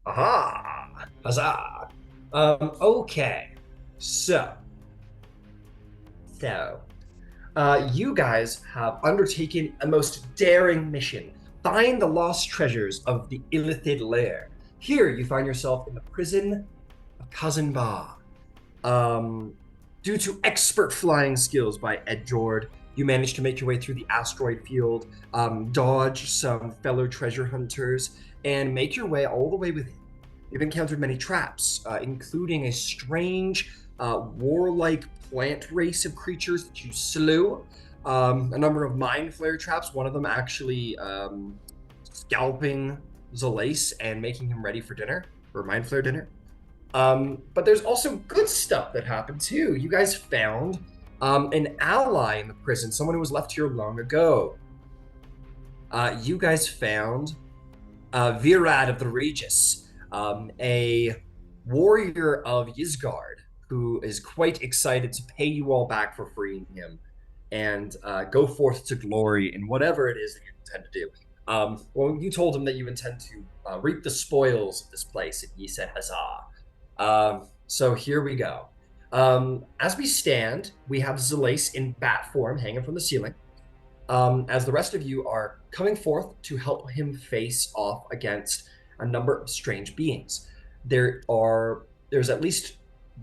Aha! Huzzah! Okay. So, you guys have undertaken a most daring mission. Find the lost treasures of the Illithid lair. Here, you find yourself in the prison of Cousin Ba. Um, Due to expert flying skills by Ed Jord, you managed to make your way through the asteroid field, dodge some fellow treasure hunters, and make your way all the way within. You've encountered many traps, including a strange, warlike plant race of creatures that you slew, a number of mind flare traps, one of them actually scalping Zalace and making him ready for dinner, or mind flare dinner. But there's also good stuff that happened too. You guys found an ally in the prison, someone who was left here long ago. You guys found Virad of the Regis, a warrior of Yizgard, who is quite excited to pay you all back for freeing him and go forth to glory in whatever it is that you intend to do. Well, you told him that you intend to reap the spoils of this place, and he said, "Huzzah!" So here we go. As we stand, we have Zalace in bat form hanging from the ceiling. As the rest of you are coming forth to help him face off against a number of strange beings. There's at least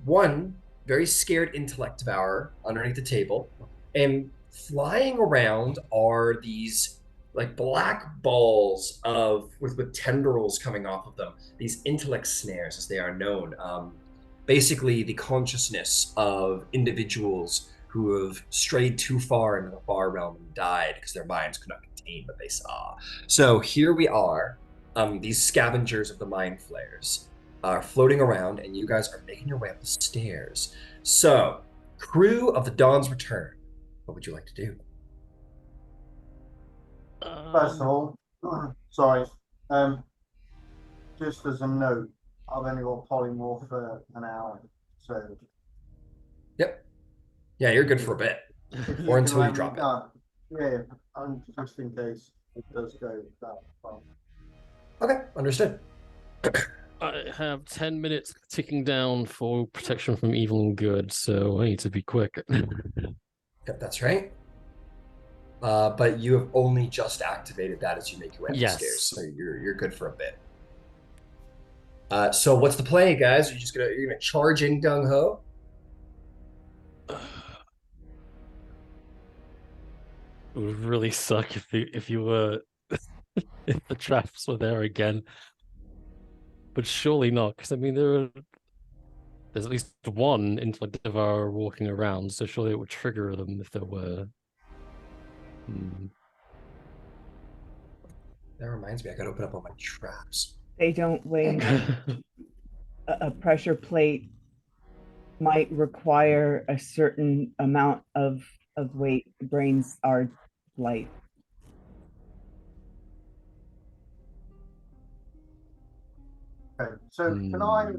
one very scared intellect devourer underneath the table, and flying around are these like black balls of with tendrils coming off of them. These intellect snares, as they are known, basically the consciousness of individuals who have strayed too far into the far realm and died because their minds could not contain what they saw. So here we are, these scavengers of the mind flares are floating around, and you guys are making your way up the stairs. So, crew of the Dawn's Return, what would you like to do? First of Um, all, sorry, um, just as a note, I've only got polymorph for an hour, so Yep. Yeah, you're good for a bit, if or you can until you let me drop it. go, yeah, just in case it does go that far. Okay, understood. I have 10 minutes ticking down for protection from evil and good, so I need to be quick. Yep, that's right. But you have only just activated that as you make your way up the stairs, Yes. so you're good for a bit. So what's the play, guys? You're gonna charge in gung ho? It would really suck if you were if the traps were there again, but surely not, because I mean there's at least one intellect devourer walking around, so surely it would trigger them if there were. Hmm. That reminds me, I gotta open up all my traps. They don't weigh much. A pressure plate might require a certain amount of weight. Brains are light. Okay, so can I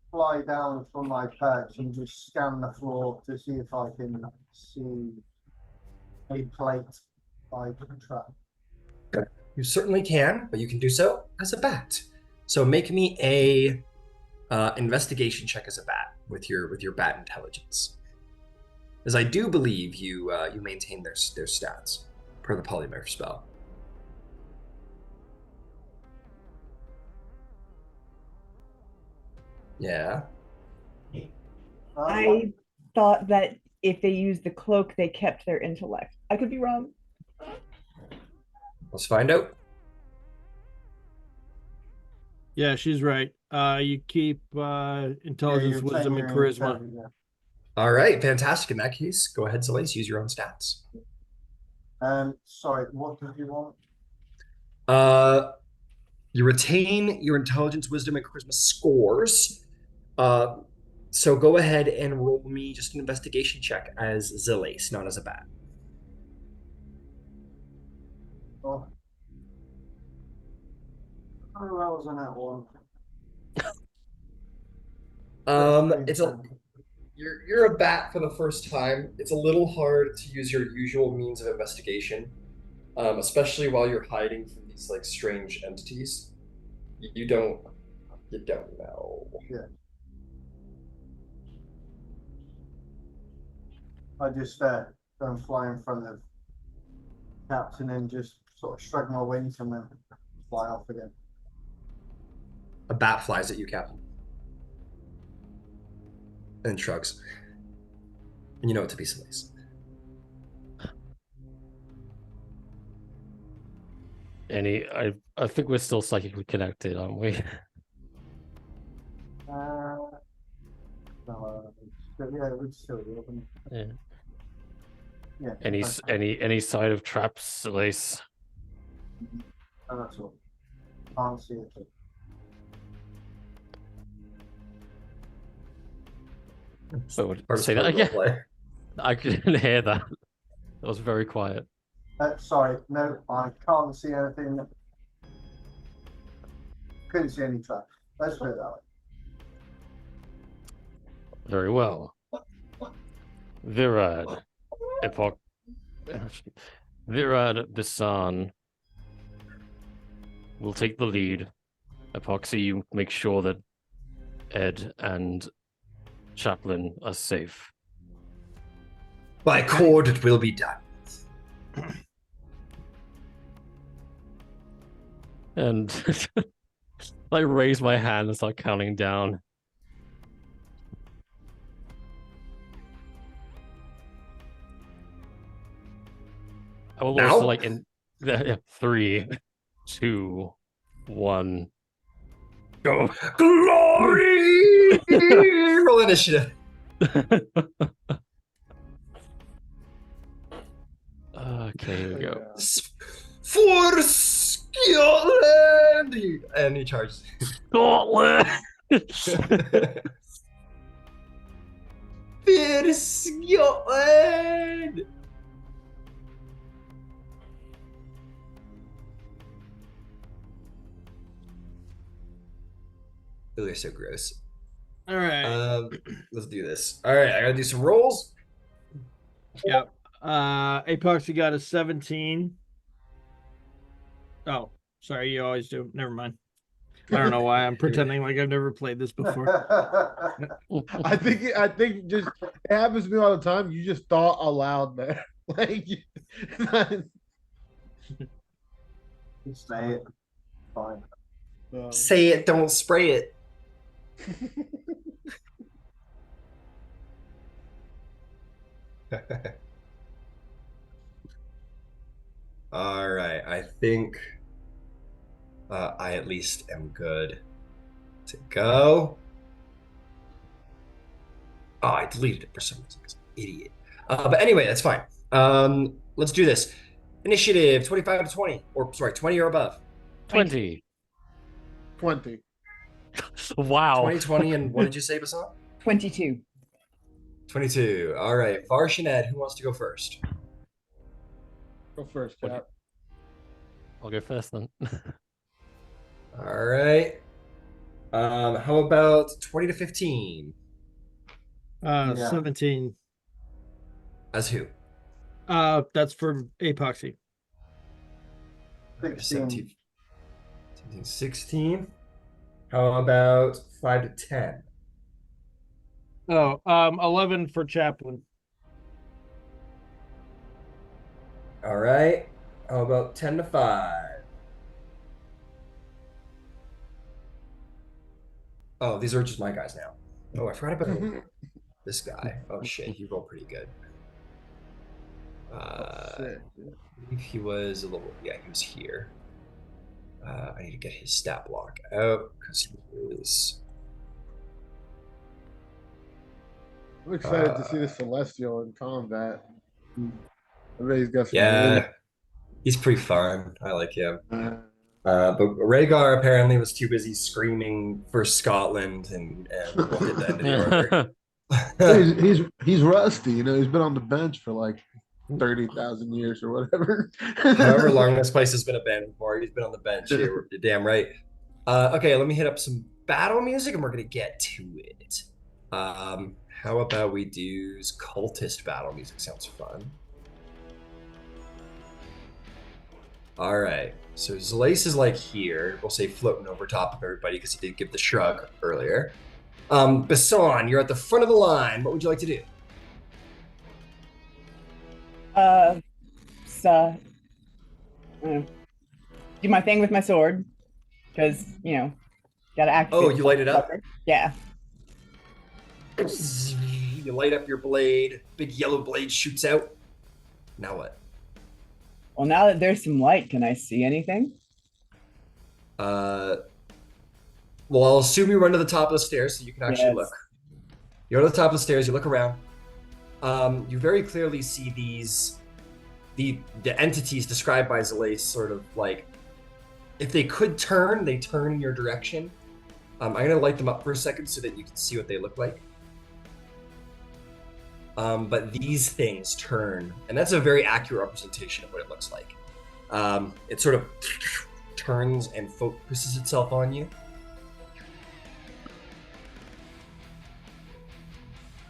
fly down from my perch and just scan the floor to see if I can see a plate by trap? You certainly can, but you can do so as a bat. So make me a investigation check as a bat with your bat intelligence, as I do believe you maintain their stats per the polymorph spell. Yeah. I thought that if they used the cloak, they kept their intellect. I could be wrong. Let's find out. Yeah, she's right. You keep intelligence, you're wisdom, saying and you're charisma. intelligent, All right, fantastic. In that case, go ahead, Zalace, use your own stats. Sorry, what did you want? Uh, you retain your intelligence, wisdom, and charisma scores. Uh, so go ahead and roll me just an investigation check as Zalace, not as a bat. Oh, that wasn't that one. It's a you're a bat for the first time. It's a little hard to use your usual means of investigation, especially while you're hiding from these like strange entities. You don't You don't know. I just go and fly in front of Captain and just sort of shrug my wings and then fly off again. A bat flies at you, Captain. And shrugs. And you know it to be Celeste. I think we're still psychically connected, aren't we? No, yeah, it would still be, wouldn't it? Yeah. Yeah. Any side of traps, Celeste? Oh, that's all. Can't see it. So Hardest say that part of again. roleplay. I couldn't hear that. That was very quiet. Sorry, no, I can't see anything. Couldn't see any traps. Let's put it that way. Very well. Virad, Virad Bisan will take the lead. Epoxy, you make sure that Ed and Chaplain are safe. By cord, it will be done. And I raise my hand and start counting down. I will Now? also like in 3, 2, 1, go. Glory! Roll initiative. Okay, here we go. For Scotland! And he charges. Scotland! For Scotland! Oh, they're so gross. All right. Let's do this. All right, I gotta do some rolls. Yep. Apoxy got a 17. Oh, sorry, you always do. Never mind. I don't know why I'm pretending like I've never played this before. I think just it happens to me all the time. You just thought aloud there. Like Just say it. Fine. Say it, don't spray it. All right, I think I at least am good to go. Oh, I deleted it for some reason because I'm an idiot. But anyway, that's fine. Let's do this. Initiative 25 to 20, or sorry, 20 or above. 20. 20. Wow. 20, 20, and what did you say, Basan? 22. 22. All right, Farsh and Ed, who wants to go first? Go first, Cap. I'll go first then. All right. How about 20 to 15? 17. As who? That's for Apoxy. 16. 17, 16. How about 5 to 10? Oh, 11 for Chaplain. All right. How about 10 to 5? Oh, these are just my guys now. Oh, I forgot about this guy. Oh shit, he rolled pretty good. I believe he was a little. Yeah, he was here. I need to get his stat block out because he was. I'm excited to see the Celestial in combat. I bet he's got some Yeah, he's pretty fun. I like him. But Rhaegar apparently was too busy screaming for Scotland and wanted the end of the order. he's rusty, you know, he's been on the bench for like 30,000 years or whatever. However long this place has been abandoned for, he's been on the bench here. You're damn right. Okay, let me hit up some battle music and we're gonna get to it. How about we do cultist battle music? Sounds fun. All right, So Zalace is like here. We'll say floating over top of everybody because he did give the shrug earlier. Basan, you're at the front of the line. What would you like to do? So, do my thing with my sword because gotta activate. Oh, you light it up? Yeah. You light up your blade. Big yellow blade shoots out. Now what? Well, now that there's some light, can I see anything? Well, I'll assume you run to the top of the stairs so you can actually Yes. look. You're on the top of the stairs. You look around. You very clearly see the entities described by Zalace sort of like, if they could turn, they turn in your direction. I'm going to light them up for a second so that you can see what they look like. But these things turn, and that's a very accurate representation of what it looks like. It sort of turns and focuses itself on you.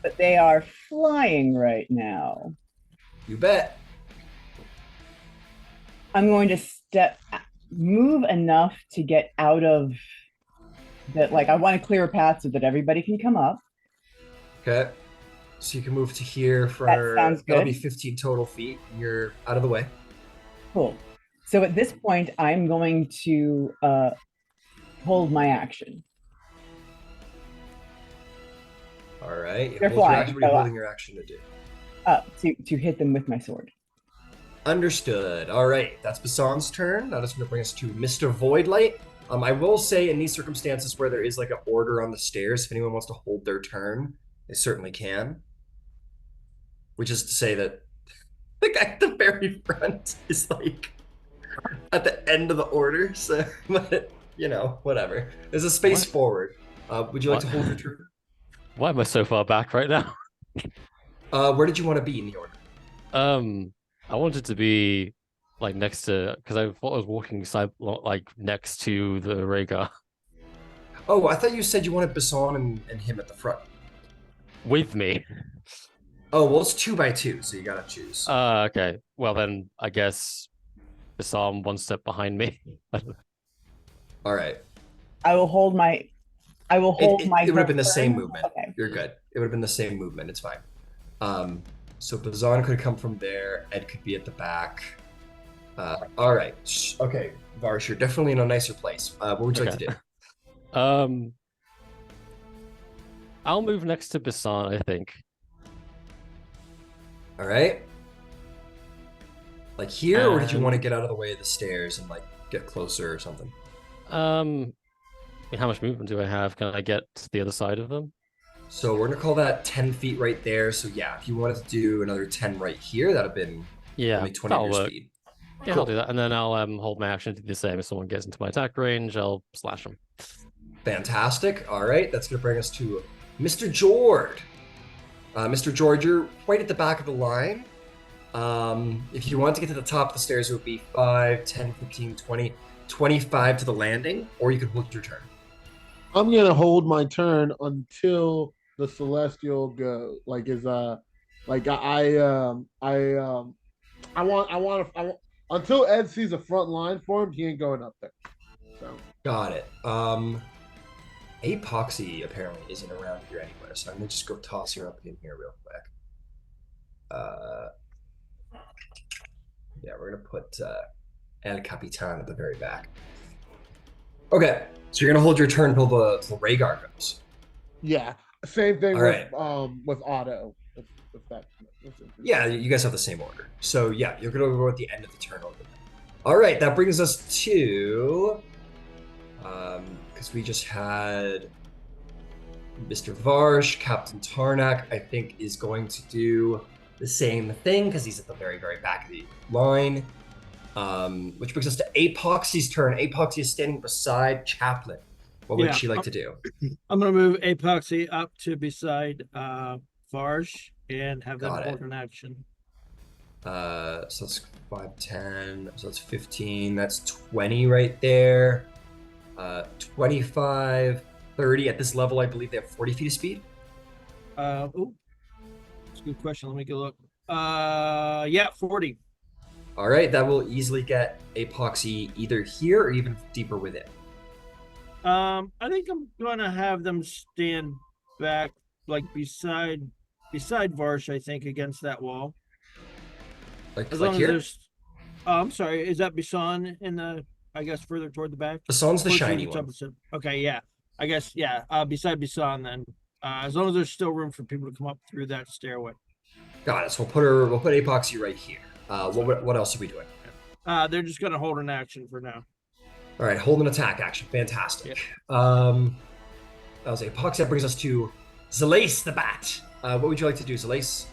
But they are flying right now. You bet. I'm going to move enough to get out of that. Like, I want to clear a path so that everybody can come up. Okay. So you can move to here for, That sounds that'll good. be 15 total feet. You're out of the way. Cool. So at this point, I'm going to hold my action. All right. You They're hold your flying, action. What are you so, holding your action to do? To hit them with my sword. Understood. All right. That's Basan's turn. Now that's going to bring us to Mr. Voidlight. I will say in these circumstances where there is like an order on the stairs, if anyone wants to hold their turn, they certainly can. Which is to say that the guy at the very front is like at the end of the order. So, but, whatever. There's a space forward. Would you like to hold your turn? Why am I so far back right now? Where did you want to be in the order? I wanted to be like next to, because I thought I was walking like next to the Rhaegar. Oh, I thought you said you wanted Basan and him at the front. With me. Oh, well, it's 2 by 2, so you gotta choose. Okay. Well, then I guess Basan one step behind me. All right. I will hold my. I will hold my. It would have been the turn. same movement. Okay. You're good. It would have been the same movement. It's fine. So Bazan could come from there. Ed could be at the back. All right. Okay, Varsh, you're definitely in a nicer place. What would you like to do? I'll move next to Basan, I think. All right. Like here, or did you want to get out of the way of the stairs and like get closer or something? I mean, how much movement do I have? Can I get to the other side of them? So we're gonna call that 10 feet right there. So yeah, if you wanted to do another 10 right here, that'd have been only 20 of your speed. Yeah, I'll do that, and then I'll hold my action to do the same. If someone gets into my attack range, I'll slash them. Fantastic. All right, that's gonna bring us to Mr. Jord. Mr. Jord, you're right at the back of the line. If you want to get to the top of the stairs, it would be 5, 10, 15, 20, 25 to the landing, or you could hold your turn. I'm gonna hold my turn until the celestial go. Like I want until Ed sees a front line for him, he ain't going up there. So Got it. Apoxy apparently isn't around here anywhere, so I'm gonna just go toss her up in here real quick. Yeah, we're gonna put El Capitan at the very back. Okay, so you're gonna hold your turn until the Rhaegar goes. yeah, same thing All with Otto. If that's Yeah, you guys have the same order. So yeah, you're gonna go at the end of the turn order. All right, that brings us to because we just had Mr. Varsh, Captain Tarnak, I think is going to do the same thing because he's at the very, very back of the line. Which brings us to Apoxy's turn. Apoxy is standing beside Chaplain. What would she like to do? I'm going to move Apoxy up to beside Varsh and have them hold an action. So that's 5, 10, so that's 15, that's 20 right there. 25, 30. At this level, I believe they have 40 feet of speed. That's a good question. Let me go look. Yeah, 40. All right, that will easily get Apoxy either here or even deeper within. I think I'm gonna have them stand back, like beside Varsh. I think against that wall. Like, As like long as here? there's. Oh, I'm sorry. Is that Bison in the? I guess further toward the back. Bason's the Closer to shiny the one. top of the- Okay, yeah. I guess yeah. Beside Bison, then. As long as there's still room for people to come up through that stairway. Got it. So we'll put Apoxy right here. What else are we doing? They're just gonna hold an action for now. All right, hold an attack action. Fantastic. That was Apoxy. That brings us to Zalace the Bat. What would you like to do, Zalace?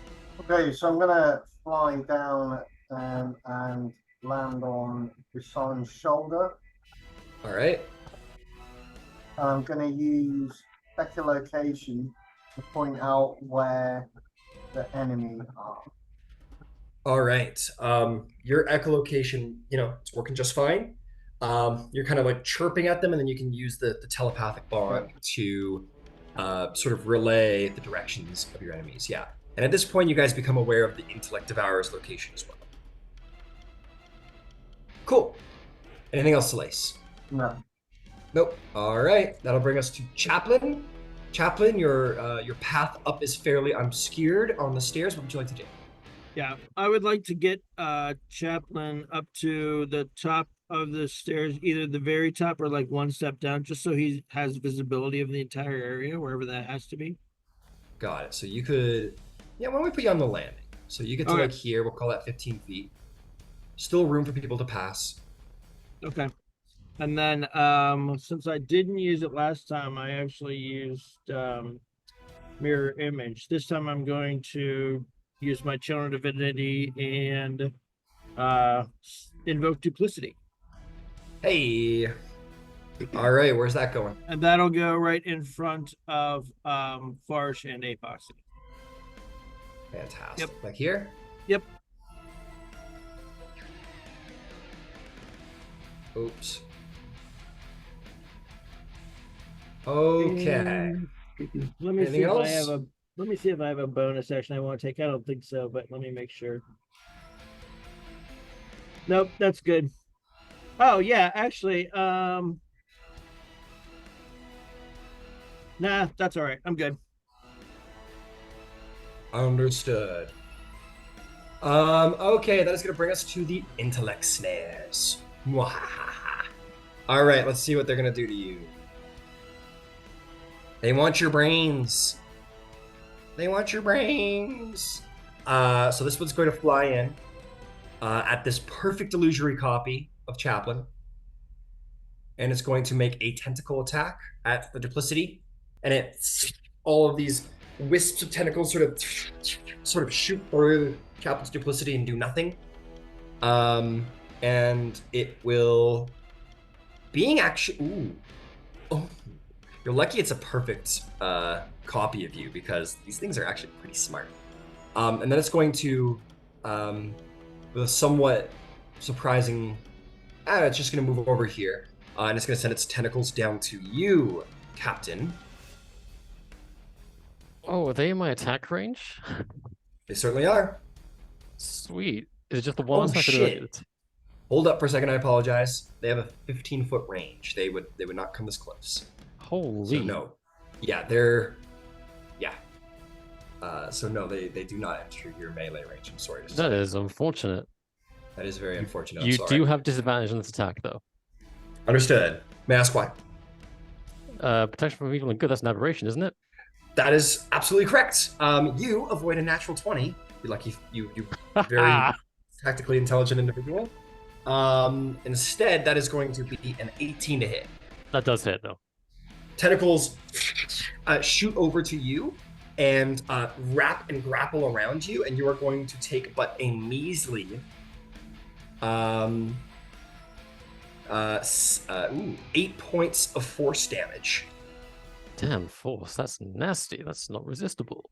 Okay, so I'm gonna fly down and land on Bison's shoulder. All right. I'm gonna use echolocation to point out where the enemy are. All right. Your echolocation, it's working just fine. You're kind of like chirping at them, and then you can use the telepathic bond to sort of relay the directions of your enemies. Yeah. And at this point, you guys become aware of the Intellect Devourer's location as well. Cool. Anything else, Solace? No. Nope. All right. That'll bring us to Chaplain. Chaplain, your path up is fairly obscured on the stairs. What would you like to do? Yeah, I would like to get Chaplain up to the top of the stairs, either the very top or like one step down, just so he has visibility of the entire area, wherever that has to be. Got it. So you could, why don't we put you on the landing? So you get to like here, we'll call that 15 feet. Still room for people to pass. Okay. And then since I didn't use it last time, I actually used mirror image. This time I'm going to use my channel divinity and invoke duplicity. Hey. All right, where's that going? And that'll go right in front of Farsh and Apoxy. Fantastic. Yep. Like here? Yep. Oops. Okay. Let me Anything see if else? I have a let me see if I have a bonus action I want to take. I don't think so, but let me make sure. Nope, that's good. Oh yeah, actually, nah, that's all right. I'm good. Understood. Okay, that is going to bring us to the intellect snares. Mwahaha. All right, let's see what they're going to do to you. They want your brains. They want your brains. So this one's going to fly in at this perfect illusory copy of Chaplain. And it's going to make a tentacle attack at the duplicity. And all of these wisps of tentacles sort of shoot through Chaplain's duplicity and do nothing. And it will, being actually, oh, you're lucky it's a perfect copy of you, because these things are actually pretty smart. And then it's going to, with a somewhat surprising, it's just going to move over here, and it's going to send its tentacles down to you, Captain. Oh, are they in my attack range? They certainly are. Sweet. Is it just the one? Oh, shit. Hold up for a second, I apologize. They have a 15-foot range. They would not come this close. Holy. So no. Yeah, so no, they do not enter your melee range. I'm sorry to say. That is unfortunate. That is very unfortunate. You do have disadvantage on this attack, though. Understood. May I ask why? Protection from evil and good, that's an aberration, isn't it? That is absolutely correct. You avoid a natural 20. You're lucky, you very tactically intelligent individual. Instead, that is going to be an 18 to hit. That does hit, though. Tentacles shoot over to you and wrap and grapple around you, and you are going to take but a measly 8 points of force damage. Damn, force. That's nasty. That's not resistible.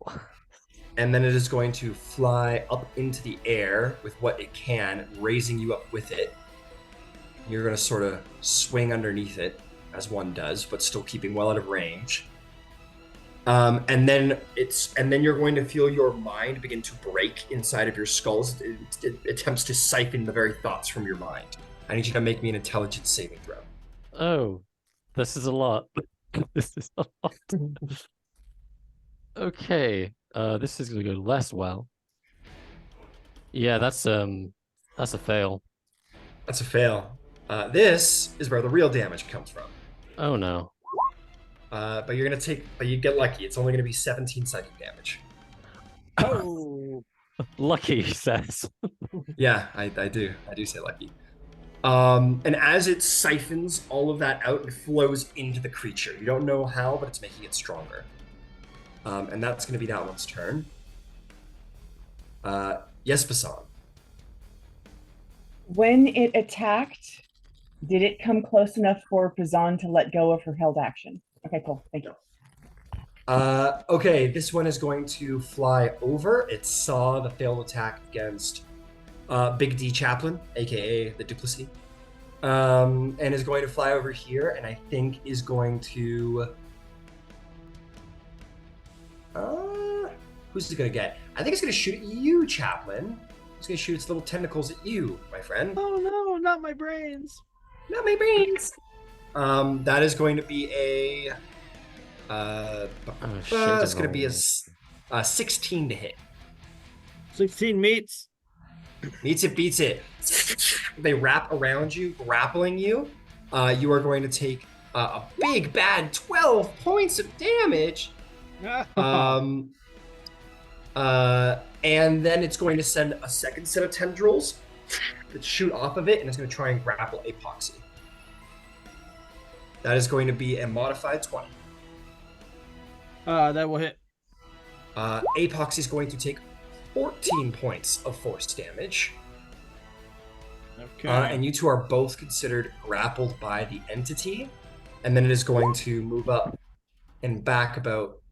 And then it is going to fly up into the air with what it can, raising you up with it. You're going to sort of swing underneath it, as one does, but still keeping well out of range. And then you're going to feel your mind begin to break inside of your skulls. It attempts to siphon the very thoughts from your mind. I need you to make me an intelligence saving throw. Oh, this is a lot. This is a lot. Okay. This is gonna go less well. Yeah, that's a fail. That's a fail. This is where the real damage comes from. Oh no. But you get lucky. It's only gonna be 17 psychic damage. Oh, Lucky, he says. Yeah, I do say lucky. And as it siphons all of that out, it flows into the creature. You don't know how, but it's making it stronger. And that's going to be that one's turn. Yes, Basan. When it attacked, did it come close enough for Pazan to let go of her held action? Okay, cool. Thank you. Okay, this one is going to fly over. It saw the failed attack against Big D Chaplain, aka the Duplicity, and is going to fly over here, and I think is going to. Who's it going to get? I think it's going to shoot at you, Chaplain. It's going to shoot its little tentacles at you, my friend. oh no, not my brains. Not my brains. That is going to be a. It's going to be a 16 to hit. 16 meets. Meets it, beats it. They wrap around you, grappling you. You are going to take a big bad 12 points of damage. And then it's going to send a second set of tendrils that shoot off of it, and it's going to try and grapple Apoxy. That is going to be a modified 20. That will hit. Apoxy is going to take 14 points of force damage. Okay. And you two are both considered grappled by the entity. And then it is going to move up and back about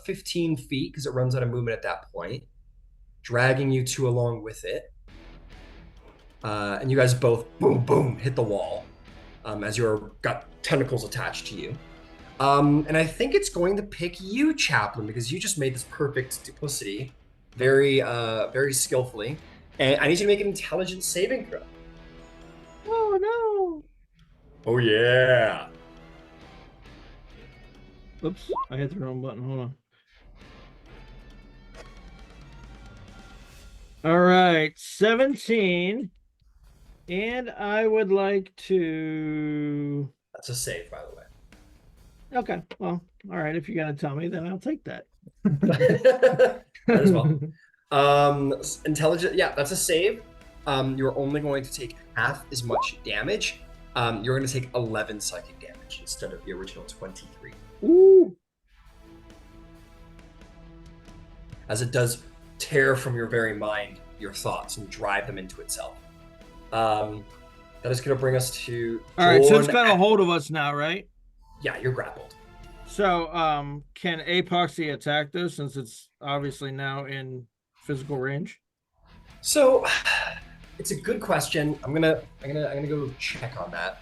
15 feet because it runs out of movement at that point, dragging you two along with it. And you guys both boom, boom, hit the wall as you're got tentacles attached to you. And I think it's going to pick you, Chaplain, because you just made this perfect duplicity very, very skillfully. And I need you to make an intelligence saving throw. Oh no. Oh, yeah. Oops, I hit the wrong button. Hold on. All right, 17. And I would like to. That's a save, by the way. Okay, well, all right. If you're gonna tell me, then I'll take that. Might as well. Intelligent, yeah, that's a save. You're only going to take half as much damage. You're going to take 11 psychic damage instead of the original 23. Ooh. As it does tear from your very mind your thoughts and drive them into itself. That is going to bring us to. All right, so it's Jordan got a hold of us now, right? Yeah, you're grappled. So, can Apoxy attack this since it's obviously now in physical range? So, it's a good question. I'm gonna go check on that.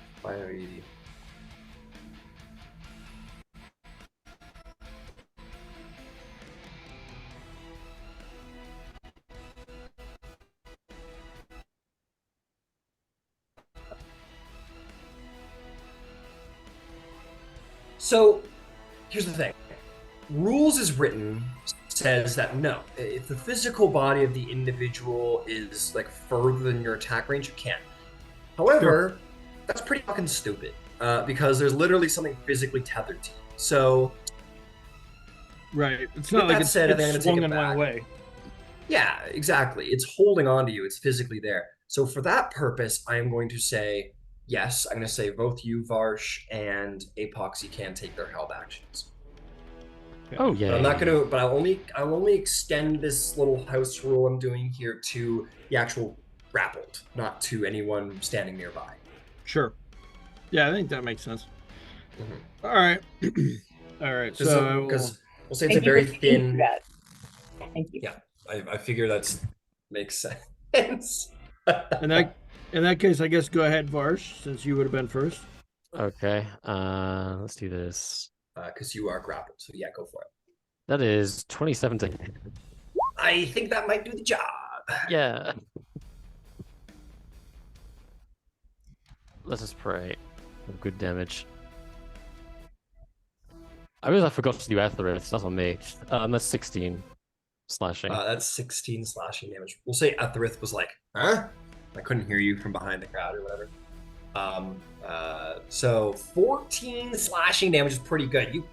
So, here's the thing. Rules is written says that no, if the physical body of the individual is like further than your attack range, you can. However, that's pretty fucking stupid because there's literally something physically tethered to you. So, right, it's not with like that said, I think I'm it's gonna swung take it in one back. way. Yeah, exactly. It's holding on to you. It's physically there. So for that purpose, I am going to say yes. I'm going to say both you, Varsh, and Apoxy can take their held actions. Oh yeah. But I'm not going to. But I'll only extend this little house rule I'm doing here to the actual grappled, not to anyone standing nearby. Sure. Yeah, I think that makes sense. Mhm. All right. All right. So Because we'll say it's Thank a you very for speaking to thin. that. Thank you. Yeah, I figure that makes sense. in that case, I guess go ahead, Varsh, since you would have been first. Okay. Let's do this. because you are grappled. So yeah, go for it. That is 27 to hit. I think that might do the job. Yeah. Let us pray. Good damage. I realized I forgot to do Aetherith. That's on me. That's 16 slashing. That's 16 slashing damage. We'll say Etherith was like, huh? I couldn't hear you from behind the crowd or whatever. So 14 slashing damage is pretty good. You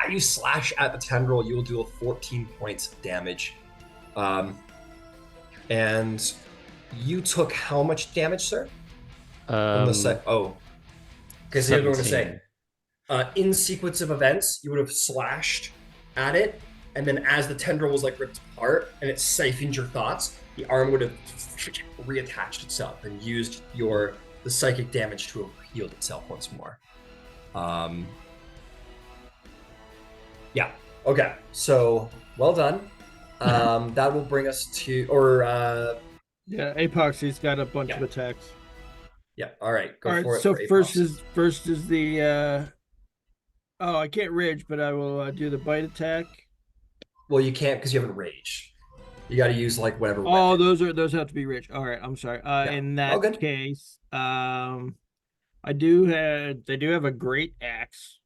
you slash at the tendril, you will do 14 points of damage. And you took how much damage, sir? From the because you're going to say, in sequence of events, you would have slashed at it, and then as the tendril was like ripped apart and it siphoned your thoughts, the arm would have reattached itself and used the psychic damage to have healed itself once more. Yeah. Okay. So well done. That will bring us to yeah, Apoxy's got a bunch of attacks. Yeah. All right. Go All right. for it. So for first is the oh, I can't rage, but I will do the bite attack. Well, you can't because you haven't raged. You got to use like whatever. Oh, those have to be rage. All right, I'm sorry. In that case, they do have a great axe.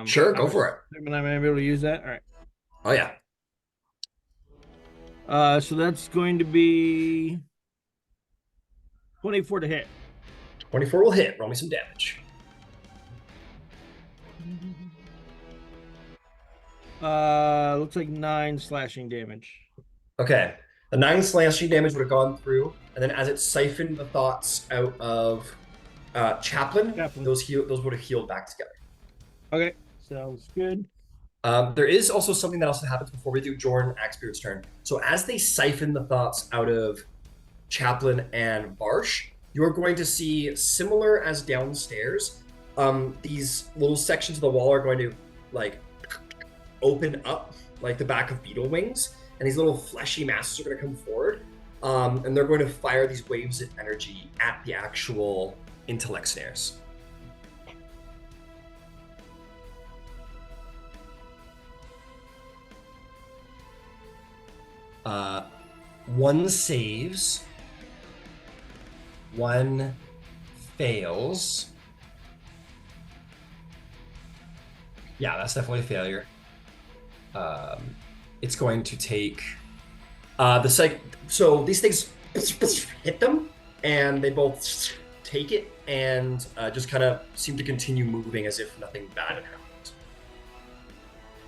Sure, go for it. I'm able to use that. All right. Oh yeah. So that's going to be 24 to hit. 24 will hit. Roll me some damage. Looks like 9 slashing damage. Okay. The 9 slashing damage would have gone through, and then as it siphoned the thoughts out of Chaplain. Those would have healed back together. Okay, sounds good. There is also something that also happens before we do Jorn Axebeard's turn. So as they siphon the thoughts out of Chaplain and Barsh, you're going to see, similar as downstairs, these little sections of the wall are going to like open up like the back of beetle wings, and these little fleshy masses are going to come forward, and they're going to fire these waves of energy at the actual intellect snares. One saves, one fails. Yeah, that's definitely a failure. It's going to take so these things hit them, and they both take it and just kind of seem to continue moving as if nothing bad had happened.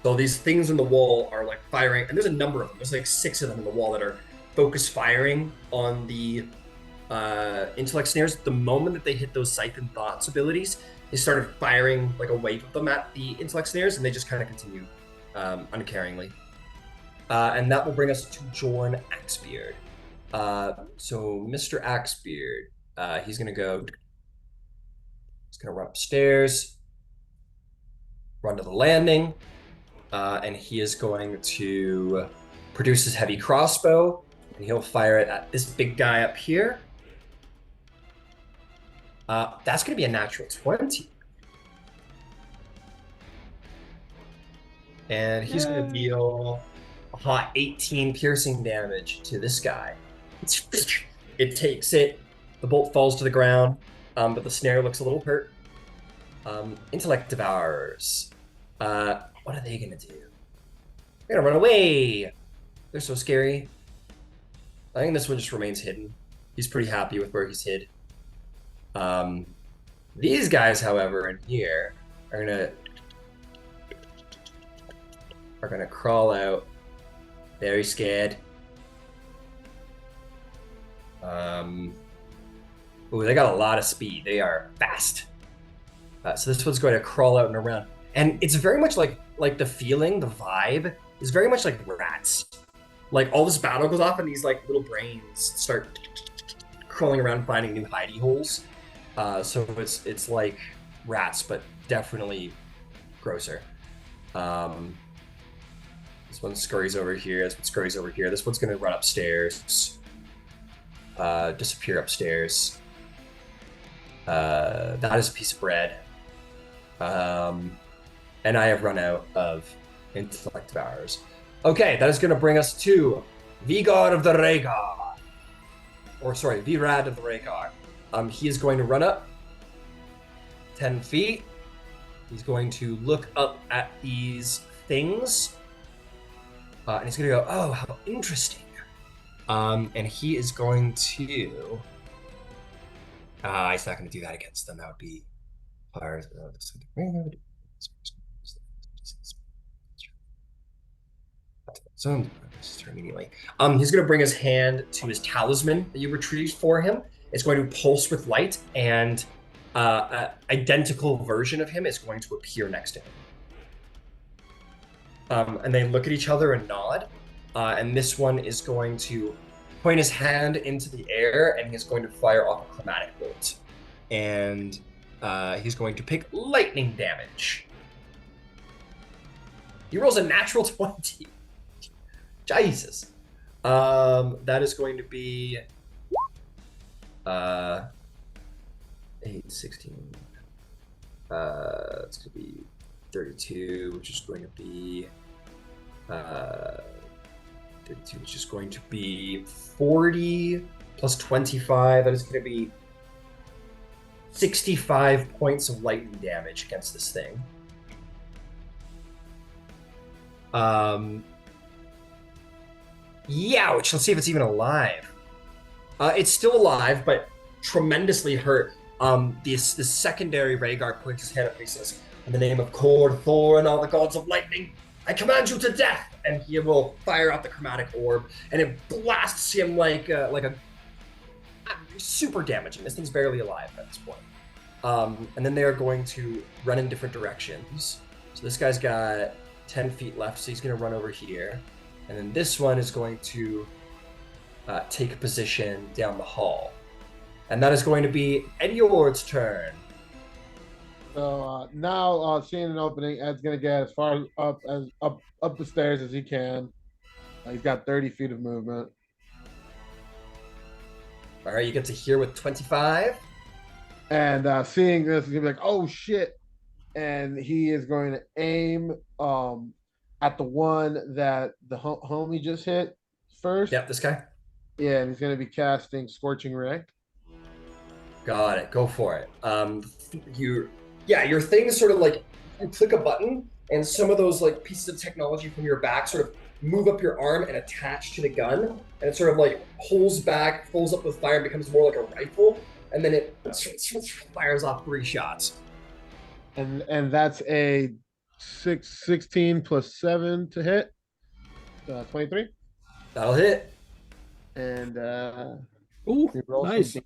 So these things in the wall are like firing, and there's a number of them. There's like 6 of them in the wall that are focus firing on the intellect snares. The moment that they hit those siphon thoughts abilities, they started firing like a wave of them at the intellect snares, and they just kind of continue uncaringly. And that will bring us to Jorn Axebeard. So Mr. Axebeard, he's gonna run upstairs, run to the landing, and he is going to produce his heavy crossbow, and he'll fire it at this big guy up here. That's gonna be a natural 20. And he's going to deal a hot 18 piercing damage to this guy. It takes it. The bolt falls to the ground, but the snare looks a little hurt. Intellect Devourers. What are they going to do? They're going to run away. They're so scary. I think this one just remains hidden. He's pretty happy with where he's hid. These guys, however, in here are gonna crawl out, very scared. Ooh, they got a lot of speed. They are fast. So this one's going to crawl out and around, and it's very much like the feeling, the vibe is very much like rats. Like all this battle goes off, and these like little brains start crawling around, finding new hidey holes. So it's like rats, but definitely grosser. This one scurries over here. This one scurries over here. This one's going to run upstairs. Disappear upstairs. That is a piece of bread. And I have run out of intellect devours. Okay, that is going to bring us to Vigor of the Rhaegar. Or sorry, Virad of the Rhaegar. He is going to run up 10 feet. He's going to look up at these things. And he's going to go, oh, how interesting. And he is going to... he's not going to do that against them. That would be... So immediately. He's going to bring his hand to his talisman that you retrieved for him. It's going to pulse with light, and an identical version of him is going to appear next to him. And they look at each other and nod. And this one is going to point his hand into the air, and he's going to fire off a chromatic bolt. And he's going to pick lightning damage. He rolls a natural 20. Jesus. That is going to be 8, 16. It's going to be 32, which is going to be 32, which is going to be 40 plus 25. That is going to be 65 points of lightning damage against this thing. Youch! Let's see if it's even alive. It's still alive, but tremendously hurt. This secondary Rhaegar points his hand up and he says, "In the name of Kord, Thor, and all the gods of lightning, I command you to death!" And he will fire out the chromatic orb, and it blasts him like a super damaging. This thing's barely alive at this point. And then they are going to run in different directions. So this guy's got 10 feet left, so he's going to run over here. And then this one is going to take a position down the hall. And that is going to be Ediord's turn. So now, seeing an opening, Ed's gonna get as far up the stairs as he can. He's got 30 feet of movement. All right, you get to here with 25. And seeing this, he's gonna be like, "Oh shit!" And he is going to aim at the one that the homie just hit first. Yep, this guy. Yeah, and he's going to be casting Scorching Ray. Got it. Go for it. Your thing is sort of like you click a button, and some of those like pieces of technology from your back sort of move up your arm and attach to the gun, and it sort of like pulls back, fills up with fire, and becomes more like a rifle, and then it fires off 3 shots. And that's a 16 plus 7 to hit. 23. That'll hit. And Ooh, nice.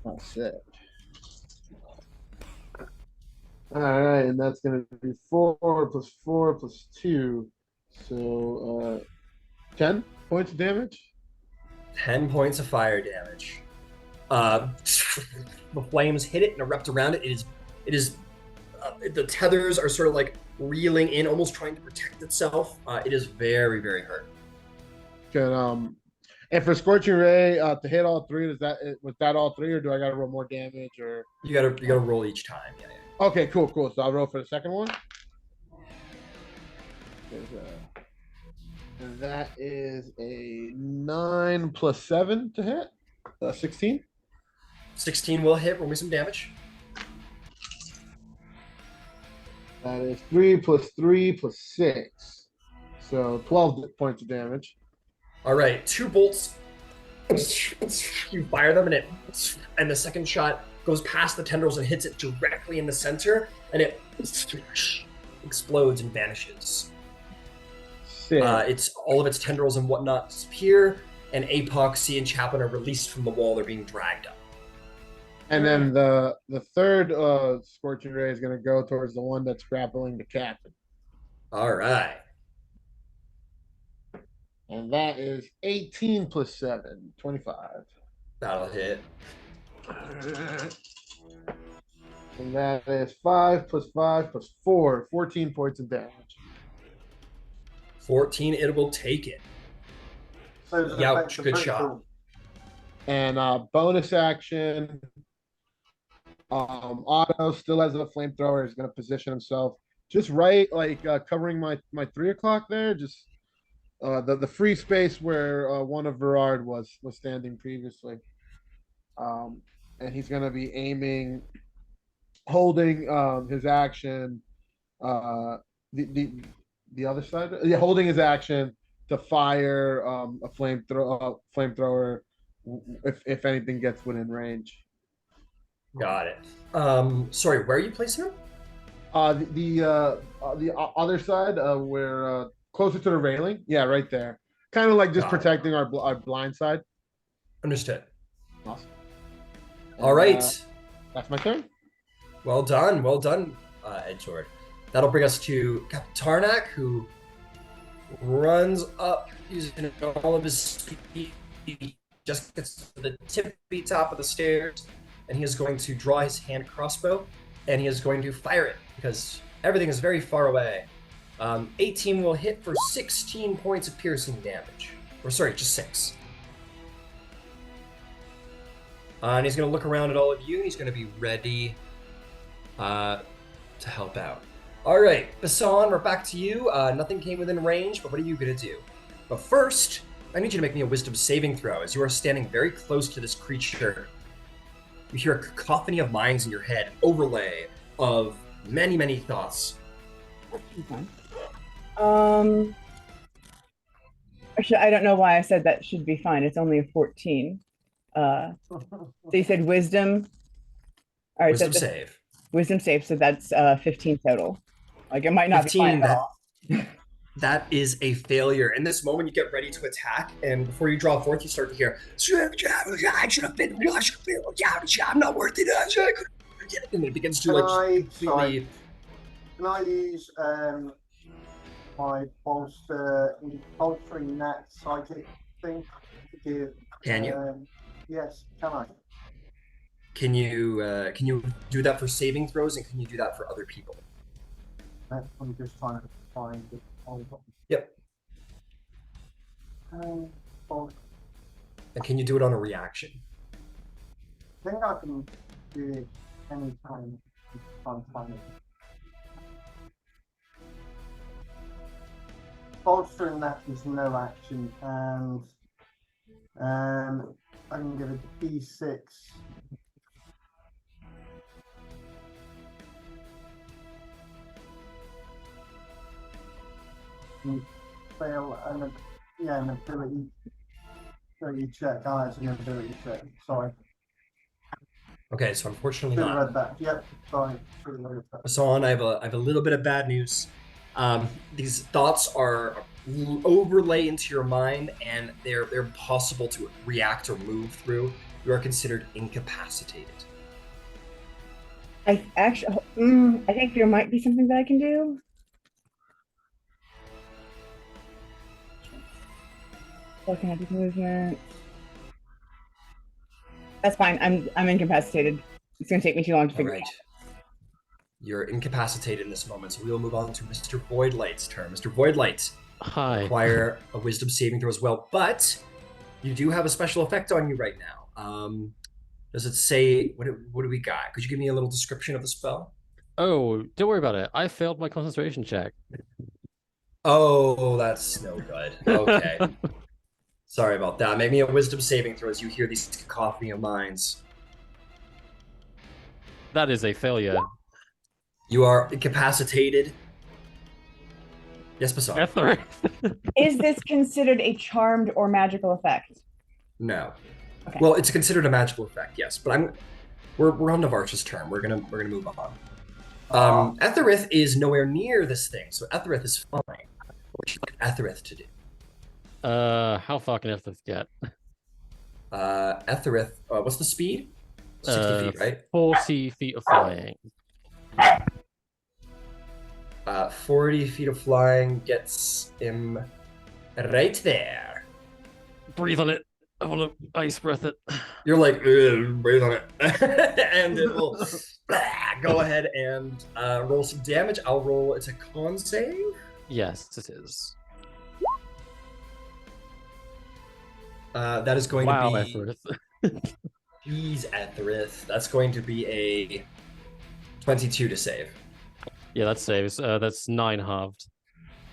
That's it. All right, and that's going to be 4 plus 4 plus 2. So 10 points of damage. 10 points of fire damage. The flames hit it and erupt around it. It is the tethers are sort of like reeling in, almost trying to protect itself. It is very, very hurt. Can and for Scorching Ray to hit all 3, was that all 3, or do I got to roll more damage? Or you gotta roll each time. Yeah. Okay, cool. So I'll roll for the second one. And that is a 9 plus 7 to hit. 16. 16 will hit. Roll me some damage. That is 3 plus 3 plus 6. So 12 points of damage. All right, 2 bolts. You fire them, and the second shot goes past the tendrils and hits it directly in the center, and it explodes and vanishes. It's all of its tendrils and whatnot disappear, and Apoxy and Chaplain are released from the wall. They're being dragged up. And then the third Scorching Ray is going to go towards the one that's grappling the captain. All right. And that is 18 plus 7, 25. That'll hit. And that is 5 plus 5 plus 4, 14 points of damage. 14, it will take it. Youch, good shot. And bonus action, Otto still has a flamethrower. He's going to position himself just right, like covering my 3 o'clock there. Just the free space where one of Verard was standing previously. And he's going to be aiming, holding his action. The the other side, yeah, holding his action to fire a flamethrower if anything gets within range. Got it. Sorry, where are you placing him? The other side, where closer to the railing. Yeah, right there. Kind of like just Got it. protecting our blind side. Understood. Awesome. All right. That's my turn. Well done, Edjord. That'll bring us to Captain Tarnak, who runs up using all of his speed. He just gets to the tippy top of the stairs, and he is going to draw his hand crossbow, and he is going to fire it because everything is very far away. 18 will hit for 16 points of piercing damage. Or sorry, just 6. And he's going to look around at all of you, and he's going to be ready to help out. All right, Bassan, we're back to you. Nothing came within range, but what are you going to do? But first, I need you to make me a wisdom saving throw as you are standing very close to this creature. You hear a cacophony of minds in your head, overlay of many, many thoughts. Okay. Actually, I don't know why I said that should be fine. It's only a 14. So you said wisdom. All right, Wisdom so save. Wisdom save. So that's 15 total. Like it might not 15, be fine at all. That is a failure. In this moment, you get ready to attack, and before you draw forth, you start to hear, I should have been, I'm not worth it. And it begins to completely... Can I use my bolstering net psychic thing to give? Can you? Yes, can I? Can you do that for saving throws, and can you do that for other people? I'm just trying to find it. Yep. And can you do it on a reaction? I think I can do it anytime. Bolstering that is no action, and I can give it a D6. Fail an ability check. It's an ability check. Sorry. Okay, so unfortunately Should have not. read that. Yep. Sorry. So on, I have a little bit of bad news. These thoughts are overlay into your mind, and they're impossible to react or move through. You are considered incapacitated. I think there might be something that I can do. Looking at the movement. That's fine. I'm incapacitated. It's gonna take me too long to figure it out. You're incapacitated in this moment, so we will move on to Mr. Voidlight's turn. Mr. Voidlight, Hi. require a wisdom saving throw as well, but you do have a special effect on you right now. Does it say what do we got? Could you give me a little description of the spell? Oh, don't worry about it. I failed my concentration check. Oh, that's no good. Okay. Sorry about that. Make me a wisdom saving throw as you hear these cacophony of minds. That is a failure. You are incapacitated. Yes, Basar. Ether. Is this considered a charmed or magical effect? No. Okay. Well, it's considered a magical effect, yes. But we're on Navarch's turn. We're gonna move on. Etherith is nowhere near this thing, so Etherith is fine. What would you like Etherith to do? How far can Etherith get? Etherith, what's the speed? 60 feet, right? 40 feet of flying. 40 feet of flying gets him right there. Breathe on it. I want to ice breath it. You're like, breathe on it. And it will go ahead and roll some damage. I'll roll, it's a con save? Yes, it is. That is going to be Etherith. Jeez, Etherith. That's going to be a 22 to save. Yeah, that saves. That's 9 halved.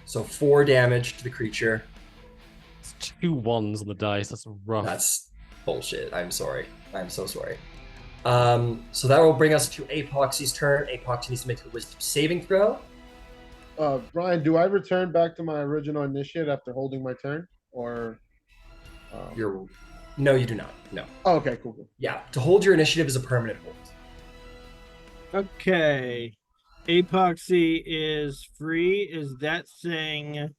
So 4 damage to the creature. It's 2 1s on the dice. That's rough. That's bullshit. I'm sorry. I'm so sorry. So that will bring us to Apoxy's turn. Apoxy needs to make a wisdom saving throw. Brian, do I return back to my original initiate after holding my turn, or? No, you do not. No. Oh, okay, cool. Yeah, to hold your initiative is a permanent hold. Okay. Apoxy is free. Is that thing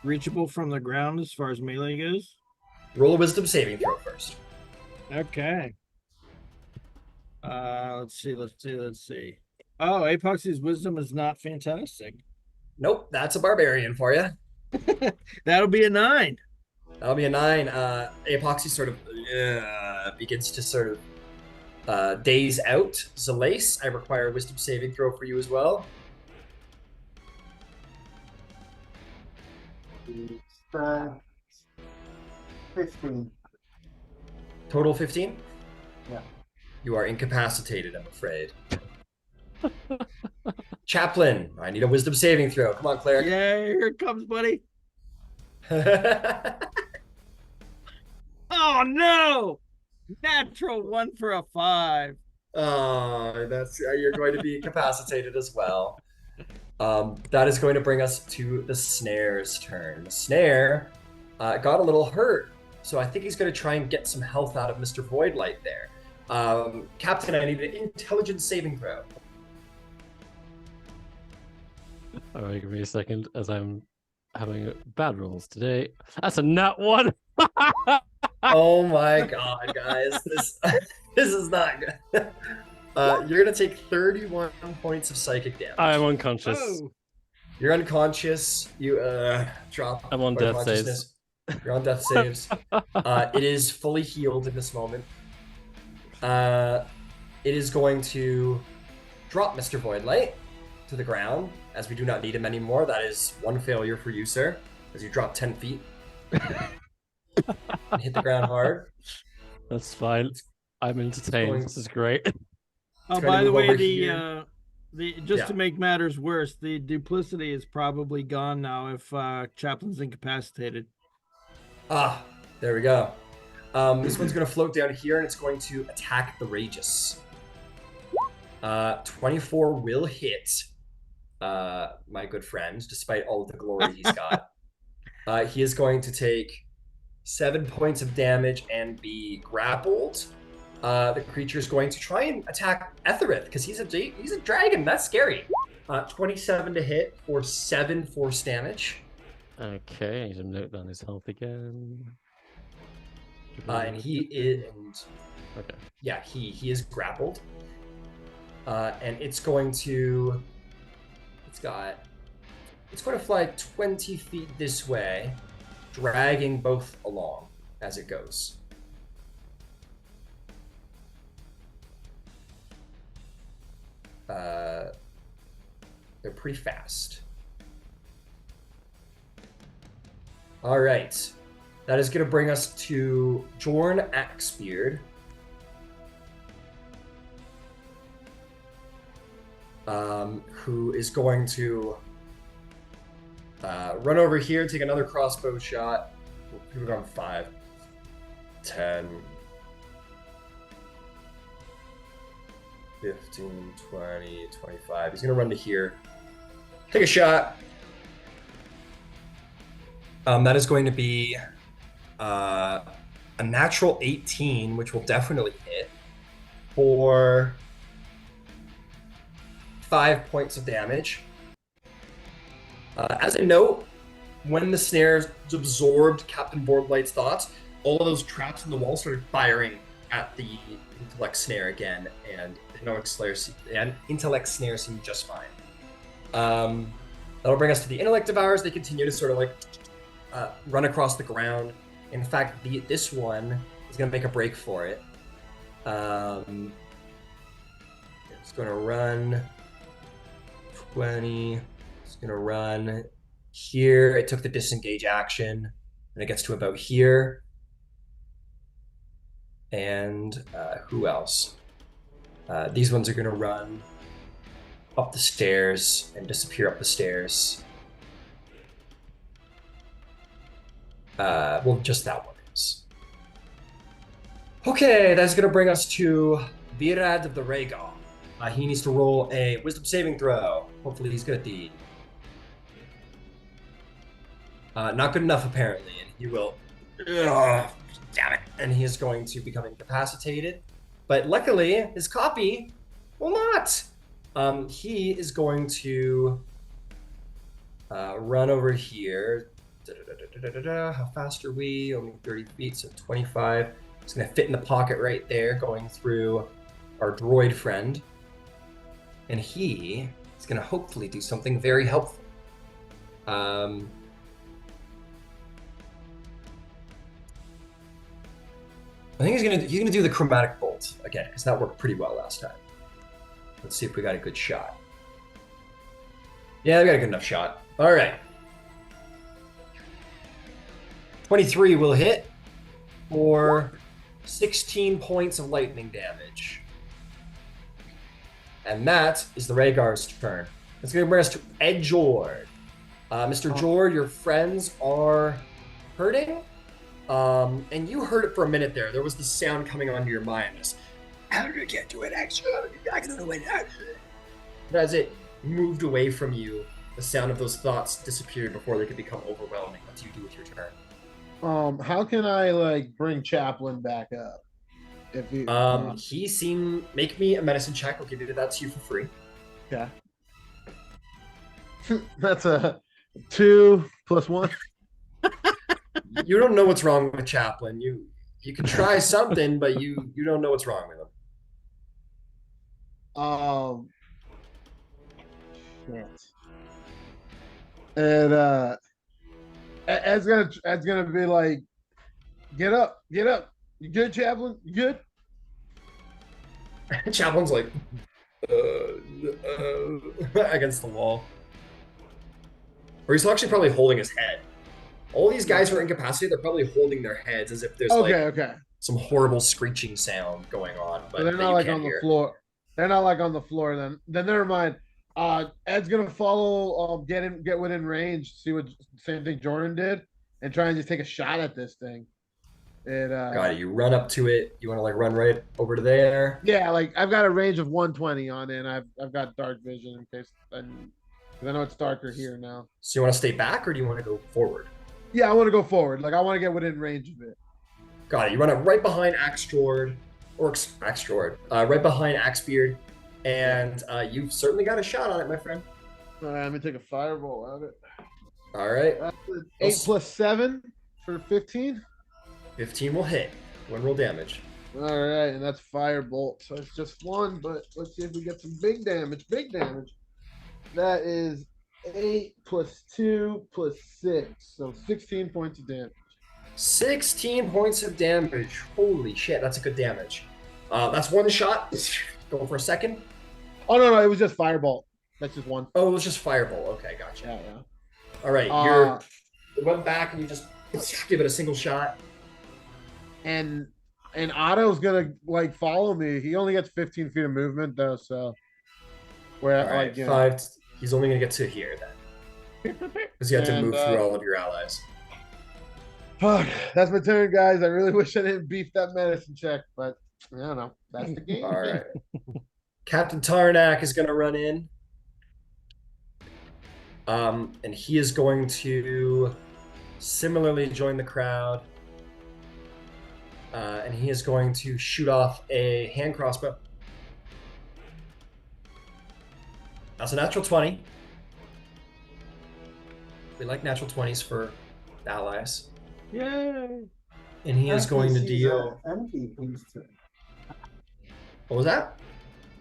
reachable from the ground as far as melee goes? Roll a wisdom saving throw first. Okay. Let's see. Oh, Apoxy's wisdom is not fantastic. Nope, that's a barbarian for you. That'll be a 9. That'll be a 9. Apoxy sort of begins to sort of daze out. Zalace, I require a wisdom saving throw for you as well. It's 15. Total 15? Yeah. You are incapacitated, I'm afraid. Chaplain, I need a wisdom saving throw. Come on, cleric. Yeah, here it comes, buddy. Oh no! Natural 1 for a 5. Oh, that's you're going to be incapacitated as well. That is going to bring us to the snare's turn. The snare got a little hurt, so I think he's going to try and get some health out of Mr. Voidlight there. Captain, I need an intelligence saving throw. All right, give me a second as I'm having bad rolls today. That's a nat 1. Oh my god, guys. This is not good. You're going to take 31 points of psychic damage. I'm unconscious. Oh, You're unconscious. You drop. I'm on death saves. You're on death saves. It is fully healed in this moment. It is going to drop Mr. Voidlight to the ground, as we do not need him anymore. That is 1 failure for you, sir, as you drop 10 feet and hit the ground hard. That's fine. I'm entertained. This is great. oh gonna by the move way, over the here. just to make matters worse, the duplicity is probably gone now if Chaplain's incapacitated. Ah, there we go. This one's going to float down here, and it's going to attack the Rageous. 24 will hit my good friend, despite all of the glory he's got. He is going to take 7 points of damage and be grappled. The creature is going to try and attack Etherith, because he's a dragon. That's scary. 27 to hit for 7 force damage. Okay, I need to note down his health again. And he is... Okay. Yeah, he is grappled. And it's going to... It's going to fly 20 feet this way, dragging both along as it goes. They're pretty fast. All right. That is going to bring us to Jorn Axebeard. Who is going to run over here, take another crossbow shot. We've gone 5, 10, 15, 20, 25. He's going to run to here. Take a shot. That is going to be a natural 18, which will definitely hit for 5 points of damage. As a note, when the snares absorbed Captain Boardlight's thoughts, all of those traps in the wall started firing at the intellect snare again, and intellect snare seemed just fine. That'll bring us to the intellect devours. They continue to sort of like run across the ground. In fact, this one is going to make a break for it. It's going to run 20. It's going to run here. It took the disengage action, and it gets to about here. And who else? These ones are going to run up the stairs and disappear up the stairs. Well, just that one is. Okay, that's going to bring us to Virad of the Rhaegar. He needs to roll a wisdom saving throw. Hopefully he's good at the... not good enough, apparently, and he will... Ugh, damn it. And he is going to become incapacitated. But luckily, his copy will not. He is going to run over here. How fast are we? Only 30 feet, so 25. It's going to fit in the pocket right there, going through our droid friend. And he is going to hopefully do something very helpful. I think he's gonna do the chromatic bolt again, because that worked pretty well last time. Let's see if we got a good shot. Yeah, we got a good enough shot. All right. 23 will hit for 16 points of lightning damage. And that is the Rhaegar's turn. It's going to bring us to Ed Jord. Mr. Jord, your friends are hurting. And you heard it for a minute there. There was the sound coming onto your mind. This, how did I get to it? I don't know what. As it moved away from you, the sound of those thoughts disappeared before they could become overwhelming. What do you do with your turn? How can I like bring Chaplin back up? If you, make me a medicine check. I'll give you that to you for free. Yeah. That's a 2 + 1. You don't know what's wrong with Chaplin. You can try something, but you don't know what's wrong with him. Shit. And Ed's gonna be like, get up. You good, Chaplin? You good? Chaplin's like against the wall. Or he's actually probably holding his head. All these guys who are incapacitated, they're probably holding their heads as if there's some horrible screeching sound going on. But so they're not like on the floor. They're not like on the floor. Then never mind. Ed's gonna follow. Get within range. See what same thing Jordan did, and try and just take a shot at this thing. Got it. You run up to it. You want to like run right over to there. Yeah, like I've got a range of 120 on it. And I've got dark vision in case. And I know it's darker here now. So you want to stay back, or do you want to go forward? Yeah, I want to go forward. Like I want to get within range of it. Got it. You run up right behind Axjord, right behind Axbeard, and you've certainly got a shot on it, my friend. All right, I'm gonna take a fireball at it. All right. 8 + 7 for 15. 15 will hit. 1 roll damage. All right, and that's firebolt. So it's just 1, but let's see if we get some big damage. Big damage. That is 8 + 2 + 6, so 16 points of damage. 16 points of damage. Holy shit, that's a good damage. That's 1 shot. Going for a second. Oh no, it was just firebolt. That's just 1. Oh, it was just fireball. Okay, gotcha. Yeah. All right, you went back and you just give it a single shot. And Otto's gonna like follow me. He only gets 15 feet of movement though, so where right, like 5. He's only gonna get to here then, because you have to move through all of your allies. Fuck, that's my turn, guys. I really wish I didn't beef that medicine check, but I don't know. That's the game. All right. Captain Tarnak is gonna run in, and he is going to similarly join the crowd. And he is going to shoot off a hand crossbow. That's a natural 20. We like natural 20s for allies. Yay! And he is going to deal... NPCs to... What was that?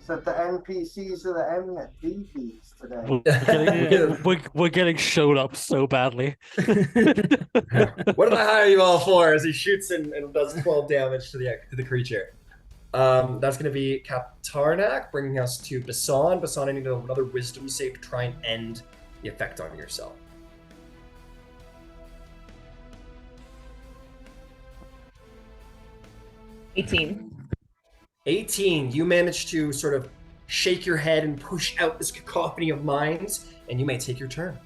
Said the NPCs are the MVPs today. We're getting showed up so badly. What did I hire you all for? As he shoots and does 12 damage to the creature. That's going to be Cap Tarnak, bringing us to Basan. Basan, I need another wisdom save to try and end the effect on yourself. 18. 18. You manage to sort of shake your head and push out this cacophony of minds, and you may take your turn.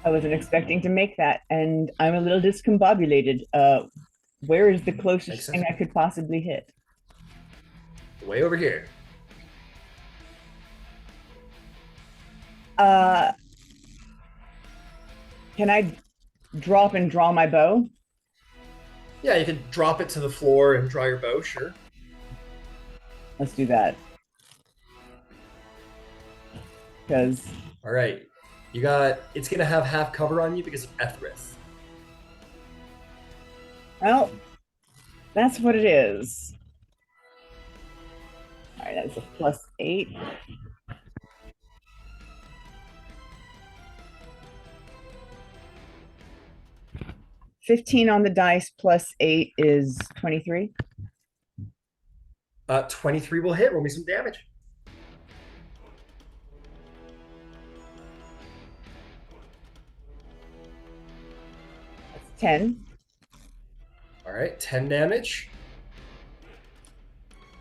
I wasn't expecting to make that, and I'm a little discombobulated. Where is the Makes closest sense. thing I could possibly hit? Way over here. Can I drop and draw my bow? Yeah, you can drop it to the floor and draw your bow, sure. Let's do that. Because All right. You got, it's going to have half cover on you because of Ethrith. well, that's what it is. All right, that's a +8. $15 on the dice +8 is 23. 23 will hit. Roll me some damage. That's 10. All right, 10 damage.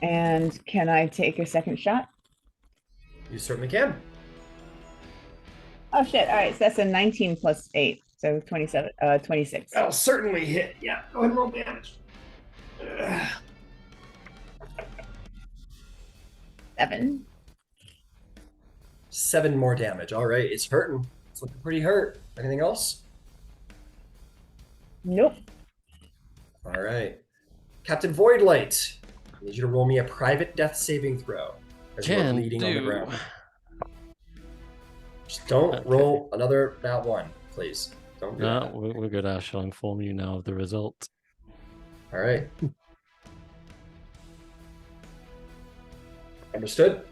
And can I take a second shot? You certainly can. Oh shit! All right, so that's a 19 +8, so 27, 26. That'll certainly hit. Yeah, go ahead and roll damage. 7. 7 more damage. All right, it's hurting. It's looking pretty hurt. Anything else? Nope. All right. Captain Voidlight, I need you to roll me a private death saving throw as you're Can bleeding on the do. ground. Just don't Okay. roll another nat 1, please. Don't do No, that. we're good, Ash. I'll inform you now of the result. All right. Understood?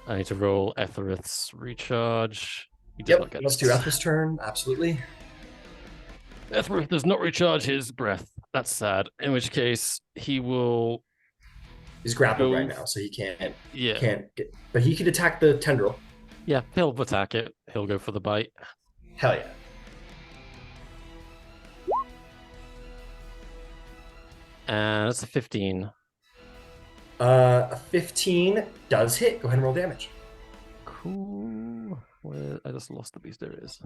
I need to roll Etherith's recharge. He did not Yep, get let's it. do Ethrith's turn. Absolutely. Etherith does not recharge his breath. That's sad. In which case, he will. He's grappled Go- right now, so he can't Yeah. get. But he can attack the tendril. Yeah, he'll attack it. He'll go for the bite. Hell yeah. And that's a 15. A 15 does hit. Go ahead and roll damage. Cool. Where I just lost the beast. There it is.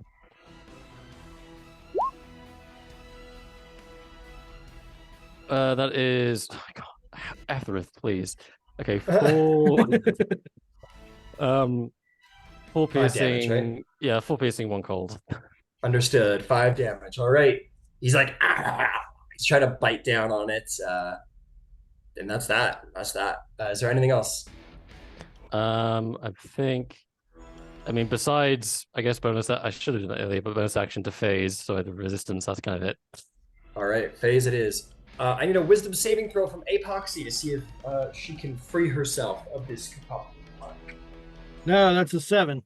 That is. Oh my God. Etherith, please. Okay, 4. 4 5 piercing. damage, right? Yeah, 4 piercing, 1 cold. Understood. 5 damage. All right. He's like, ah! He's trying to bite down on it. And that's that. That's that. Is there anything else? I think. I mean, besides, I guess bonus. I should have done that earlier, but bonus action to phase. So I had the resistance. That's kind of it. All right. Phase it is. I need a wisdom saving throw from Apoxy to see if she can free herself of this cacophony. No, that's a 7.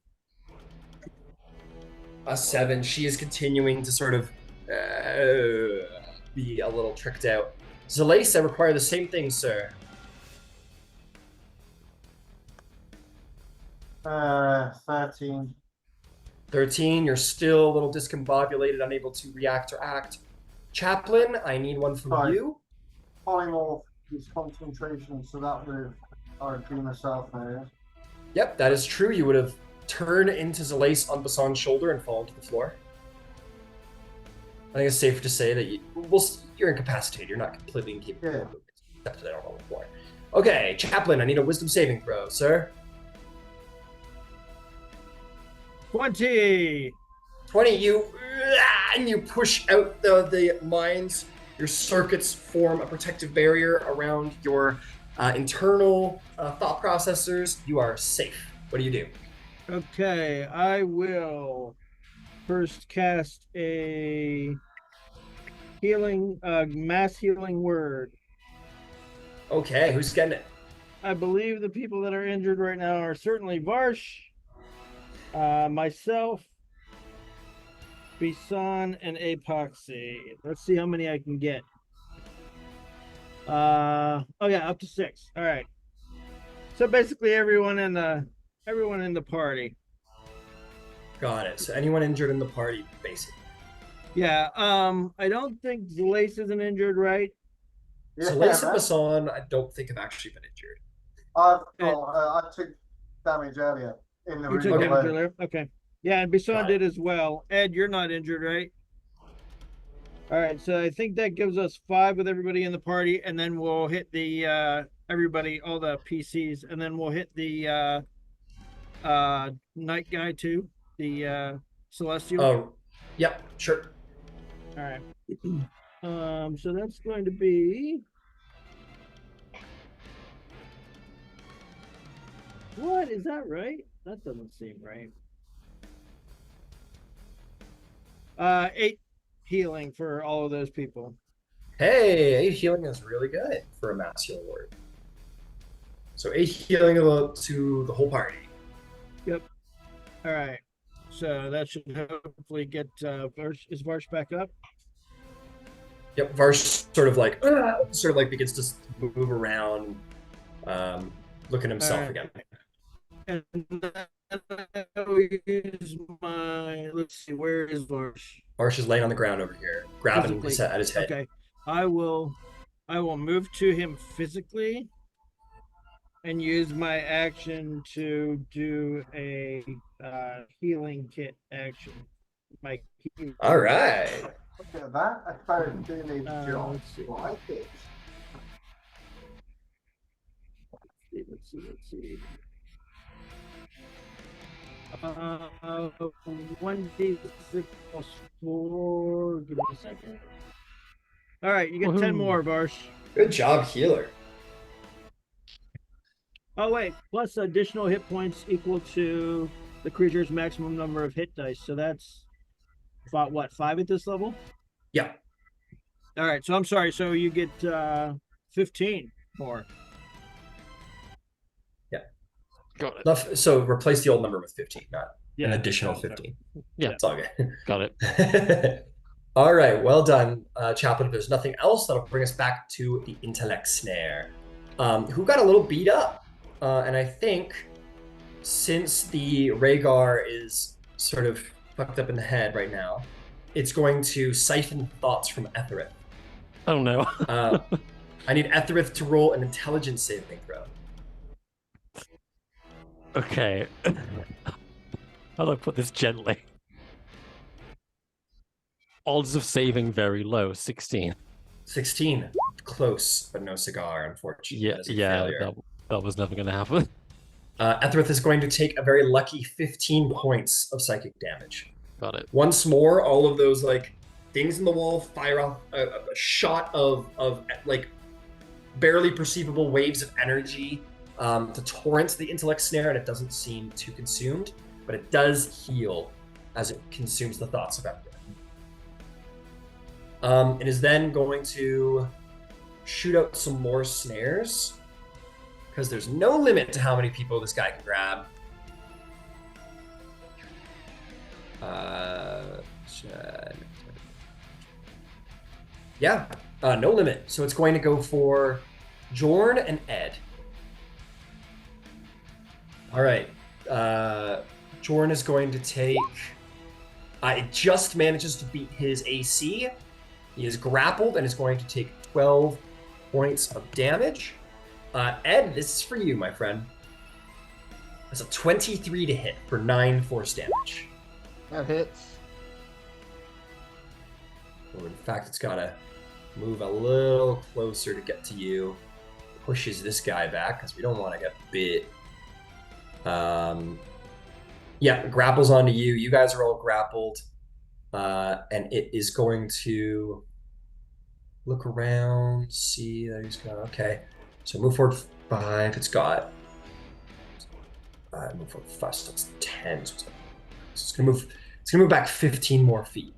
A 7. She is continuing to sort of be a little tricked out. Zalace, I require the same thing, sir. 13. 13, you're still a little discombobulated, unable to react or act. Chaplain, I need one from Sorry. you. Polymorph is concentration, so that would have been myself there. Yep, that is true. You would have turned into Zalace on Basan's shoulder and fallen to the floor. I think it's safe to say that you're incapacitated. You're not completely incapable of movement. Except that I don't know the floor. Okay, Chaplain, I need a wisdom saving throw, sir. 20. 20, you push out the mines. Your circuits form a protective barrier around your internal thought processors. You are safe. What do you do? Okay, I will first cast a healing, mass healing word. Okay, who's getting it? I believe the people that are injured right now are certainly Varsh, myself, Bisan, and Apoxy. Let's see how many I can get. Oh yeah, up to 6. All right. So basically everyone in the everyone in the party. Got it. So anyone injured in the party, basically. Yeah. I don't think Lace isn't injured, right? So Yeah, Lace and man. Mason, I don't think have actually been injured. I took damage earlier in the You room. took Okay. damage earlier. Okay. Yeah, and Bison Got it. did as well. Ed, you're not injured, right? All right, so I think that gives us 5 with everybody in the party, and then we'll hit the everybody, all the PCs, and then we'll hit the night guy too, the celestial. Oh, yep, sure. All right. So that's going to be what is that right? That doesn't seem right. 8 healing for all of those people. Hey, 8 healing is really good for a mass heal ward. So 8 healing to the whole party. Yep. All right. So that should hopefully get Varsh. Is Varsh back up? Yep, Varsh sort of like begins to move around, look at himself Alright. again. And then I'll use my. Let's see. Where is Varsh? Varsh is laying on the ground over here, grabbing Physically. at his head. Okay. I will move to him physically and use my action to do a healing kit action. My healing. All right. Look at that. I started doing his job. Let's see. Like it. Let's see. 1d6 plus 4. Give me a second. All right, you get 10 more, Varsh. Good job, healer. Oh wait, plus additional hit points equal to the creature's maximum number of hit dice. So that's about what, 5 at this level? Yeah. All right, so I'm sorry. So you get 15 more. Got it. So replace the old number with 15, not Yeah. an additional 15. Yeah. It's all good. Got it. All right, well done, Chaplain. If there's nothing else, that'll bring us back to the intellect snare, who got a little beat up. And I think since the Rhaegar is sort of fucked up in the head right now, it's going to siphon thoughts from Etherith. Oh no. I need Etherith to roll an intelligence saving throw. Okay. How do I put this gently? Odds of saving very low, 16. 16. Close, but no cigar, unfortunately. Yeah, That is a yeah, failure. that was never going to happen. Etherith is going to take a very lucky 15 points of psychic damage. Got it. Once more, all of those like things in the wall fire off a shot of like barely perceivable waves of energy to torrent the intellect snare, and it doesn't seem too consumed, but it does heal as it consumes the thoughts of Etherith. It is then going to shoot out some more snares, because there's no limit to how many people this guy can grab. Yeah, no limit. So it's going to go for Jorn and Ed. All right. Jorn is going to take... it just manages to beat his AC. He is grappled and is going to take 12 points of damage. Ed, this is for you, my friend. That's a 23 to hit for 9 force damage. That hits. Or in fact, it's got to move a little closer to get to you. Pushes this guy back because we don't want to get bit. Yeah, grapples onto you. You guys are all grappled. And it is going to look around, see that he's got... Okay. So move forward 5. It's got... move forward 5, so that's 10. So it's gonna move back 15 more feet.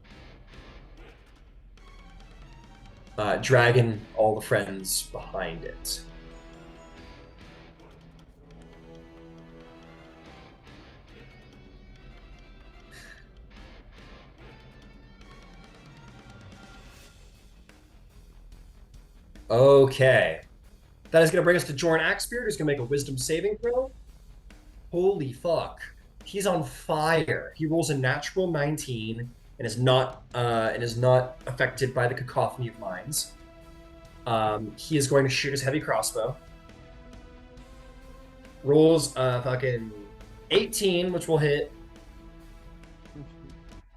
Dragging all the friends behind it. Okay. That is going to bring us to Jorn Axebeard, who's going to make a wisdom saving throw. Holy fuck. He's on fire. He rolls a natural 19 and is not affected by the cacophony of minds. He is going to shoot his heavy crossbow. Rolls fucking 18, which will hit.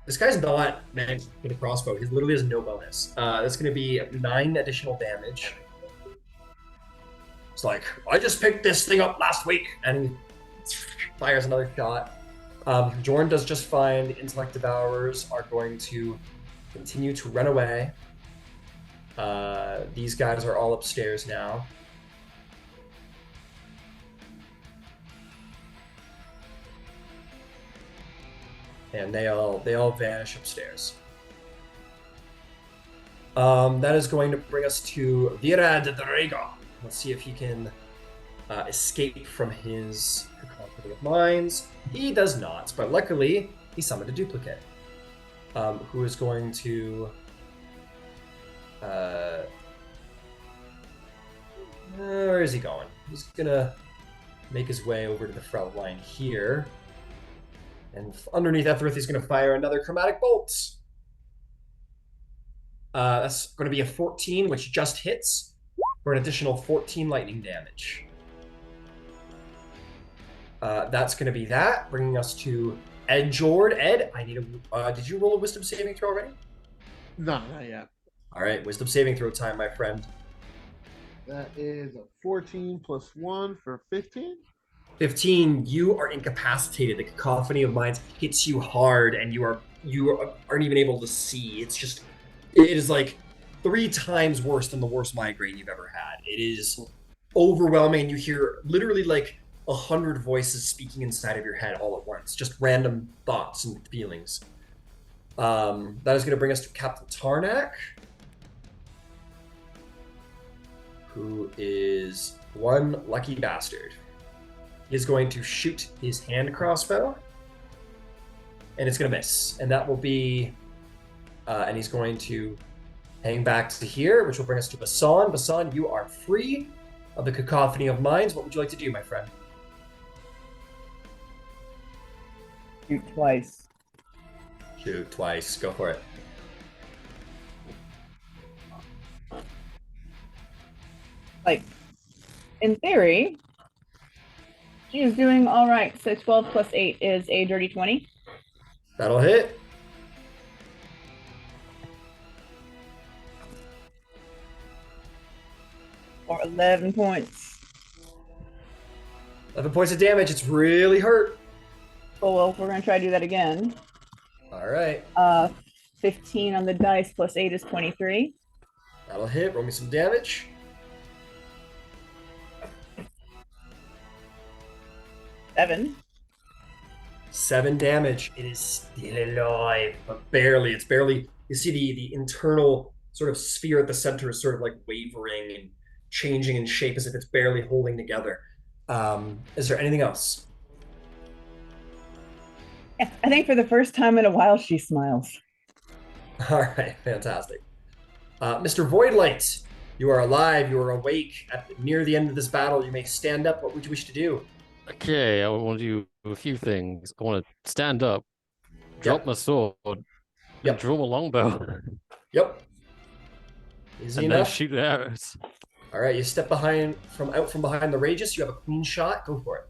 This guy's not meant for the crossbow. He literally has no bonus. That's going to be 9 additional damage. It's like, I just picked this thing up last week, and he fires another shot. Jorn does just fine. The Intellect Devourers are going to continue to run away. These guys are all upstairs now. And they all vanish upstairs. That is going to bring us to Vira de Drago. Let's see if he can escape from his cacophony of minds. He does not, but luckily he summoned a duplicate, who is going to where is he going? He's gonna make his way over to the front line here, and underneath Etherith he's gonna fire another chromatic bolt. That's going to be a 14, which just hits for an additional 14 lightning damage. That's going to be that, bringing us to Ed Jord. Ed, I need a. Did you roll a Wisdom saving throw already? No, not yet. All right, Wisdom saving throw time, my friend. That is a 14 plus 1 for 15. 15. You are incapacitated. The cacophony of minds hits you hard, and you aren't even able to see. It is like 3 times worse than the worst migraine you've ever had. It is overwhelming. You hear literally like 100 voices speaking inside of your head all at once, just random thoughts and feelings. That is going to bring us to Captain Tarnak, who is one lucky bastard. He is going to shoot his hand crossbow, and it's going to miss. And that will be, and he's going to hang back to here, which will bring us to Basan. Basan, you are free of the cacophony of minds. What would you like to do, my friend? Shoot twice. Shoot twice. Go for it. Like, in theory, she is doing all right. So 12 plus 8 is a dirty 20. That'll hit. Or 11 points. 11 points of damage. It's really hurt. Oh, well, we're going to try to do that again. All right. 15 on the dice plus 8 is 23. That'll hit. Roll me some damage. 7 damage. It is still alive, but barely. It's barely. You see the internal sort of sphere at the center is sort of like wavering and changing in shape as if it's barely holding together. Is there anything else? Yeah, I think for the first time in a while, she smiles. All right, fantastic. Mr. Voidlight, you are alive. You are awake. Near the end of this battle, you may stand up. What would you wish to do? Okay, I want to do a few things. I want to stand up, drop my sword, and draw my longbow. Yep. Easy and enough. then shoot arrows. All right, you step out from behind the Ragus. You have a clean shot. Go for it.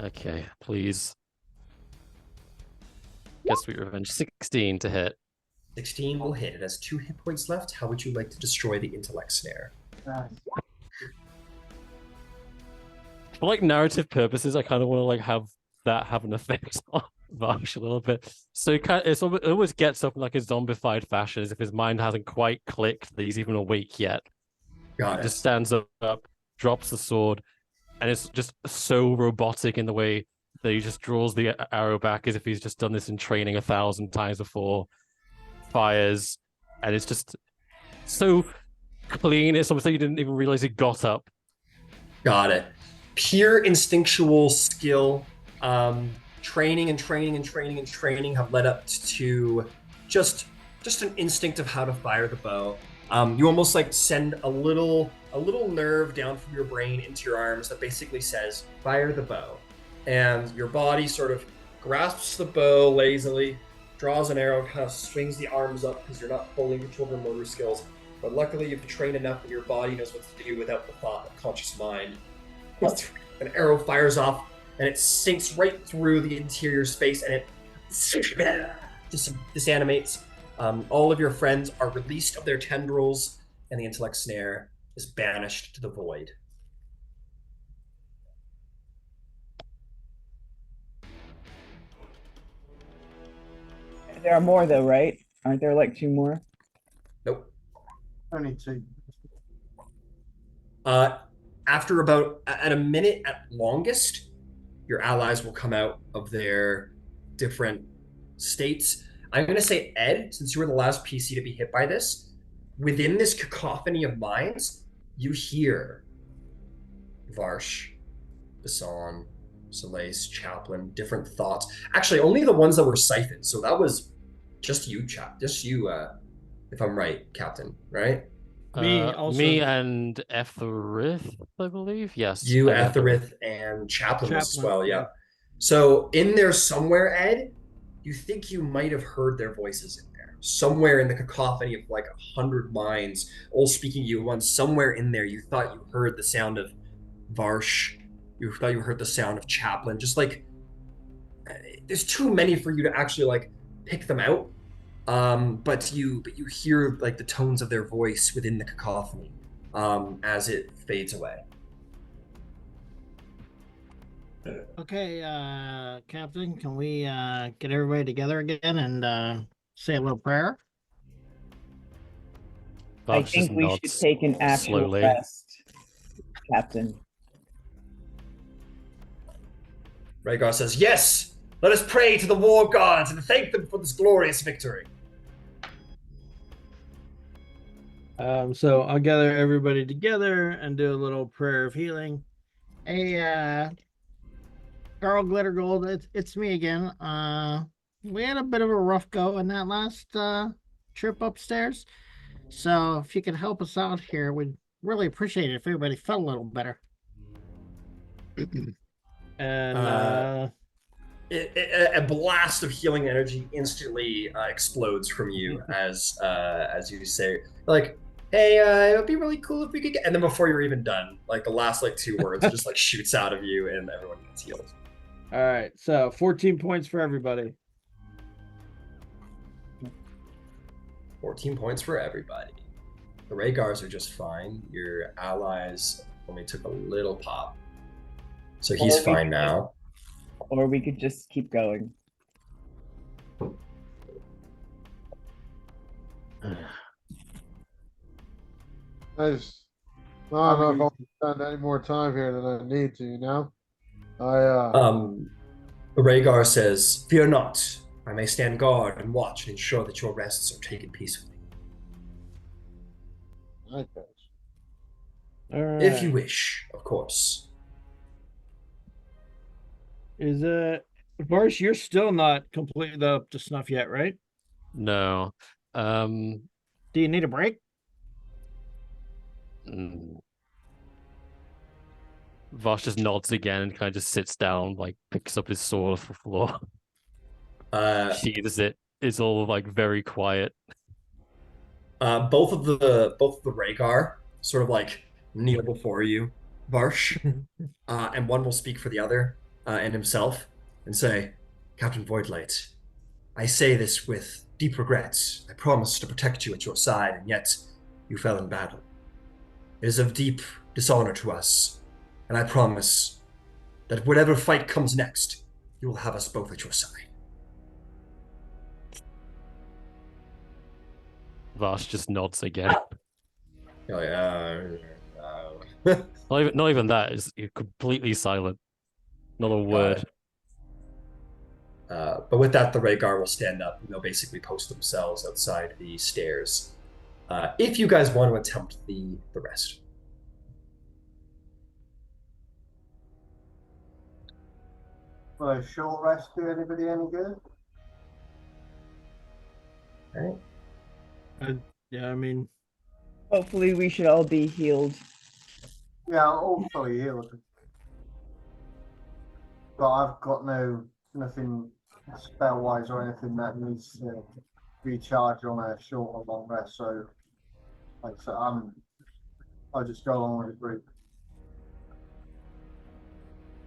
Okay, please. Guess Sweet Revenge. 16 to hit. 16 will hit. It has 2 hit points left. How would you like to destroy the intellect snare? For like narrative purposes, I kind of want to like have an effect on Vash a little bit. So it almost gets up in like a zombified fashion, as if his mind hasn't quite clicked that he's even awake yet. Got it. Just stands up, drops the sword, and it's just so robotic in the way that he just draws the arrow back as if he's just done this in training 1,000 times before. Fires, and it's just so clean. It's almost like you didn't even realize it got up. Got it. Pure instinctual skill, training have led up to just an instinct of how to fire the bow. You almost like send a little nerve down from your brain into your arms that basically says, fire the bow. and your body sort of grasps the bow lazily, draws an arrow, kind of swings the arms up because you're not fully control your motor skills. But luckily, you've trained enough that your body knows what to do without the thought of conscious mind. An arrow fires off, and it sinks right through the interior space, and it disanimates. All of your friends are released of their tendrils, and the intellect snare is banished to the void. There are more though, right? Aren't there like 2 more? Nope. Only 2. After about at a minute at longest, your allies will come out of their different states. I'm going to say, Ed, since you were the last PC to be hit by this, within this cacophony of minds, you hear Varsh, Basan, Soleil, Chaplain, different thoughts. Actually, only the ones that were siphoned. So that was just you, just you, if I'm right, Captain, right? Me and Etherith, I believe. Yes. You, and Etherith, and Chaplain was as Chaplain, well, yeah. yeah. So in there somewhere, Ed, you think you might have heard their voices in there. Somewhere in the cacophony of like 100 minds, all speaking you at once, somewhere in there you thought you heard the sound of Varsh. You thought you heard the sound of Chaplain. Just like, there's too many for you to actually like pick them out. But you hear like the tones of their voice within the cacophony as it fades away. Okay, Captain, can we get everybody together again and say a little prayer? I Varsh just think we should nods take an actual slowly. rest, Captain. Rhaegar says, "Yes, let us pray to the war gods and thank them for this glorious victory." So I'll gather everybody together and do a little prayer of healing. Hey, Carl Glittergold, it's me again. We had a bit of a rough go in that last trip upstairs. So if you could help us out here, we'd really appreciate it if everybody felt a little better. And a blast of healing energy instantly explodes from you as you say, like, "Hey, it would be really cool if we could get," and then before you're even done, like the last like 2 words just like shoots out of you, and everyone gets healed. all right, so 14 points for everybody. 14 points for everybody. The Rhaegars are just fine. Your allies only took a little pop, so he's Or we fine could now. Or we could just keep going. I just I don't know if I'll spend any more time here than I need to, you know? Rhaegar says, "Fear not. I may stand guard and watch and ensure that your rests are taken peacefully. I guess. All right. If you wish, of course." Is Varsh, you're still not completely up to snuff yet, right? No. Do you need a break? Vosh just nods again and kind of just sits down, like picks up his sword off the floor, sheathes it. It's all like very quiet. Both of the Rhaegar sort of like kneel before you, Varsh, and one will speak for the other and himself and say, "Captain Voidlight, I say this with deep regrets. I promised to protect you at your side, and yet you fell in battle. It is of deep dishonor to us, and I promise that whatever fight comes next, you will have us both at your side." Vosh just nods again. You're like, Not even that. Is you're completely silent. Not a word. But with that, the Rhaegar will stand up and they'll basically post themselves outside the stairs. If you guys want to attempt the rest. Will a short rest do anybody any good? All right. Yeah, I mean, Hopefully we should all be healed. Yeah, all fully healed. but I've got nothing spell wise or anything that needs to recharge on a short or long rest. So, like, so I'll just go along with the group.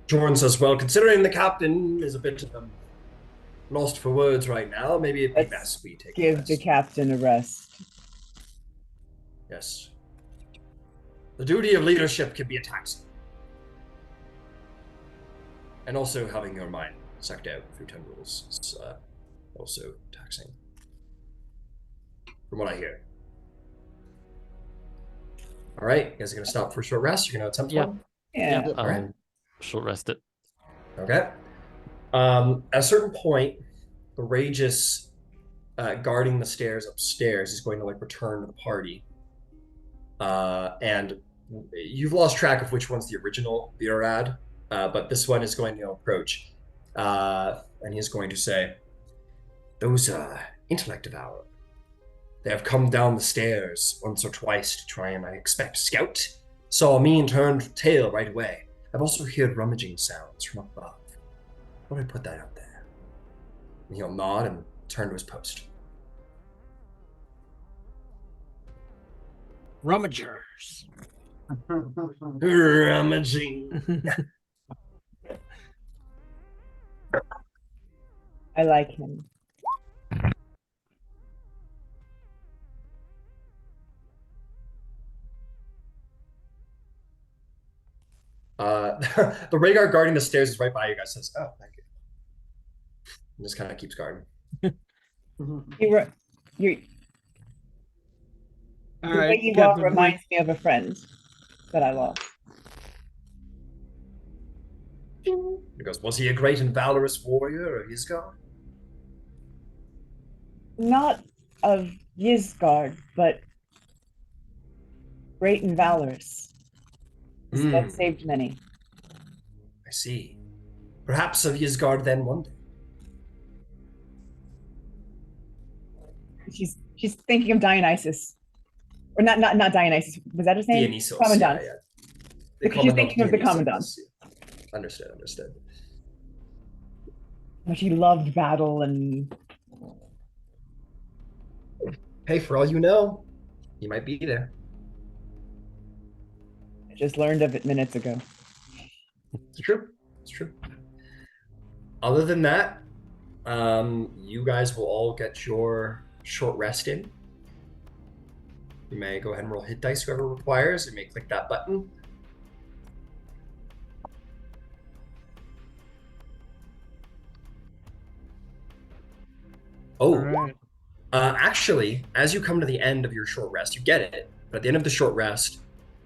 Jordan says, well, considering the captain is a bit lost for words right now, maybe it'd be Let's best we take a Give rest. the captain a rest. Yes. The duty of leadership can be a taxing. And also having your mind sucked out through 10 rules is also taxing. From what I hear. All right, you guys are going to stop for a short rest. You're going to attempt Yeah. one? Yeah. All right. Short rest it. Okay. At a certain point, the Rageous guarding the stairs upstairs is going to like return to the party. And you've lost track of which one's the original Virad, but this one is going to approach. And he's going to say, those intellect devour. They have come down the stairs once or twice to try and, I expect, scout. Saw me and turned tail right away. I've also heard rummaging sounds from above. Why don't I put that out there? And he'll nod and turn to his post. Rummagers. Rummaging. I like him. The Rhaegar guarding the stairs is right by you guys. Says, "Oh, thank you." And just kind of keeps guarding. You're All the right. way you walk Captain reminds me of a friend that I lost. He goes, "Was he a great and valorous warrior of Isgard?" Not of Ysgard, but great and valorous. That saved many. I see. Perhaps of Isgard then one day. She's thinking of Dionysus, or not Dionysus. Was that his name? Dionysos. Commandant. Yeah. Because she's thinking of the commandant. Understood. She loved battle and. Hey, for all you know, he might be there. I just learned of it minutes ago. It's true. Other than that, you guys will all get your short rest in. You may go ahead and roll hit dice, whoever requires. You may click that button. Oh, All right. actually, as you come to the end of your short rest, you get it. But at the end of the short rest,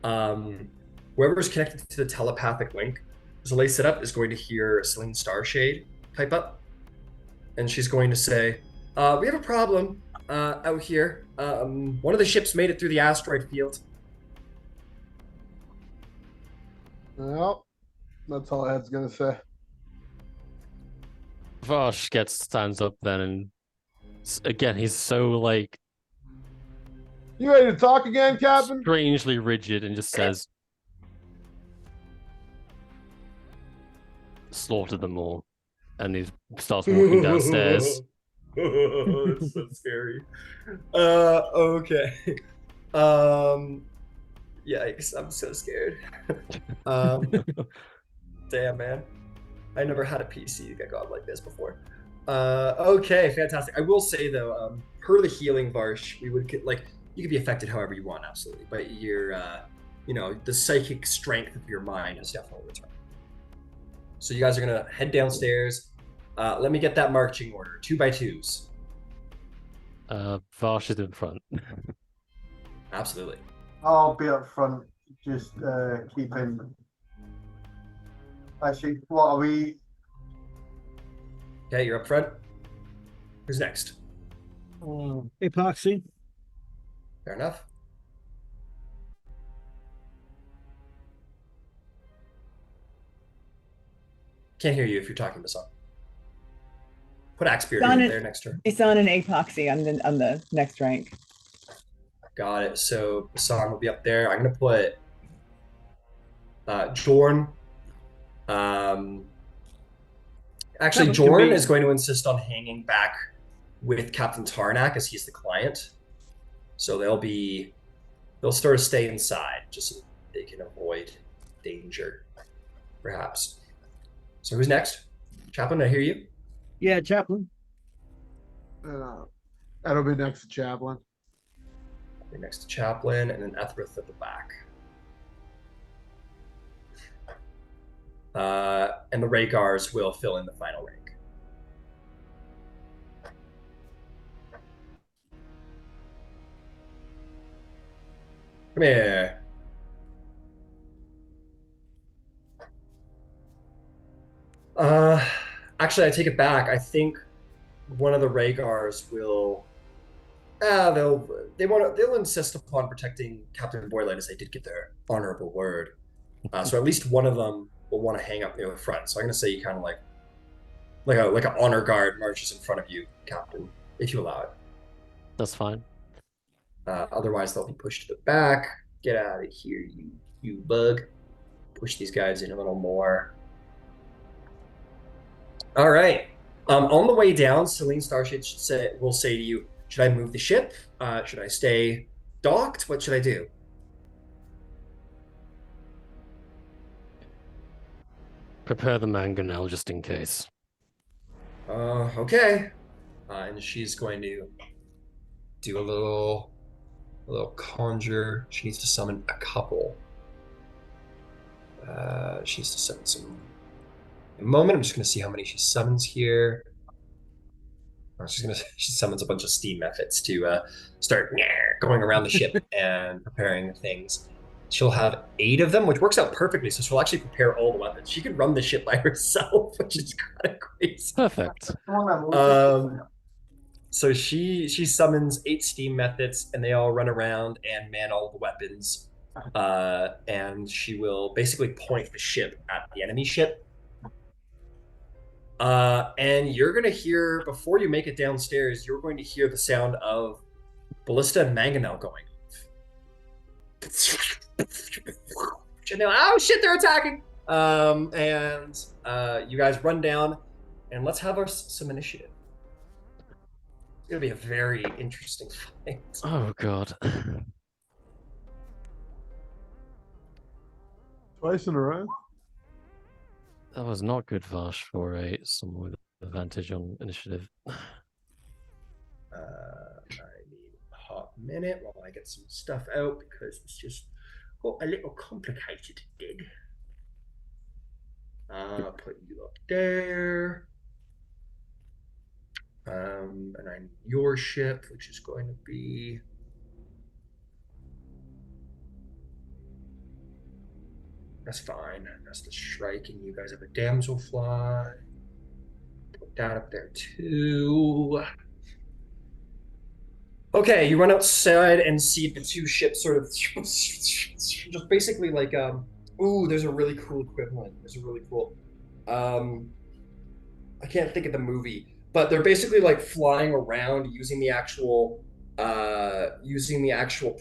whoever's connected to the telepathic link, Zalay set up is going to hear Celine Starshade type up, and she's going to say, "We have a problem out here. One of the ships made it through the asteroid field." Well, that's all Ed's gonna say. Vosh stands up then, and again, he's so like You ready to talk again, Captain? strangely rigid, and just says, "Slaughter them all," and he starts walking downstairs. It's so scary. Okay. Yikes! I'm so scared. Damn, man. I never had a PC that got like this before. Okay, fantastic. I will say though, per the healing Varsh, we would like you could be affected however you want, absolutely. But your, the psychic strength of your mind is definitely returned. So you guys are gonna head downstairs. Let me get that marching order. 2 by 2s. Vosh is in front. Absolutely. I'll be up front, just keeping. Actually, what are we? Okay, you're up front. Who's next? Epoxy. Fair enough. Can't hear you if you're talking to someone. Put Axebeard right there next to her. Basan and Epoxy on the next rank. Got it. So Basan will be up there. I'm gonna put Jorn, Actually, That can Jorn be- is going to insist on hanging back with Captain Tarnak as he's the client. So they'll sort of stay inside just so they can avoid danger, perhaps. So who's next? Chaplain, I hear you. Yeah, Chaplain. That'll be next to Chaplain. You're next to Chaplain, and then Ethrith at the back. And the Rhaegars will fill in the final rank. Come here. Actually, I take it back. I think one of the Rhaegars will. They'll insist upon protecting Captain Boylight as they did get their honorable word. So at least one of them will want to hang up near the front. So I'm going to say you kind of like an honor guard marches in front of you, Captain, if you allow it. That's fine. Otherwise, they'll be pushed to the back. Get out of here, you bug. Push these guys in a little more. All right. On the way down, Celine Starshade will say to you, should I move the ship? Should I stay docked? What should I do? Prepare the mangonel just in case. Okay. And she's going to do a little conjure. She needs to summon a couple. She needs to summon some. In a moment, I'm just going to see how many she summons here. She summons a bunch of steam methods to start going around the ship and preparing things. She'll have 8 of them, which works out perfectly. So she'll actually prepare all the weapons. She can run the ship by herself, which is kind of crazy. Perfect. So she summons 8 steam methods, and they all run around and man all the weapons. And she will basically point the ship at the enemy ship. And you're going to hear, before you make it downstairs, you're going to hear the sound of Ballista and Mangonel going. And they're like, oh shit, they're attacking! And you guys run down, and let's have some initiative. It's going to be a very interesting fight. Oh god. Twice in a row. That was not good, Vash, for someone with advantage on initiative. I need a hot minute while I get some stuff out because it's just got a little complicated, did. Put you up there. And I'm your ship, which is going to be. That's fine. That's the Shrike, and you guys have a Damselfly. Put that up there too. Okay, you run outside and see the 2 ships sort of just basically like ooh, there's a really cool equivalent. There's a really cool I can't think of the movie, but they're basically like flying around using the actual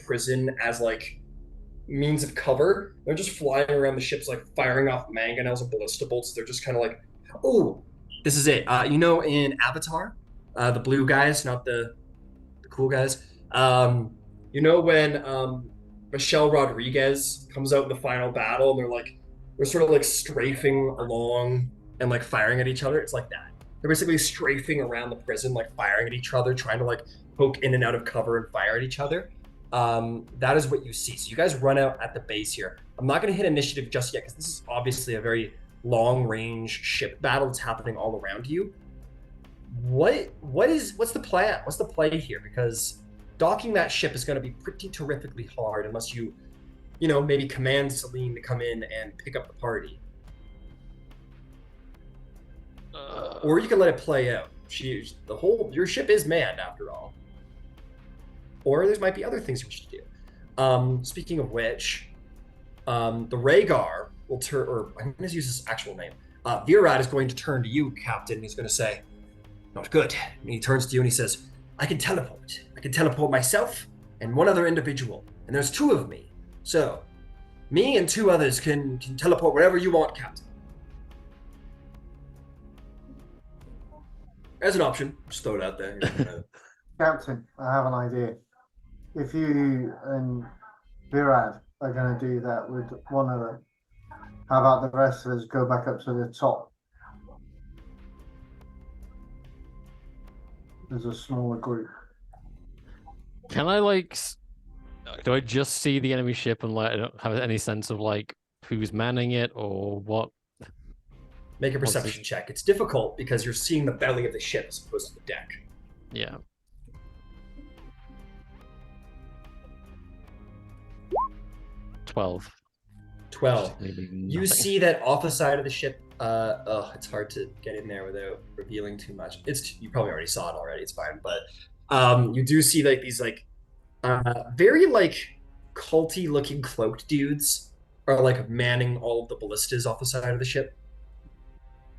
prison as like means of cover. They're just flying around the ships, like firing off mangonels and ballista bolts. They're just kind of like, oh, this is it. You know, in Avatar, the blue guys, not the cool guys. You know when Michelle Rodriguez comes out in the final battle, and they're sort of like strafing along and like firing at each other. It's like that. They're basically strafing around the prison, like firing at each other, trying to like poke in and out of cover and fire at each other. That is what you see. So you guys run out at the base here. I'm not going to hit initiative just yet because this is obviously a very long-range ship battle that's happening all around you. What's the plan? What's the play here? Because docking that ship is going to be pretty terrifically hard unless you maybe command Celine to come in and pick up the party. Or you can let it play out. Your ship is manned after all. Or there might be other things we should do. Speaking of which, the Rhaegar will turn, or I'm going to use his actual name. Virad is going to turn to you, Captain. He's going to say, "Not good." And he turns to you and he says, "I can teleport. I can teleport myself and one other individual. And there's 2 of me. So, me and 2 others can teleport wherever you want, Captain." As an option, just throw it out there. Captain, I have an idea. If you and Virad are going to do that with one of them, how about the rest of us go back up to the top? There's a smaller group. Can I do I just see the enemy ship and I don't have any sense of who's manning it or what? Make a perception check. It's difficult because you're seeing the belly of the ship as opposed to the deck. Yeah. 12. 12. Maybe You nothing. see that off the side of the ship. It's hard to get in there without revealing too much. You probably already saw it already. It's fine, but you do see these very culty looking cloaked dudes are manning all of the ballistas off the side of the ship,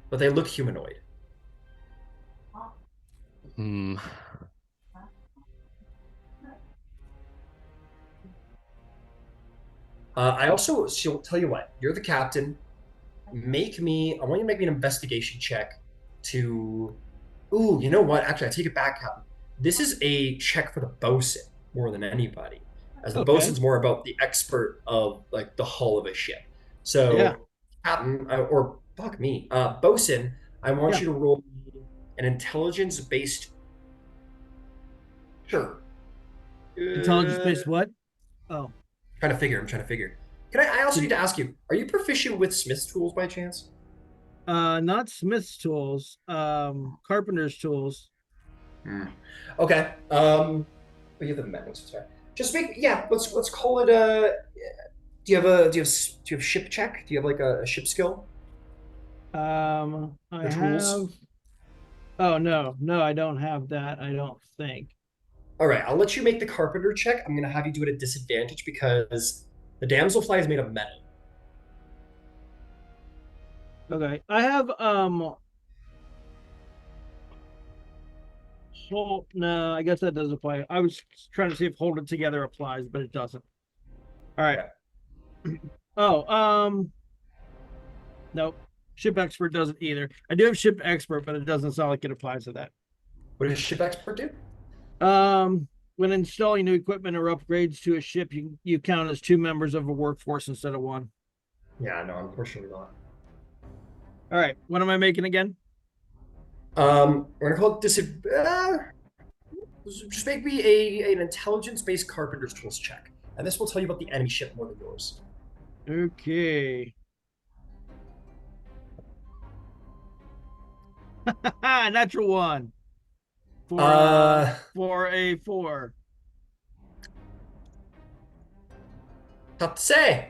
but they look humanoid. Hmm. She'll tell you what. You're the captain. I want you to make me an investigation check to. Ooh, you know what? Actually, I take it back, Captain. This is a check for the bosun more than anybody, as the bosun's more about the expert of the hull of a ship. So, Yeah. Captain, or fuck me, bosun, I want you to roll an intelligence-based. Sure. Intelligence-based what? Oh. I'm trying to figure. I also need to ask you, are you proficient with Smith's tools by chance? Not Smith's tools, carpenter's tools. Okay. But you have the metals, sorry. Let's call it do you have ship check? Do you have a ship skill? I tools? have. Oh no, I don't have that. I don't think. All right, I'll let you make the carpenter check. I'm gonna have you do it at disadvantage because the damselfly is made of metal. Okay, I have no, I guess that doesn't apply. I was trying to see if hold it together applies, but it doesn't. All right. Okay. Oh, nope. Ship expert doesn't either. I do have ship expert, but it doesn't sound like it applies to that. What does ship expert do? When installing new equipment or upgrades to a ship, you count as 2 members of a workforce instead of 1. Yeah, no, unfortunately not. All right, what am I making again? We're gonna call it just make me an intelligence-based carpenter's tools check, and this will tell you about the enemy ship more than yours. Okay. Natural 1. For a 4. Tough to say.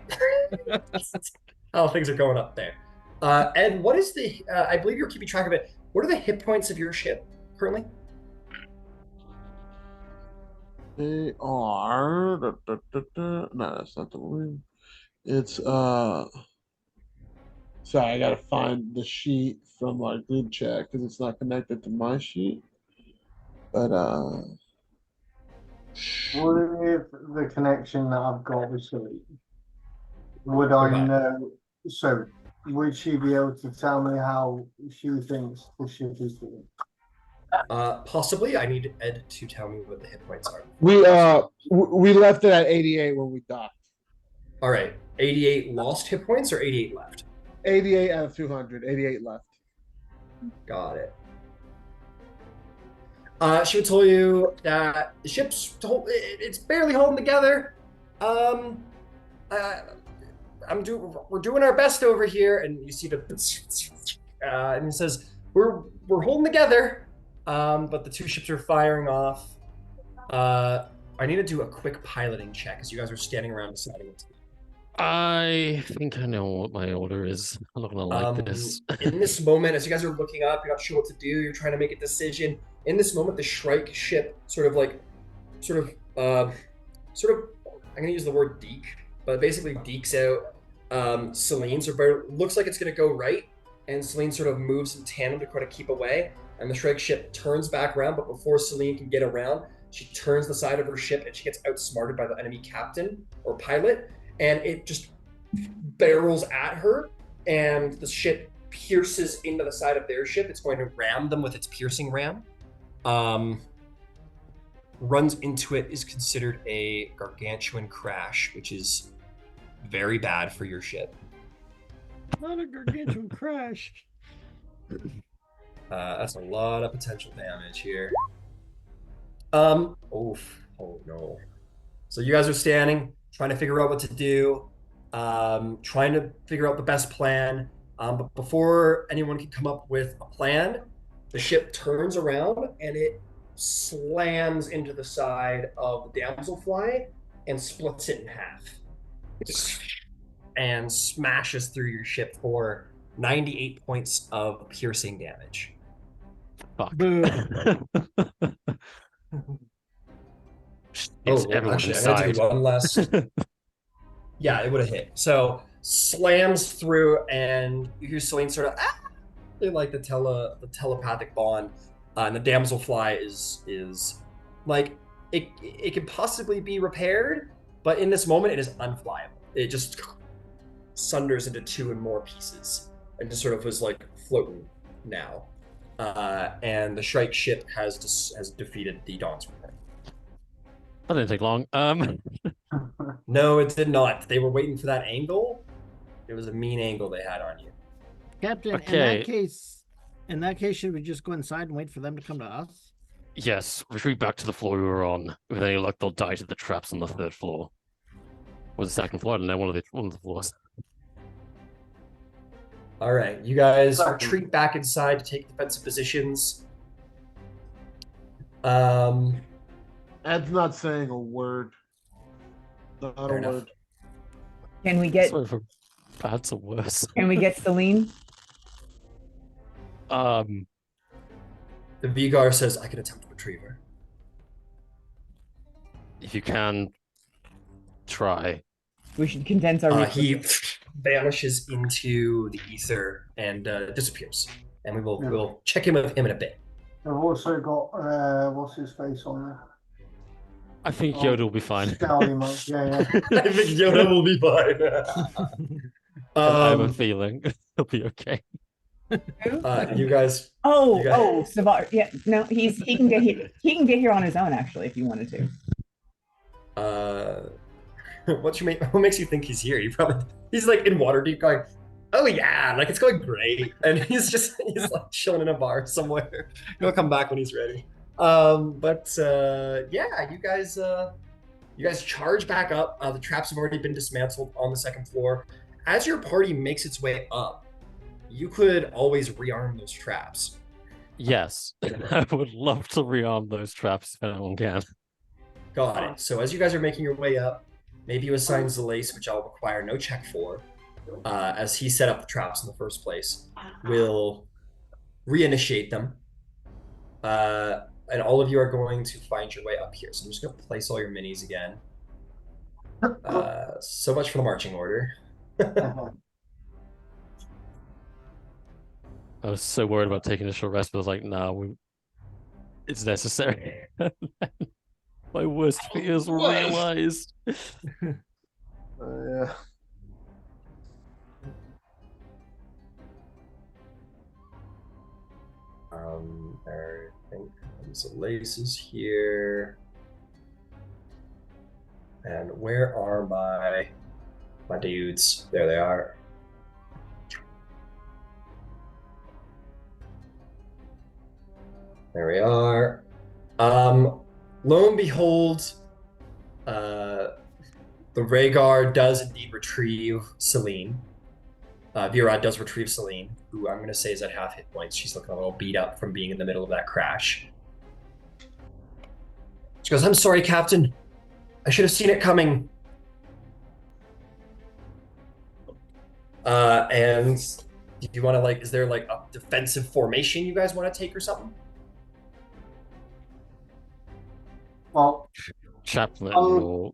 How things are going up there. Ed, what is the? I believe you're keeping track of it. What are the hit points of your ship currently? They are. No, that's not the one. It's Sorry, I gotta find the sheet from our group chat because it's not connected to my sheet. But With the connection that I've got with Celine, would I know? So, would she be able to tell me how she thinks the ship is doing? Possibly. I need Ed to tell me what the hit points are. we left it at 88 when we docked. All right, 88 lost hit points or 88 left? 88 out of 200. 88 left. Got it. She would tell you that the ship's it's barely holding together. We're doing our best over here, and you see and he says we're holding together, but the 2 ships are firing off. I need to do a quick piloting check as you guys are standing around deciding what to do. I think I know what my order is. I'm not gonna like this. In this moment, as you guys are looking up, you're not sure what to do. You're trying to make a decision. In this moment, the Shrike ship I'm gonna use the word deke, but basically dekes out Celine. So looks like it's gonna go right, and Celine sort of moves in tandem to try to keep away. And the Shrike ship turns back around, but before Celine can get around, she turns the side of her ship and she gets outsmarted by the enemy captain or pilot. And it just barrels at her, and the ship pierces into the side of their ship. It's going to ram them with its piercing ram. Runs into it is considered a gargantuan crash, which is very bad for your ship. Not a gargantuan crash. That's a lot of potential damage here. Oof. Oh no. So you guys are standing, trying to figure out what to do, trying to figure out the best plan. But before anyone can come up with a plan, the ship turns around and it slams into the side of the damselfly and splits it in half. And smashes through your ship for 98 points of piercing damage. Fuck. Oh, well, actually, I'm gonna do one last. Yeah, it would have hit. So slams through, and you hear Celine sort of like the telepathic bond, and the damselfly is like it can possibly be repaired, but in this moment it is unflyable. It just sunders into 2 and more pieces, and just sort of was like floating now. And the Shrike ship has defeated the Dawn's Return. That didn't take long. No, it did not. They were waiting for that angle. It was a mean angle they had on you. Captain, Okay. in that case, should we just go inside and wait for them to come to us? Yes, retreat back to the floor we were on. With any luck, they'll die to the traps on the 3rd floor. Or the 2nd floor, I don't know, one of the floors. All right, you guys retreat back inside to take defensive positions. Ed's not saying a word. Not Fair a enough. word. Can we get Sorry for bad or worse. Celine? The Vigar says, I can attempt to retrieve her. If you can, try. We should condense our He vanishes into the ether and disappears. And we'll check in with him in a bit. I've also got what's his face on there? I think Yoda will be fine. Scally yeah. I think Yoda will be fine. I have a feeling he'll be okay. You guys. Savar. Yeah, no, he can get here. He can get here on his own, actually, if you wanted to. What makes you think he's here? He's like in Waterdeep going, oh yeah, like it's going great, and he's like chilling in a bar somewhere. He'll come back when he's ready. Yeah, you guys charge back up. The traps have already been dismantled on the 2nd floor. As your party makes its way up, you could always rearm those traps. Yes, I would love to rearm those traps if anyone can. Got it. So as you guys are making your way up, maybe you assign Zalace, which I'll require no check for, as he set up the traps in the first place. We'll reinitiate them. And all of you are going to find your way up here. So I'm just going to place all your minis again. So much for the marching order. I was so worried about taking a short rest, but I was like, no, it's necessary. My worst fears were realized. Yeah. I think Zalace is here. And where are my dudes? There they are. There we are. Lo and behold, the Rhaegar does indeed retrieve Celine. Virad does retrieve Celine, who I'm going to say is at half hit points. She's looking a little beat up from being in the middle of that crash. She goes, I'm sorry, Captain. I should have seen it coming. And do you want to, like, is there like a defensive formation you guys want to take or something? Well, Chaplain or...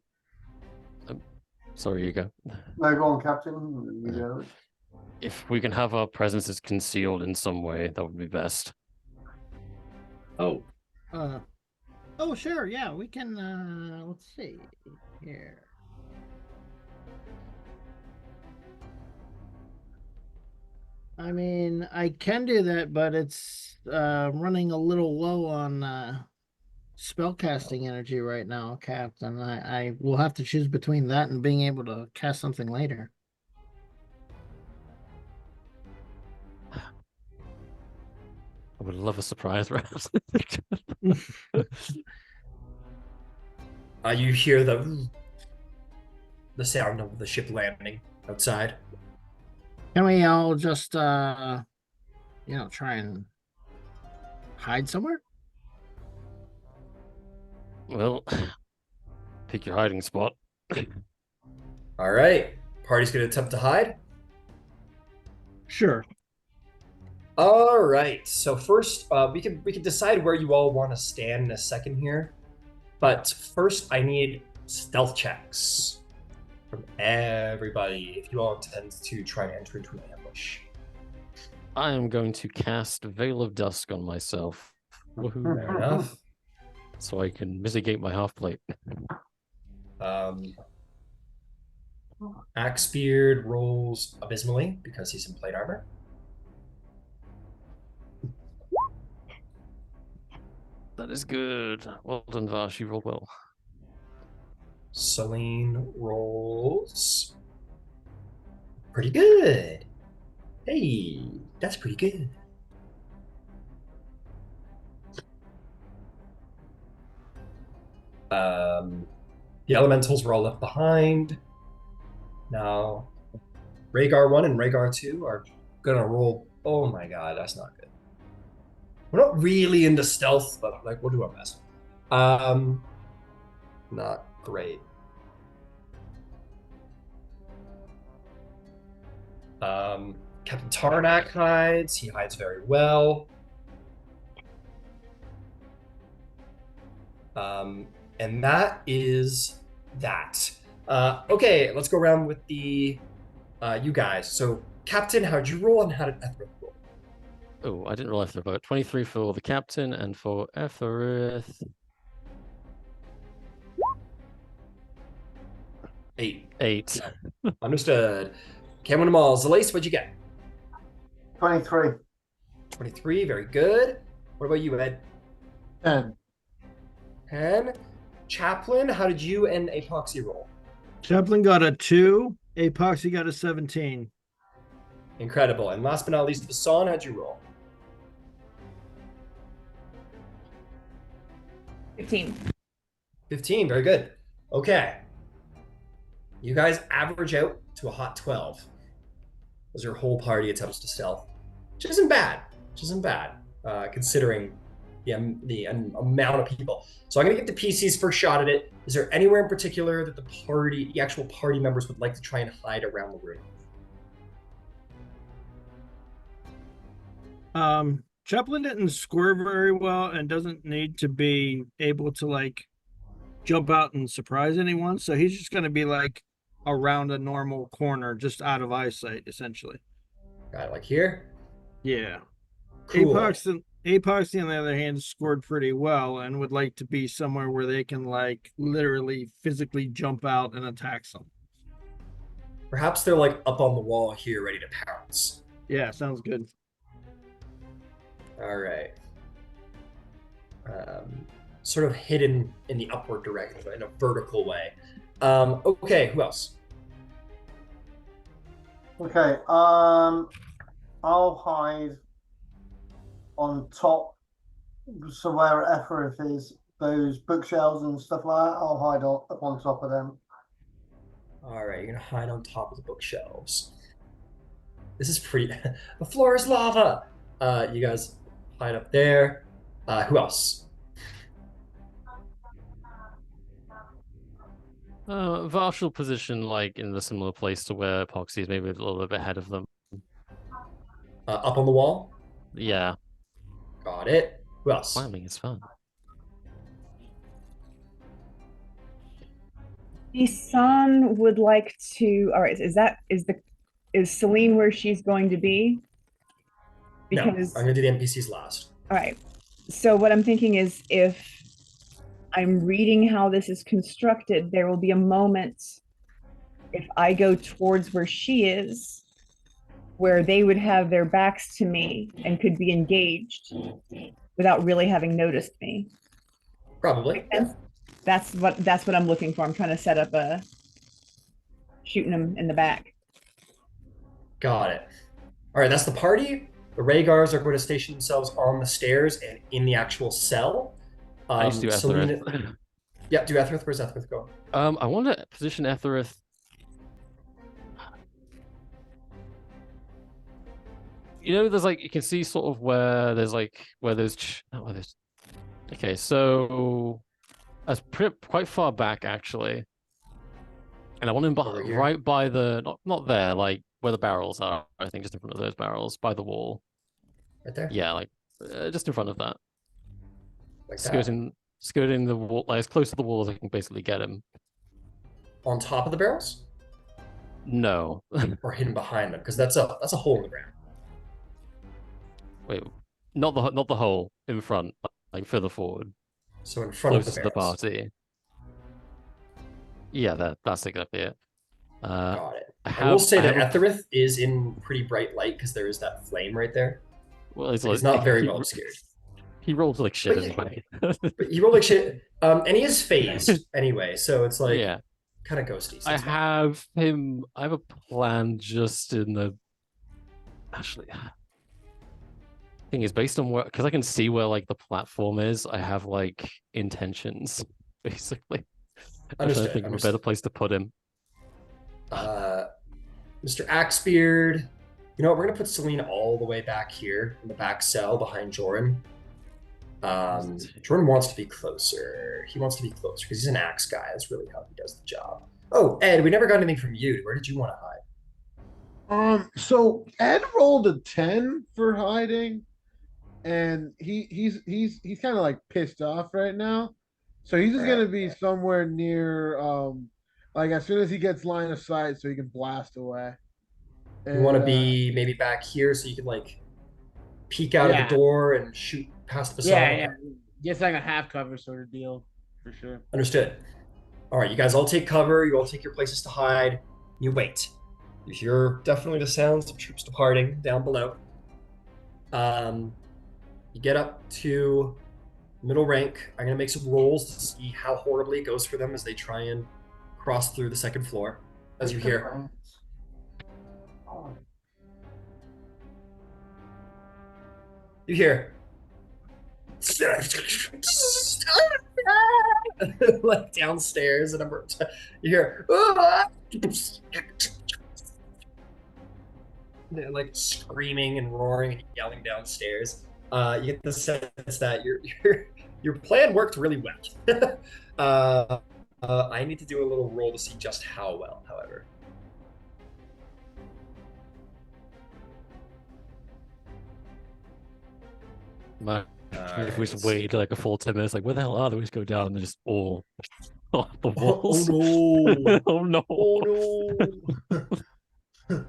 sorry, you go. no, go on, Captain. You go. If we can have our presences concealed in some way, that would be best. Oh, sure, yeah, we can. Let's see here. I mean, I can do that, but it's running a little low on spellcasting energy right now, Captain. I will have to choose between that and being able to cast something later. I would love a surprise round. You hear the sound of the ship landing outside. Can we all just try and hide somewhere? Well, pick your hiding spot. All right, party's gonna attempt to hide. Sure. All right. So first, we can decide where you all want to stand in a second here, but first I need stealth checks from everybody if you all intend to try and enter into an ambush. I am going to cast Veil of Dusk on myself. Woohoo. Fair enough. So I can mitigate my half plate. Axebeard rolls abysmally because he's in plate armor. That is good. Well done, Vash. You rolled well. Celine rolls pretty good. Hey, that's pretty good. The elementals were all left behind. Now, Rhaegar 1 and Rhaegar 2 are gonna roll. Oh my god, that's not good. We're not really into stealth, but like we'll do our best. Not great. Captain Tarnak hides. He hides very well. And that is that. Okay, let's go around with the you guys. So, Captain, how'd you roll and how did Ethereth roll? Oh, I didn't roll Ethereth, but 23 for the captain and for Ethereth. 8. 8. Understood. Cameron Mall. Zalace, what'd you get? 23. 23, very good. What about you, Ed? 10. 10. Chaplain, how did you and Apoxy roll? Chaplain got a 2. Apoxy got a 17. Incredible. And last but not least, Vassan, how'd you roll? 15. 15, very good. Okay. You guys average out to a hot 12 as your whole party attempts to stealth, which isn't bad. Considering the amount of people. So I'm going to give the PCs first shot at it. Is there anywhere in particular that the actual party members would like to try and hide around the room? Chaplain didn't score very well and doesn't need to be able to like jump out and surprise anyone. So he's just going to be like around a normal corner, just out of eyesight, essentially. Got it, like here? Yeah. Cool. Apoxy, on the other hand, scored pretty well and would like to be somewhere where they can like literally physically jump out and attack someone. Perhaps they're like up on the wall here ready to pounce. Yeah, sounds good. All right. Sort of hidden in the upward direction, in a vertical way. Okay, who else? Okay, I'll hide on top, so where Ethereth is, those bookshelves and stuff like that, I'll hide up on top of them. All right, you're gonna hide on top of the bookshelves. This is pretty. The floor is lava. You guys hide up there. Who else? Vash will position like in the similar place to where Epoxy is, maybe a little bit ahead of them. Up on the wall. Yeah. Got it. Who else? Climbing is fun. Isan would like to. All right, is Celine where she's going to be? No, I'm gonna do the NPCs last. All right. So what I'm thinking is, if I'm reading how this is constructed, there will be a moment if I go towards where she is, where they would have their backs to me and could be engaged without really having noticed me. Probably. Yeah. That's what I'm looking for. I'm trying to set up a shooting them in the back. Got it. All right, that's the party. The Rhaegars are going to station themselves on the stairs and in the actual cell. I used to do Selena- Ethereth. Yeah, do Ethereth. Where's Ethereth going? I want to position Ethereth. You know, there's like you can see sort of where there's okay, so that's quite far back actually, and I want him Over here? right by the not there, like where the barrels are. I think just in front of those barrels by the wall. Right there? Yeah, like just in front of that. Like that? Skirting the wall, like as close to the wall as I can basically get him. On top of the barrels? No. Or hidden behind them? Because that's a hole in the ground. Wait, not the hole in front, like further forward, So in front closest of to the the barrels. party. Yeah, that's exactly it. Got it. I will say that Ethereth is in pretty bright light because there is that flame right there. Well, It's not very well obscured. He rolls like shit But anyway. But he rolled like shit. And he is phased anyway, so it's like Yeah, kind of ghosty. So I it's fine. have a plan just in the. Actually, thing is based on where, because I can see where like the platform is. I have like intentions basically. I'm trying to think of a better place to put him. Mr. Axebeard. You know what? We're gonna put Selena all the way back here in the back cell behind Joran. Jordan wants to be closer. He wants to be closer because he's an axe guy. That's really how he does the job. Oh, Ed, we never got anything from you. Where did you want to hide? So Ed rolled a 10 for hiding, and he's kind of like pissed off right now. So he's just gonna be somewhere near like as soon as he gets line of sight so he can blast away. You want to be maybe back here so you can like peek out of the door and shoot past the facade? Yeah. Just like a half cover sort of deal, for sure. Understood. All right, you guys all take cover. You all take your places to hide. You wait. You hear definitely the sounds of troops departing down below. You get up to middle rank. I'm gonna make some rolls to see how horribly it goes for them as they try and cross through the second floor. As you hear, you hear like downstairs, and you hear they're like screaming and roaring and yelling downstairs. You get the sense that your plan worked really well. I need to do a little roll to see just how well, however. If we just wait like a full 10 minutes, like where the hell are they? We just go down and they're just all off the walls. Oh no! Oh no! Oh no!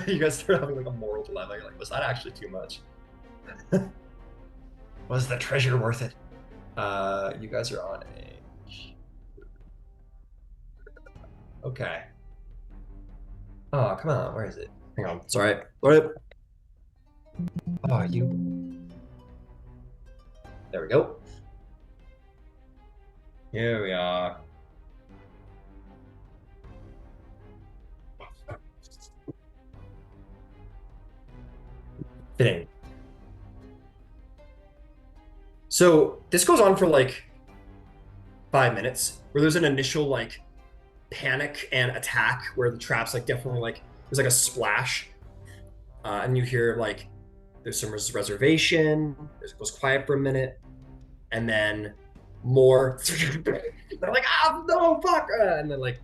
You guys start having like a moral dilemma. You're like, was that actually too much? Was the treasure worth it? You guys are on a. Okay. Oh, come on. Where is it? Hang on. Sorry. What? Oh, you. There we go. Here we are. Fitting. So this goes on for like 5 minutes, where there's an initial like panic and attack, where the traps like definitely like there's like a splash, and you hear like there's some reservation. It goes quiet for a minute, and then more. They're like, ah, no, fuck, and then like,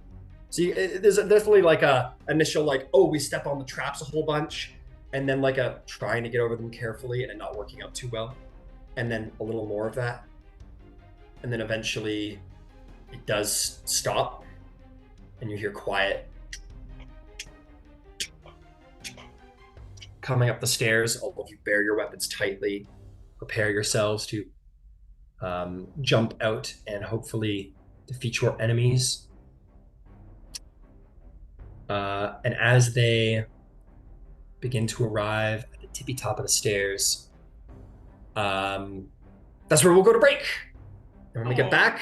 see, there's definitely like a initial like, oh, we step on the traps a whole bunch, and then like a trying to get over them carefully and not working out too well, and then a little more of that, and then eventually it does stop, and you hear quiet coming up the stairs. All of you bear your weapons tightly, prepare yourselves to jump out and hopefully defeat your enemies. And as they begin to arrive at the tippy top of the stairs. That's where we'll go to break. And when we get back,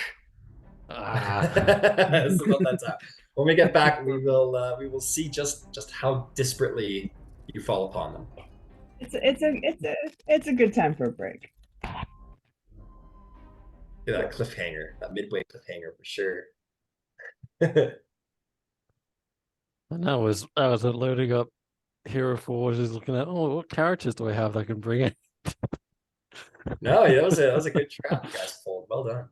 it's about that time. When we get back, we will see just how disparately you fall upon them. It's a good time for a break. That cliffhanger, that midway cliffhanger for sure. And I was loading up Hero Forge, is looking at, oh, what characters do I have that I can bring in? No, yeah, that was a good trap you guys pulled. Well done.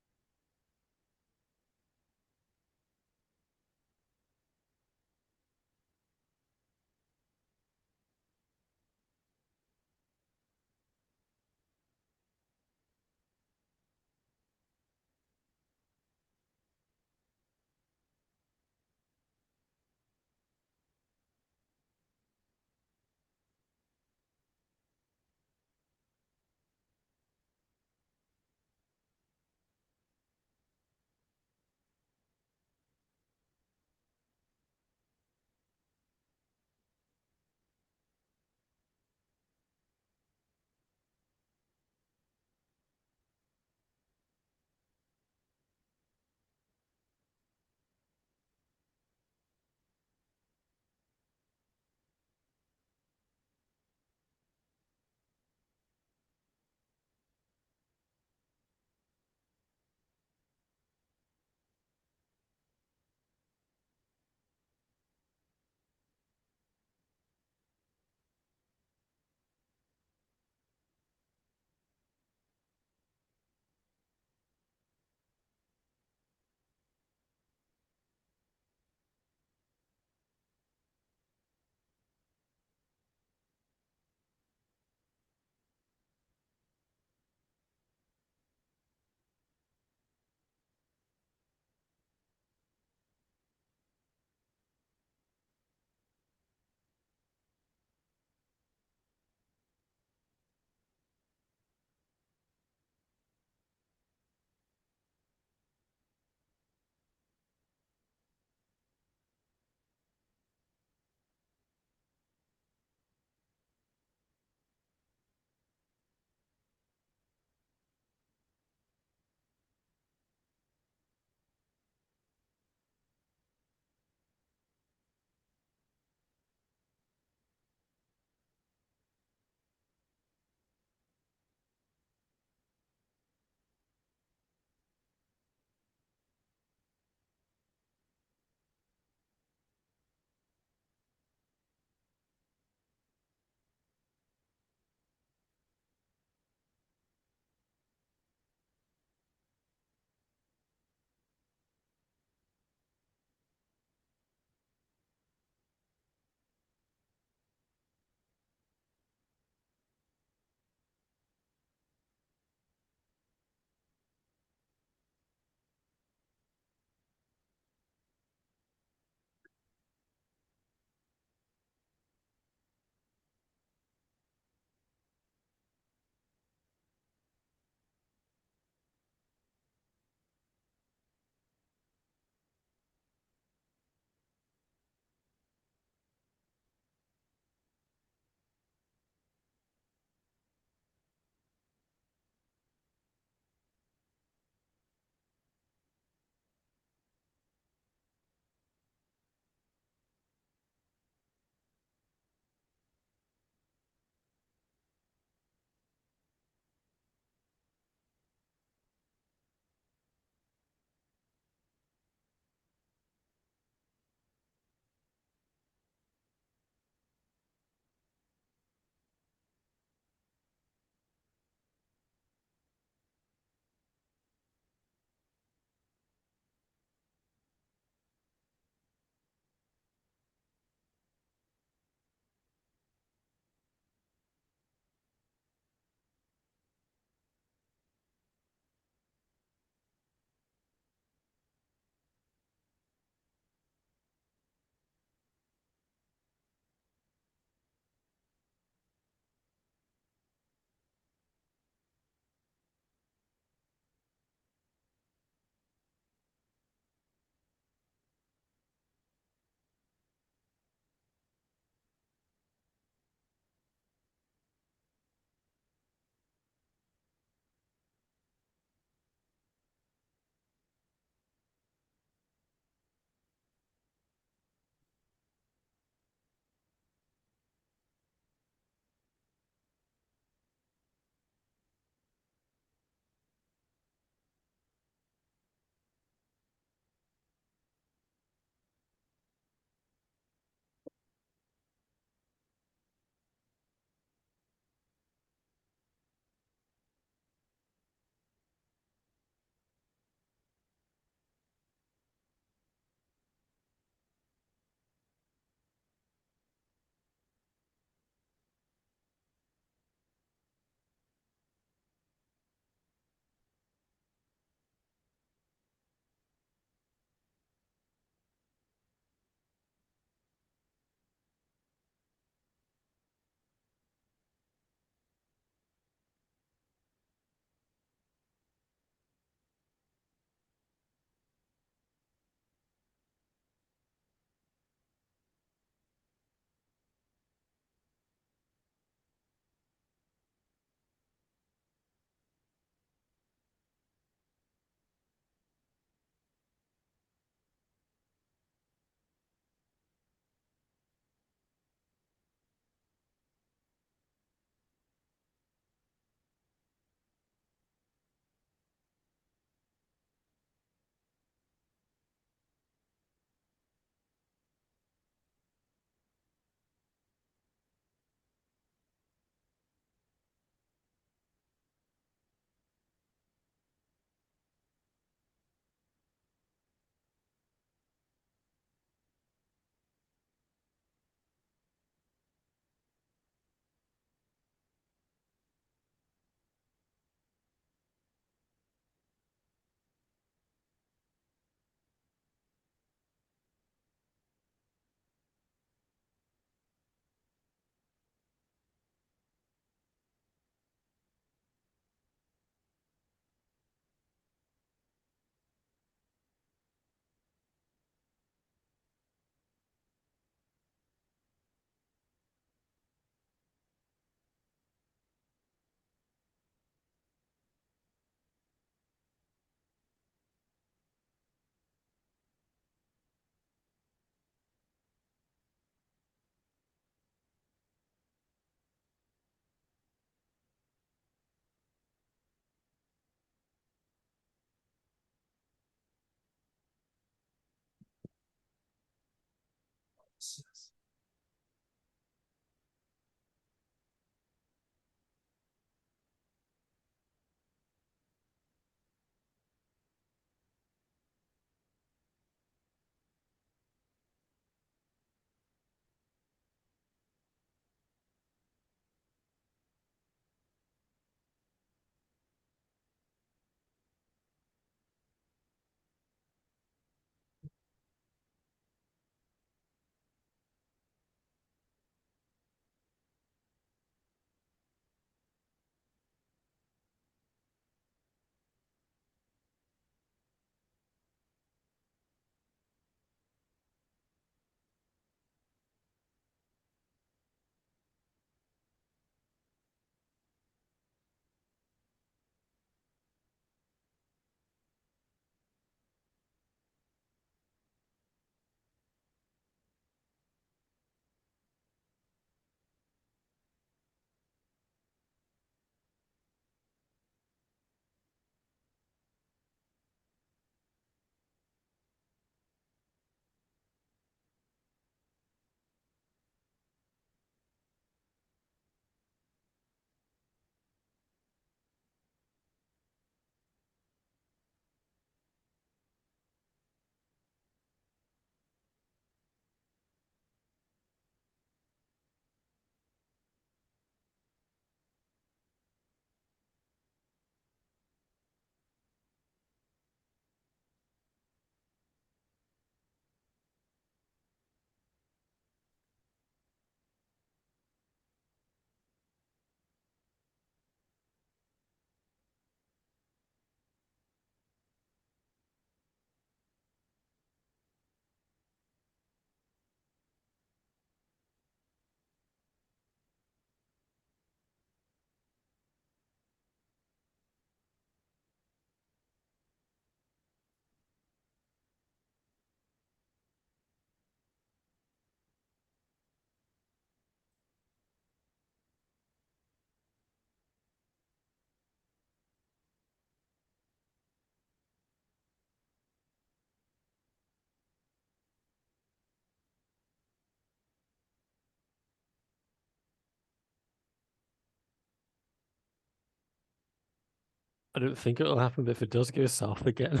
I don't think it'll happen, but if it does go south again,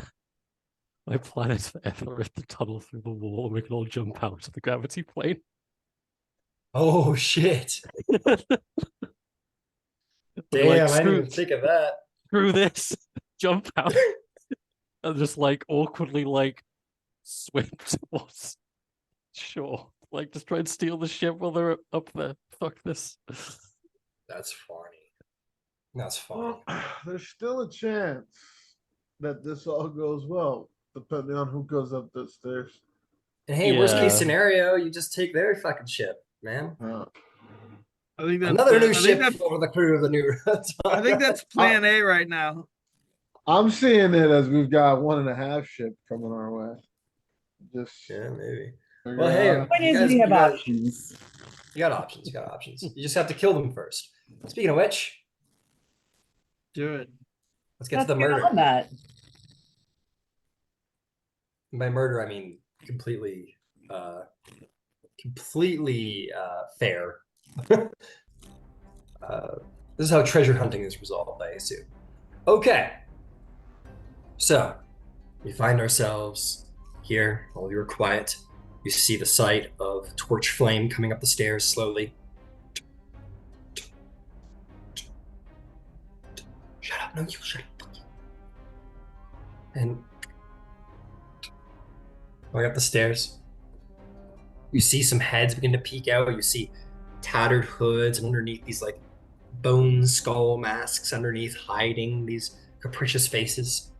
my plan is for Ethelred to tunnel through the wall and we can all jump out to the gravity plane. Oh shit! But Damn, like, I didn't even think of that. screw this, jump out, and just like awkwardly like swim towards shore. Like just try and steal the ship while they're up there. Fuck this. That's funny. That's funny. Well, there's still a chance that this all goes well, depending on who goes up the stairs. And hey, worst case Yeah. scenario, you just take their fucking ship, man. I think that's Another new I ship think that's, for the crew of the new. I think that's plan A right now. I'm seeing it as we've got 1.5 ship coming our way. Just Yeah, maybe. figure Well, hey, out- Point you is, guys, we have you got, options. you got options. You got options. You just have to kill them first. Speaking of which, Do it. let's get Let's to the get murder. on that. And by murder, I mean completely, fair. This is how treasure hunting is resolved, I assume. Okay. So, we find ourselves here. While we were quiet, you see the sight of torch flame coming up the stairs slowly. Shut up. No, you shut up. And going up the stairs, you see some heads begin to peek out. You see tattered hoods, and underneath these like bone skull masks underneath, hiding these capricious faces.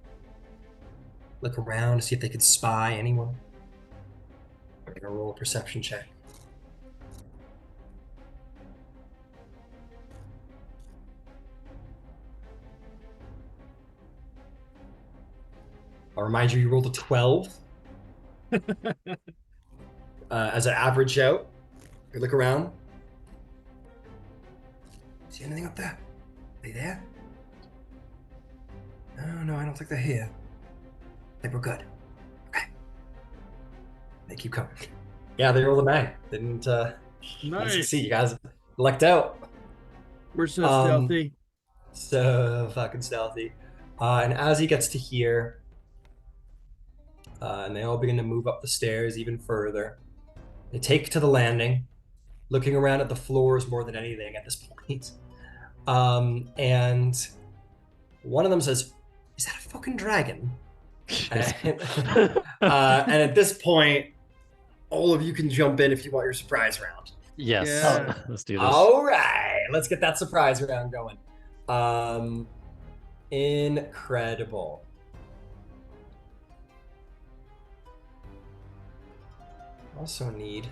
Look around to see if they could spy anyone. I'm gonna roll a perception check. I'll remind you, you rolled a 12. As an average out, you look around. See anything up there? Are they there? No, I don't think they're here. I think we're good. Okay. They keep coming. Yeah, they rolled a 9. Didn't Nice. succeed. You guys lucked out. We're so Um, stealthy. So fucking stealthy. And as he gets to here, and they all begin to move up the stairs even further, they take to the landing, looking around at the floors more than anything at this point. And one of them says, "Is that a fucking dragon?" And at this point, all of you can jump in if you want your surprise round. Yes. Yeah. Let's do this. All right, let's get that surprise round going. Incredible. Also need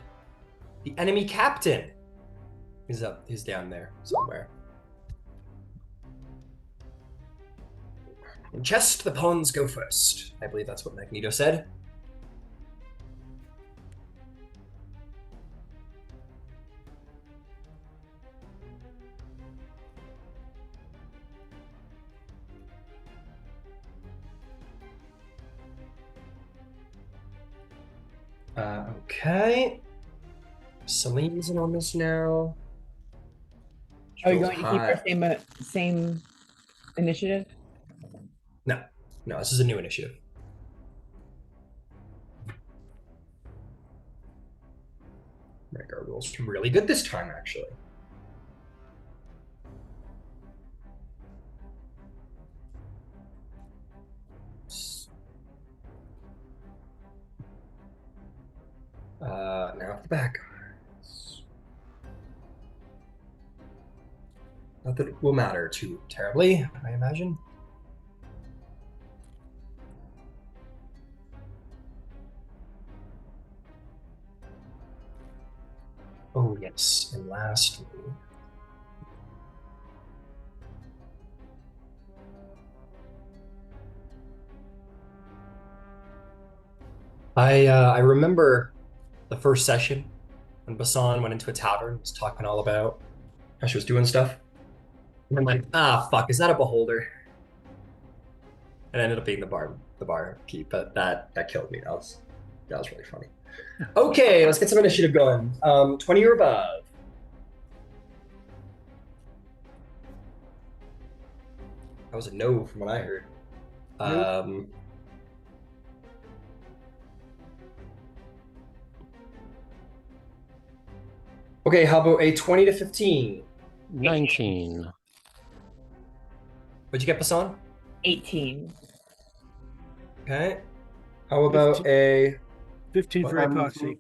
the enemy captain. He's down there somewhere. In chest, the pawns go first. I believe that's what Magneto said. Okay. Celine's in on this now. Are you Feels going to keep our high. same initiative? No, this is a new initiative. Make our rolls really good this time, actually. Now the back. Not that it will matter too terribly, I imagine. Oh yes, and lastly, I remember the first session when Basan went into a tavern, was talking all about how she was doing stuff. And I'm like, fuck, is that a beholder? And it ended up being the bar keep, but that killed me. That was really funny. Okay, let's get some initiative going. 20 or above. That was a no from what I heard. Okay, how about a 20 to 15? 19. What'd you get, Basan? 18. Okay. How about a 15 for epoxy.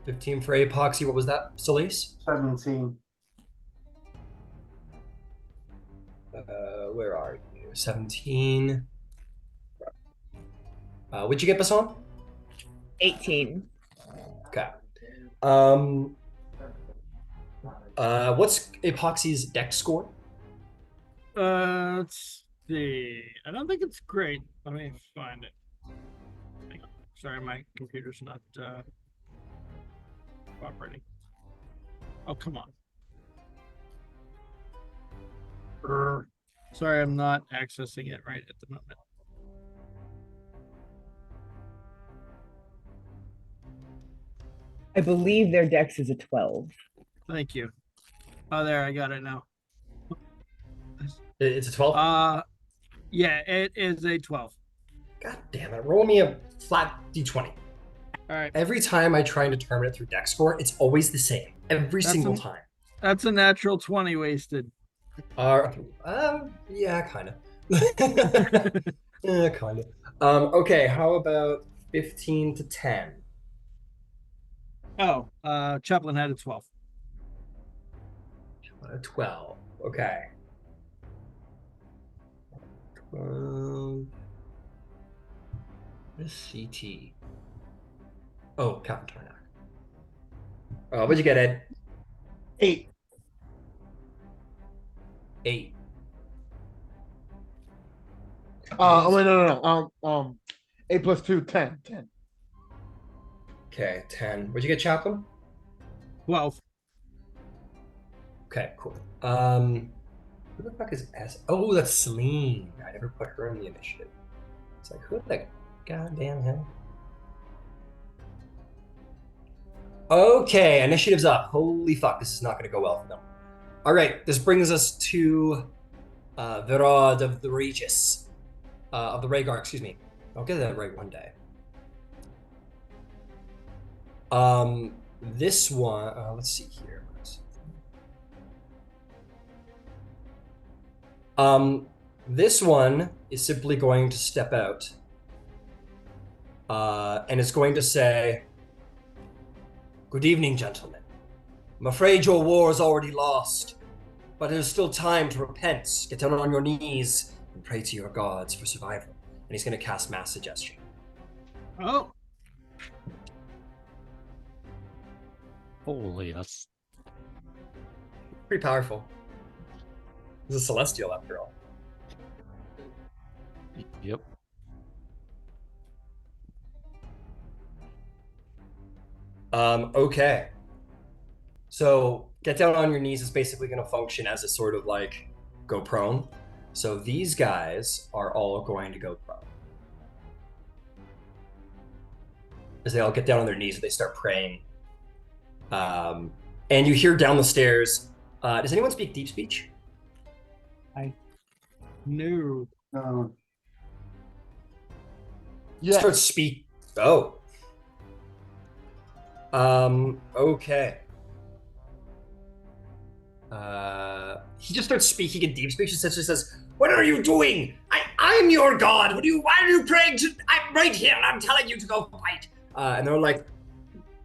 15 for epoxy? What was that, Solis? 17. Where are you? 17. What'd you get, Basan? 18. Okay. What's epoxy's dex score? Let's see. I don't think it's great. Let me find it. Hang on. Sorry, my computer's not cooperating. Oh, come on. Sorry, I'm not accessing it right at the moment. I believe their dex is a 12. Thank you. Oh, there, I got it now. It's a 12? Yeah, it is a 12. God damn it. Roll me a flat d20. All right. Every time I try and determine it through dex score, it's always the same. Every single time. That's a natural 20 wasted. Yeah, kind of. Yeah, kind of. Okay, how about 15 to 10? Oh, Chaplin had a 12. 12. Okay. 12. This CT. Oh, Captain Tarnak. What'd you get, Ed? 8. 8. Oh wait, no. 8 plus 2, 10. 10. Okay, 10. What'd you get, Chaplin? 12. Okay, cool. Who the fuck is S? Oh, that's Celine. I never put her in the initiative. It's like, who the goddamn hell? Okay, initiative's up. Holy fuck, this is not going to go well for them. All right, this brings us to the Rod of the Regis. Of the Rhaegar, excuse me. I'll get that right one day. This one, let's see here. This one is simply going to step out. And it's going to say, "Good evening, gentlemen. I'm afraid your war is already lost, but there's still time to repent, get down on your knees, and pray to your gods for survival." And he's going to cast Mass Suggestion. Oh, Holy, that's Pretty powerful. He's a Celestial, after all. yep. Okay. So get down on your knees is basically going to function as a sort of like go prone. So these guys are all going to go prone. As they all get down on their knees and they start praying. And you hear down the stairs, does anyone speak deep speech? no. No. Yeah. Start speak. Oh. Okay. He just starts speaking in deep speech. He essentially says, "What are you doing? I'm your god. Why are you praying to? I'm right here. I'm telling you to go fight." And they're like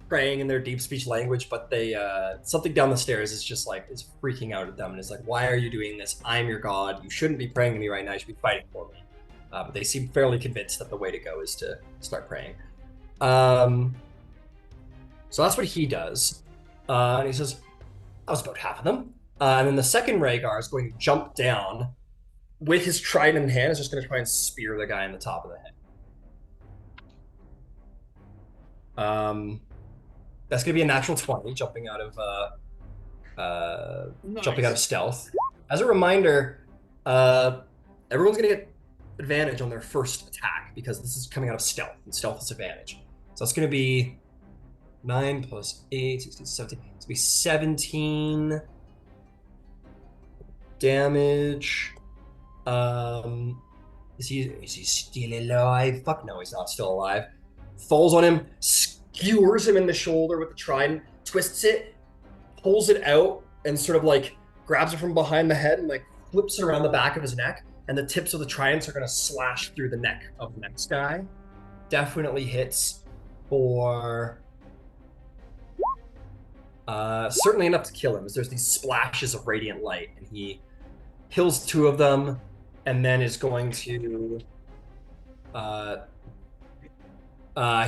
praying in their deep speech language, but they something down the stairs is just like is freaking out at them and is like, "Why are you doing this? I'm your god. You shouldn't be praying to me right now. You should be fighting for me." But they seem fairly convinced that the way to go is to start praying. So that's what he does. And he says, "That was about half of them." And then the second Rhaegar is going to jump down with his trident in hand. Is just going to try and spear the guy in the top of the head. That's going to be a natural 20, jumping out of stealth. As a reminder, everyone's going to get advantage on their first attack because this is coming out of stealth, and stealth is advantage. So it's going to be 9 plus 8, 16, 17. It's going to be 17 damage. Is he still alive? Fuck no, he's not still alive. Falls on him, skewers him in the shoulder with the trident, twists it, pulls it out, and sort of like grabs it from behind the head and like flips it around the back of his neck. And the tips of the tridents are going to slash through the neck of the next guy. Definitely hits for certainly enough to kill him, as there's these splashes of radiant light, and he kills 2 of them, and then is going to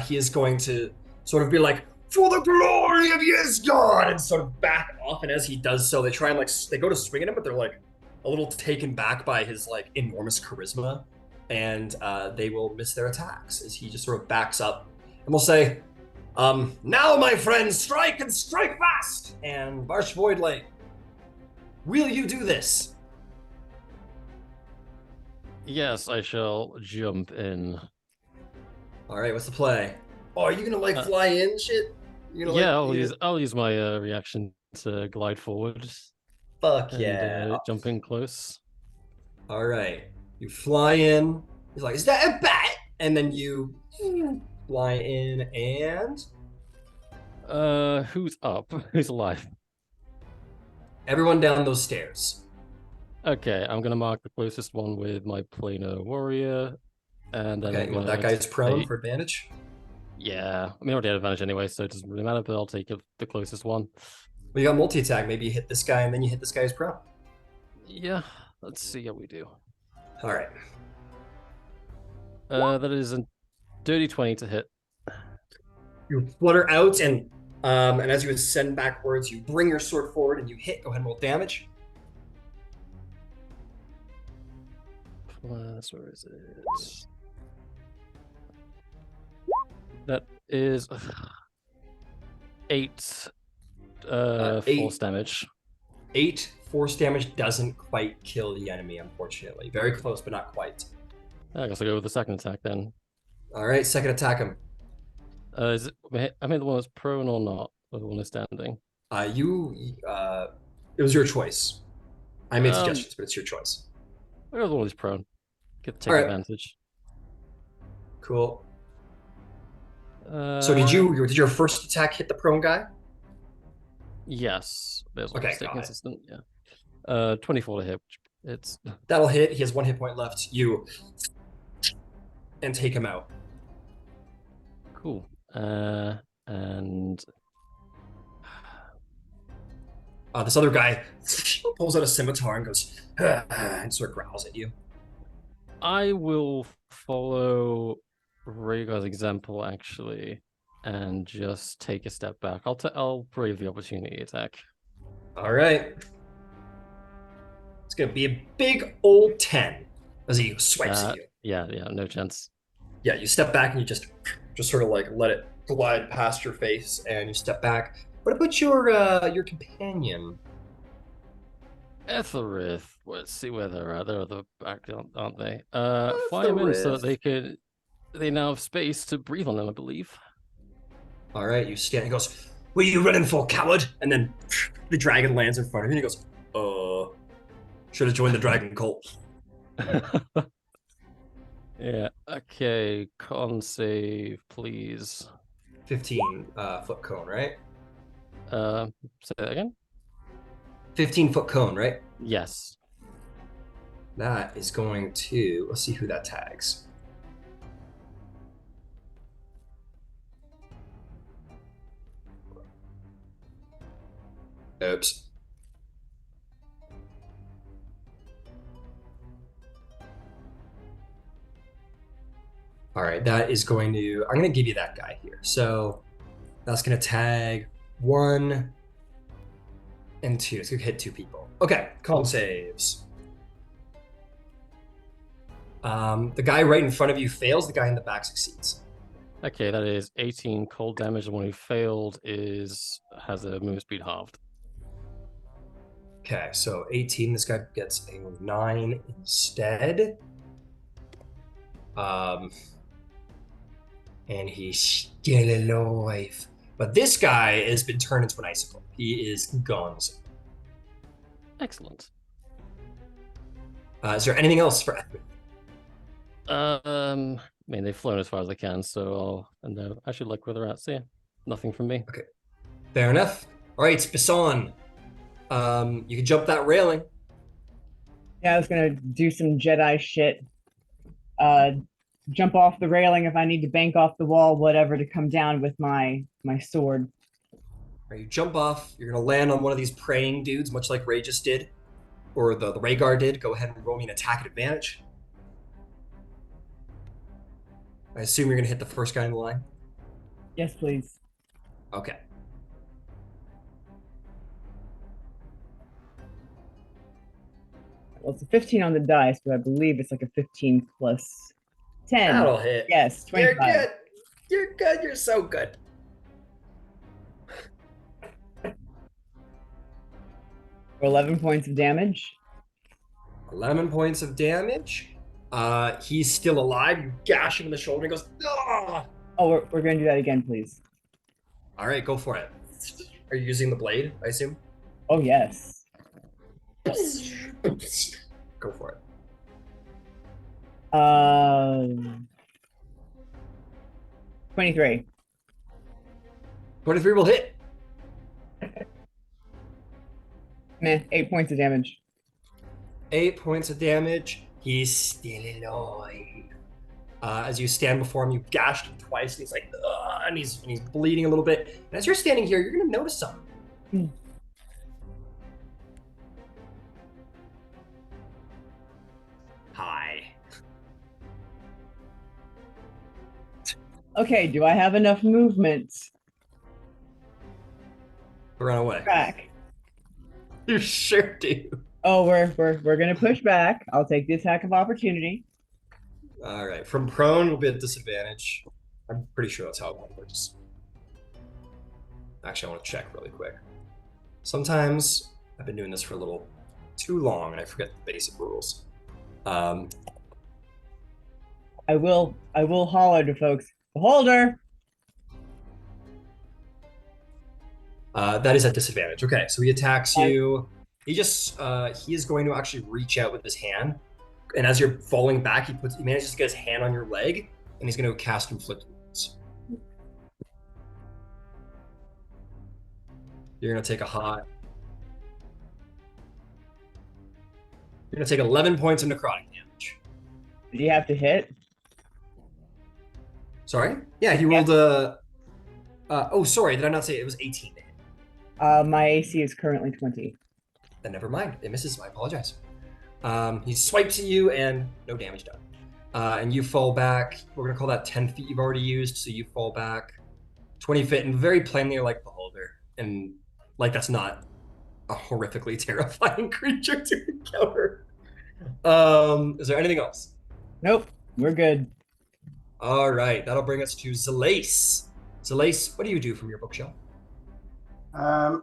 he is going to sort of be like, "For the glory of yes god," and sort of back off. And as he does so, they try and like they go to swing at him, but they're like a little taken back by his like enormous charisma, and they will miss their attacks as he just sort of backs up and will say, "Now, my friends, strike and strike fast!" And Barsh Voidlight, will you do this? Yes, I shall jump in. All right, what's the play? Oh, are you gonna like fly in shit? You gonna, Yeah, like, I'll use my reaction to glide forward. Fuck And, yeah. jump in close. All right, you fly in. He's like, "Is that a bat?" And then you fly in and who's up? Who's alive? everyone down those stairs. Okay, I'm gonna mark the closest one with my planar warrior, and then Okay, I'm you want gonna that guy's prone take- for advantage? Yeah, I mean, I already had advantage anyway, so it doesn't really matter. But I'll take the closest one. Well, you got multi-attack. Maybe you hit this guy and then you hit this guy's prone. Yeah, let's see how we do. All right. That is a dirty 20 to hit. You flutter out, and as you ascend backwards, you bring your sword forward and you hit. Go ahead and roll damage. Plus, where is it? That is 8 8. force damage. 8 force damage doesn't quite kill the enemy, unfortunately. Very close, but not quite. I guess I'll go with the second attack then. All right, second attack him. Is it, I mean, the one that's prone or not? or the one who's standing? It was your choice. I made Um, suggestions, but it's your choice. I got the one who's prone. Get to take All right. advantage. Cool. Uh, So did your first attack hit the prone guy? Yes, there's Okay, stay got it. consistent. Yeah. 24 to hit. It's That'll hit. He has 1 hit point left. You and take him out. cool. And This other guy pulls out a scimitar and goes and sort of growls at you. I will follow Rhaegar's example actually, and just take a step back. I'll brave the opportunity attack. All right. It's gonna be a big old 10 as he swipes at you. Yeah, no chance. Yeah, you step back and you just sort of like let it glide past your face, and you step back. What about your companion? Etherith. Let's see where they're at. They're at the back, aren't they? Fly them in so that they could. They now have space to breathe on them, I believe. All right, you stand. He goes, "What are you running for, coward?" And then the dragon lands in front of you, and he goes, should have joined the dragon cult." Yeah. Okay. Con save, please. 15 foot cone, right? Say that again. 15-foot cone, right? Yes. That is going to. Let's see who that tags. Oops. All right, that is going to. I'm going to give you that guy here. So that's going to tag 1 and 2. It's going to hit 2 people. Okay, con saves. The guy right in front of you fails. The guy in the back succeeds. Okay, that is 18 cold damage. The one who failed has a movement speed halved. Okay, so 18. This guy gets a 9 instead. And he's still alive. But this guy has been turned into an icicle. He is gone. Excellent. Is there anything else for Ethric? I mean, they've flown as far as they can, so I should look where they're at. So yeah, nothing from me. Okay, fair enough. All right, Spisson. You can jump that railing. Yeah, I was gonna do some Jedi shit. Jump off the railing if I need to bank off the wall, whatever, to come down with my sword. All right, you jump off. You're gonna land on one of these praying dudes, much like Ray just did, or the Rhaegar did. Go ahead and roll me an attack at advantage. I assume you're gonna hit the first guy in the line. Yes, please. Okay. Well, it's a 15 on the dice, but I believe it's like a 15 plus 10. That'll hit. Yes, 25. You're good. You're good. You're so good. For 11 points of damage. 11 points of damage. He's still alive. You gash him in the shoulder. He goes, "Ah!" Oh, we're going to do that again, please. All right, go for it. Are you using the blade, I assume? Oh, yes. Go for it. 23. 23 will hit. Meh, 8 points of damage. 8 points of damage. He's still alive. As you stand before him, you gashed him twice, and he's like, "Ugh," and he's bleeding a little bit. And as you're standing here, you're gonna notice something. Hi. Okay, do I have enough movement? Run away. Back. You sure do. Oh, we're gonna push back. I'll take the attack of opportunity. All right. From prone will be at disadvantage. I'm pretty sure that's how it works. Actually, I want to check really quick. Sometimes I've been doing this for a little too long, and I forget the basic rules. I will holler to folks. Beholder. That is at disadvantage. Okay, so he attacks you. He is going to actually reach out with his hand, and as you're falling back, he manages to get his hand on your leg, and he's going to cast Inflict Wounds. You're going to take You're going to take 11 points of necrotic damage. Do you have to hit? Sorry? Yeah, he rolled a. Oh, sorry. Did I not say it was 18 to hit? My AC is currently 20. Then never mind. It misses. I apologize. He swipes at you and no damage done. And you fall back. We're going to call that 10 feet you've already used. So you fall back 20 feet and very plainly you're like Beholder. And like that's not a horrifically terrifying creature to encounter. Is there anything else? Nope, we're good. All right. That'll bring us to Zalace. Zalace, what do you do from your bookshelf? All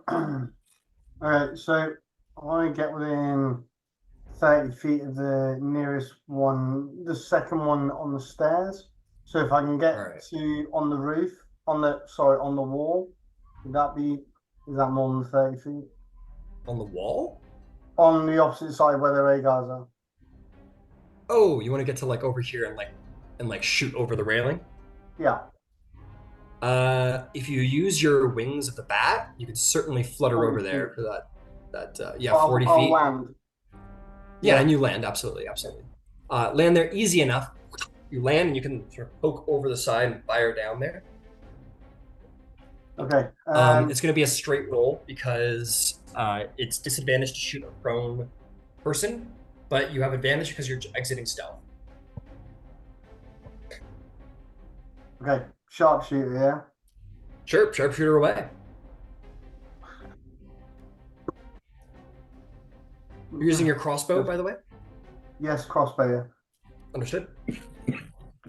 right, so I want to get within 30 feet of the nearest one, the second one on the stairs. So if I can get to on the roof, on the wall, is that more than 30 feet? On the wall? On the opposite side where the Rhaegars are. Oh, you want to get to like over here and shoot over the railing? Yeah. If you use your wings of the bat, you can certainly flutter over there for that 40 I'll feet. land. Yeah, and you land, absolutely. Land there easy enough. You land and you can sort of poke over the side and fire down there. Okay. It's going to be a straight roll because it's disadvantaged to shoot a prone person, but you have advantage because you're exiting stealth. Okay. Sharpshooter, yeah? Sure, sharpshooter away. You're using your crossbow, by the way? Yes, crossbow, yeah. Understood.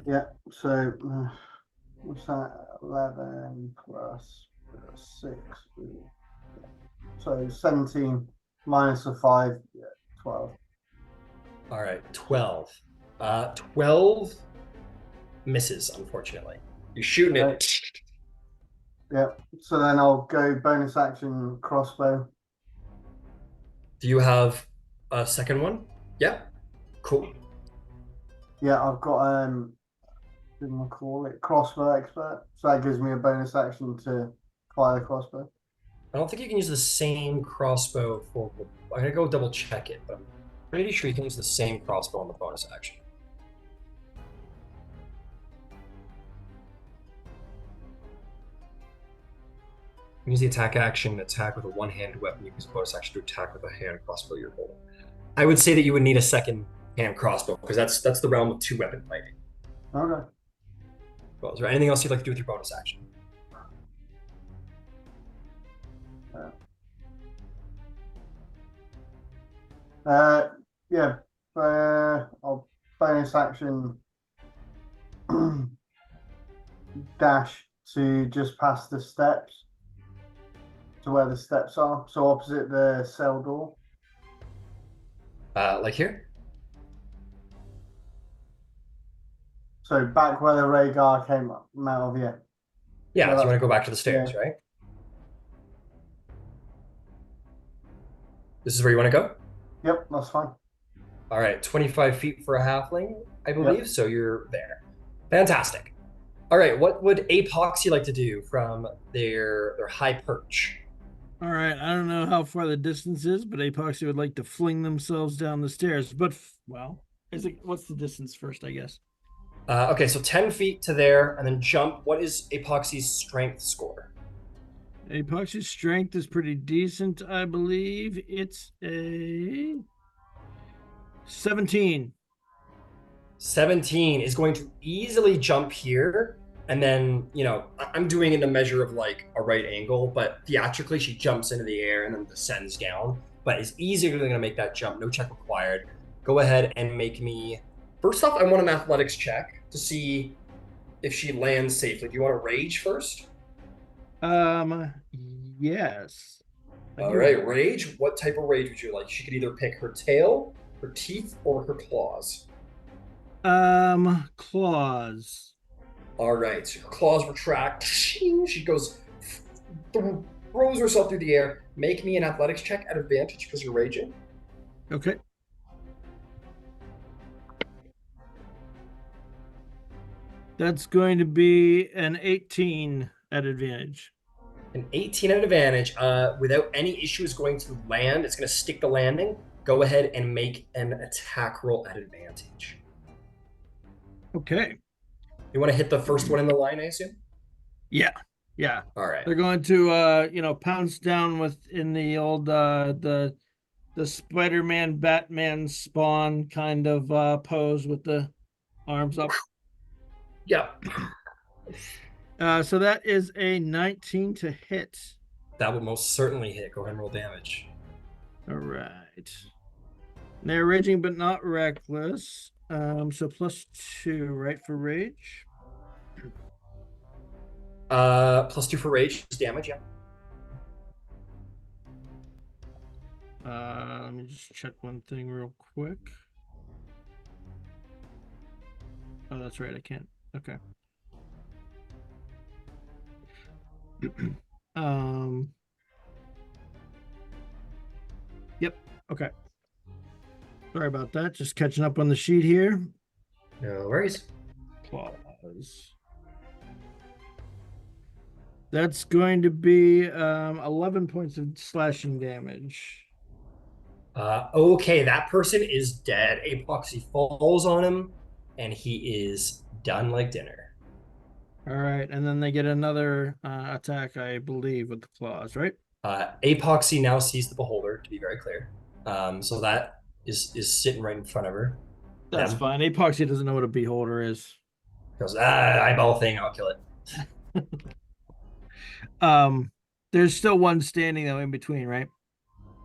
Yeah, so what's that? 11 plus 6. So 17 minus a 5, 12. All right, 12. 12 misses, unfortunately. You're shooting it. Yeah, so then I'll go bonus action crossbow. Do you have a second one? Yeah. Cool. Yeah, I've got what do I call it? Crossbow expert. So that gives me a bonus action to fire the crossbow. I don't think you can use the same crossbow for. I'm gonna go double check it, but I'm pretty sure you can use the same crossbow on the bonus action. Use the attack action, attack with a one-handed weapon. You can use a bonus action to attack with a hand crossbow you're holding. I would say that you would need a second hand crossbow because that's the realm of two-weapon fighting. Okay. Well, is there anything else you'd like to do with your bonus action? Yeah. I'll bonus action dash to just past the steps to where the steps are. So opposite the cell door. Like here? So back where the Rhaegar came out of, yeah. Yeah, so you want to go back to the stairs, right? This is where you want to go? Yep, that's fine. All right, 25 feet for a halfling, I believe, Yep. so you're there. Fantastic. All right, what would Apoxy like to do from their high perch? All right, I don't know how far the distance is, but Apoxy would like to fling themselves down the stairs. But, what's the distance first, I guess? Okay, so 10 feet to there, and then jump. What is Apoxy's strength score? Apoxy's strength is pretty decent, I believe. It's a 17. 17 is going to easily jump here, and then, I'm doing it in a measure of like a right angle, but theatrically she jumps into the air and then descends down, but is easily going to make that jump, no check required. Go ahead and make me, first off, I want an athletics check to see if she lands safely. Do you want to rage first? Yes. All right, rage. What type of rage would you like? She could either pick her tail, her teeth, or her claws. Claws. All right, so her claws retract. She goes throws herself through the air. Make me an athletics check at advantage because you're raging. Okay. That's going to be an 18 at advantage. An 18 at advantage. Without any issues going to land. It's going to stick the landing. Go ahead and make an attack roll at advantage. Okay. You want to hit the first one in the line, I assume? Yeah. Yeah. All right. They're going to pounce down within the old the Spider-Man Batman Spawn kind of pose with the arms up. Yeah. So that is a 19 to hit. That would most certainly hit. Go ahead and roll damage. All right. They're raging but not reckless. So +2, right, for rage? +2 for rage damage, yeah. Let me just check one thing real quick. Oh, that's right, I can't. Okay. Yep. Okay. Sorry about that. Just catching up on the sheet here. No worries. Claws. That's going to be 11 points of slashing damage. Okay, that person is dead. Apoxy falls on him, and he is done like dinner. All right, and then they get another attack, I believe, with the claws, right? Apoxy now sees the beholder, to be very clear. So that is sitting right in front of her. That's fine. Apoxy doesn't know what a beholder is. Goes, eyeball thing, I'll kill it. There's still one standing though in between, right?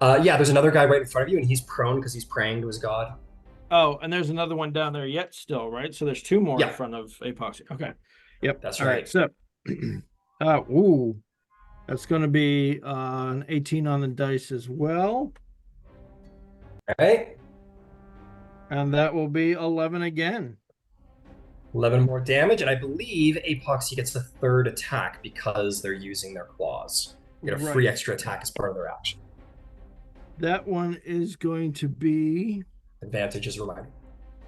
Yeah, there's another guy right in front of you, and he's prone because he's praying to his god. Oh, and there's another one down there yet still, right? So there's 2 more in front of Apoxy. Okay. Yep. That's All right. So, ooh, that's going to be an 18 on the dice as well. All right. And that will be 11 again. 11 more damage, and I believe Apoxy gets the 3rd attack because they're using their claws. You get a free extra attack as part of their action. That one is going to be advantage is reminded.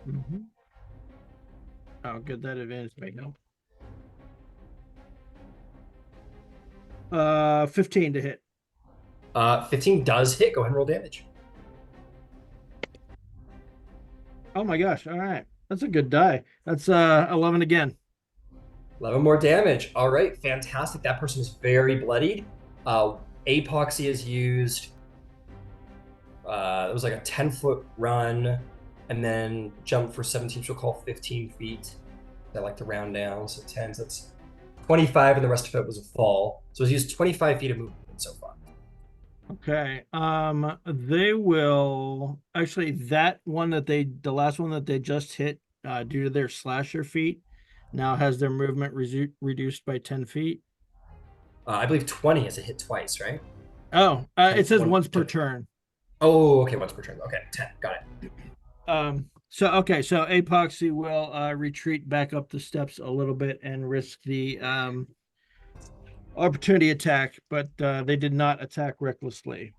Mm-hmm. Oh, good. That advantage may help. 15 to hit. 15 does hit. Go ahead and roll damage. Oh my gosh. All right. That's a good die. That's 11 again. 11 more damage. All right. Fantastic. That person is very bloodied. Apoxy is used. It was like a 10-foot run and then jump for 17, which we'll call 15 feet. I like to round down. So 10, so that's 25, and the rest of it was a fall. So it's used 25 feet of movement so far. Okay. They will actually the last one that they just hit, due to their slasher feat, now has their movement reduced by 10 feet. I believe 20 is a hit twice, right? Oh, it says once per turn. Oh, okay, once per turn. Okay, 10. Got it. So Apoxy will retreat back up the steps a little bit and risk the opportunity attack, but they did not attack recklessly.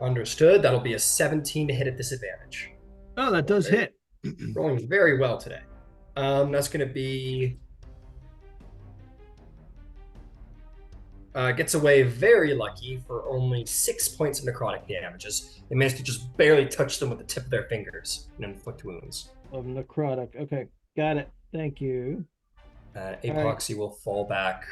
Understood. That'll be a 17 to hit at disadvantage. Oh, that does hit. Rolling very well today. That's going to be... gets away very lucky for only 6 points of necrotic damages. They managed to just barely touch them with the tip of their fingers and inflict wounds. Of necrotic. Okay, got it. Thank you. Apoxy will fall back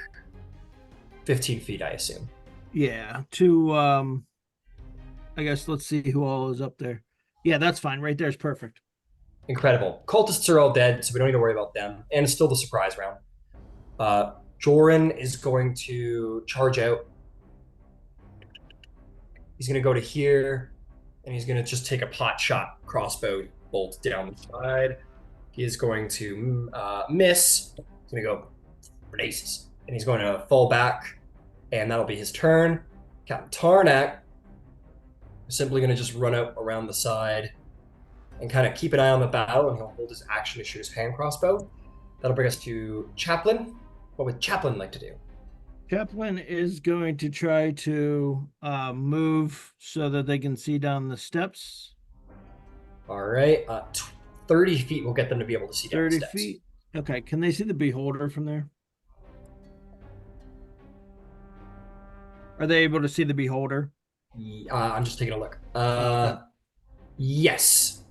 15 feet, I assume. Yeah, to I guess let's see who all is up there. Yeah, that's fine. Right there is perfect. Incredible. Cultists are all dead, so we don't need to worry about them. And it's still the surprise round. Joran is going to charge out. He's going to go to here, and he's going to just take a pot shot crossbow bolt down the side. He is going to miss. He's going to go for aces, and he's going to fall back, and that'll be his turn. Captain Tarnak is simply going to just run out around the side and kind of keep an eye on the battle, and he'll hold his action to shoot his hand crossbow. That'll bring us to Chaplain. What would Chaplain like to do? Chaplin is going to try to move so that they can see down the steps. All right. 30 feet will get them to be able to see down the 30 steps. feet. Okay, can they see the beholder from there? Are they able to see the beholder? I'm just taking a look. Okay. Yes.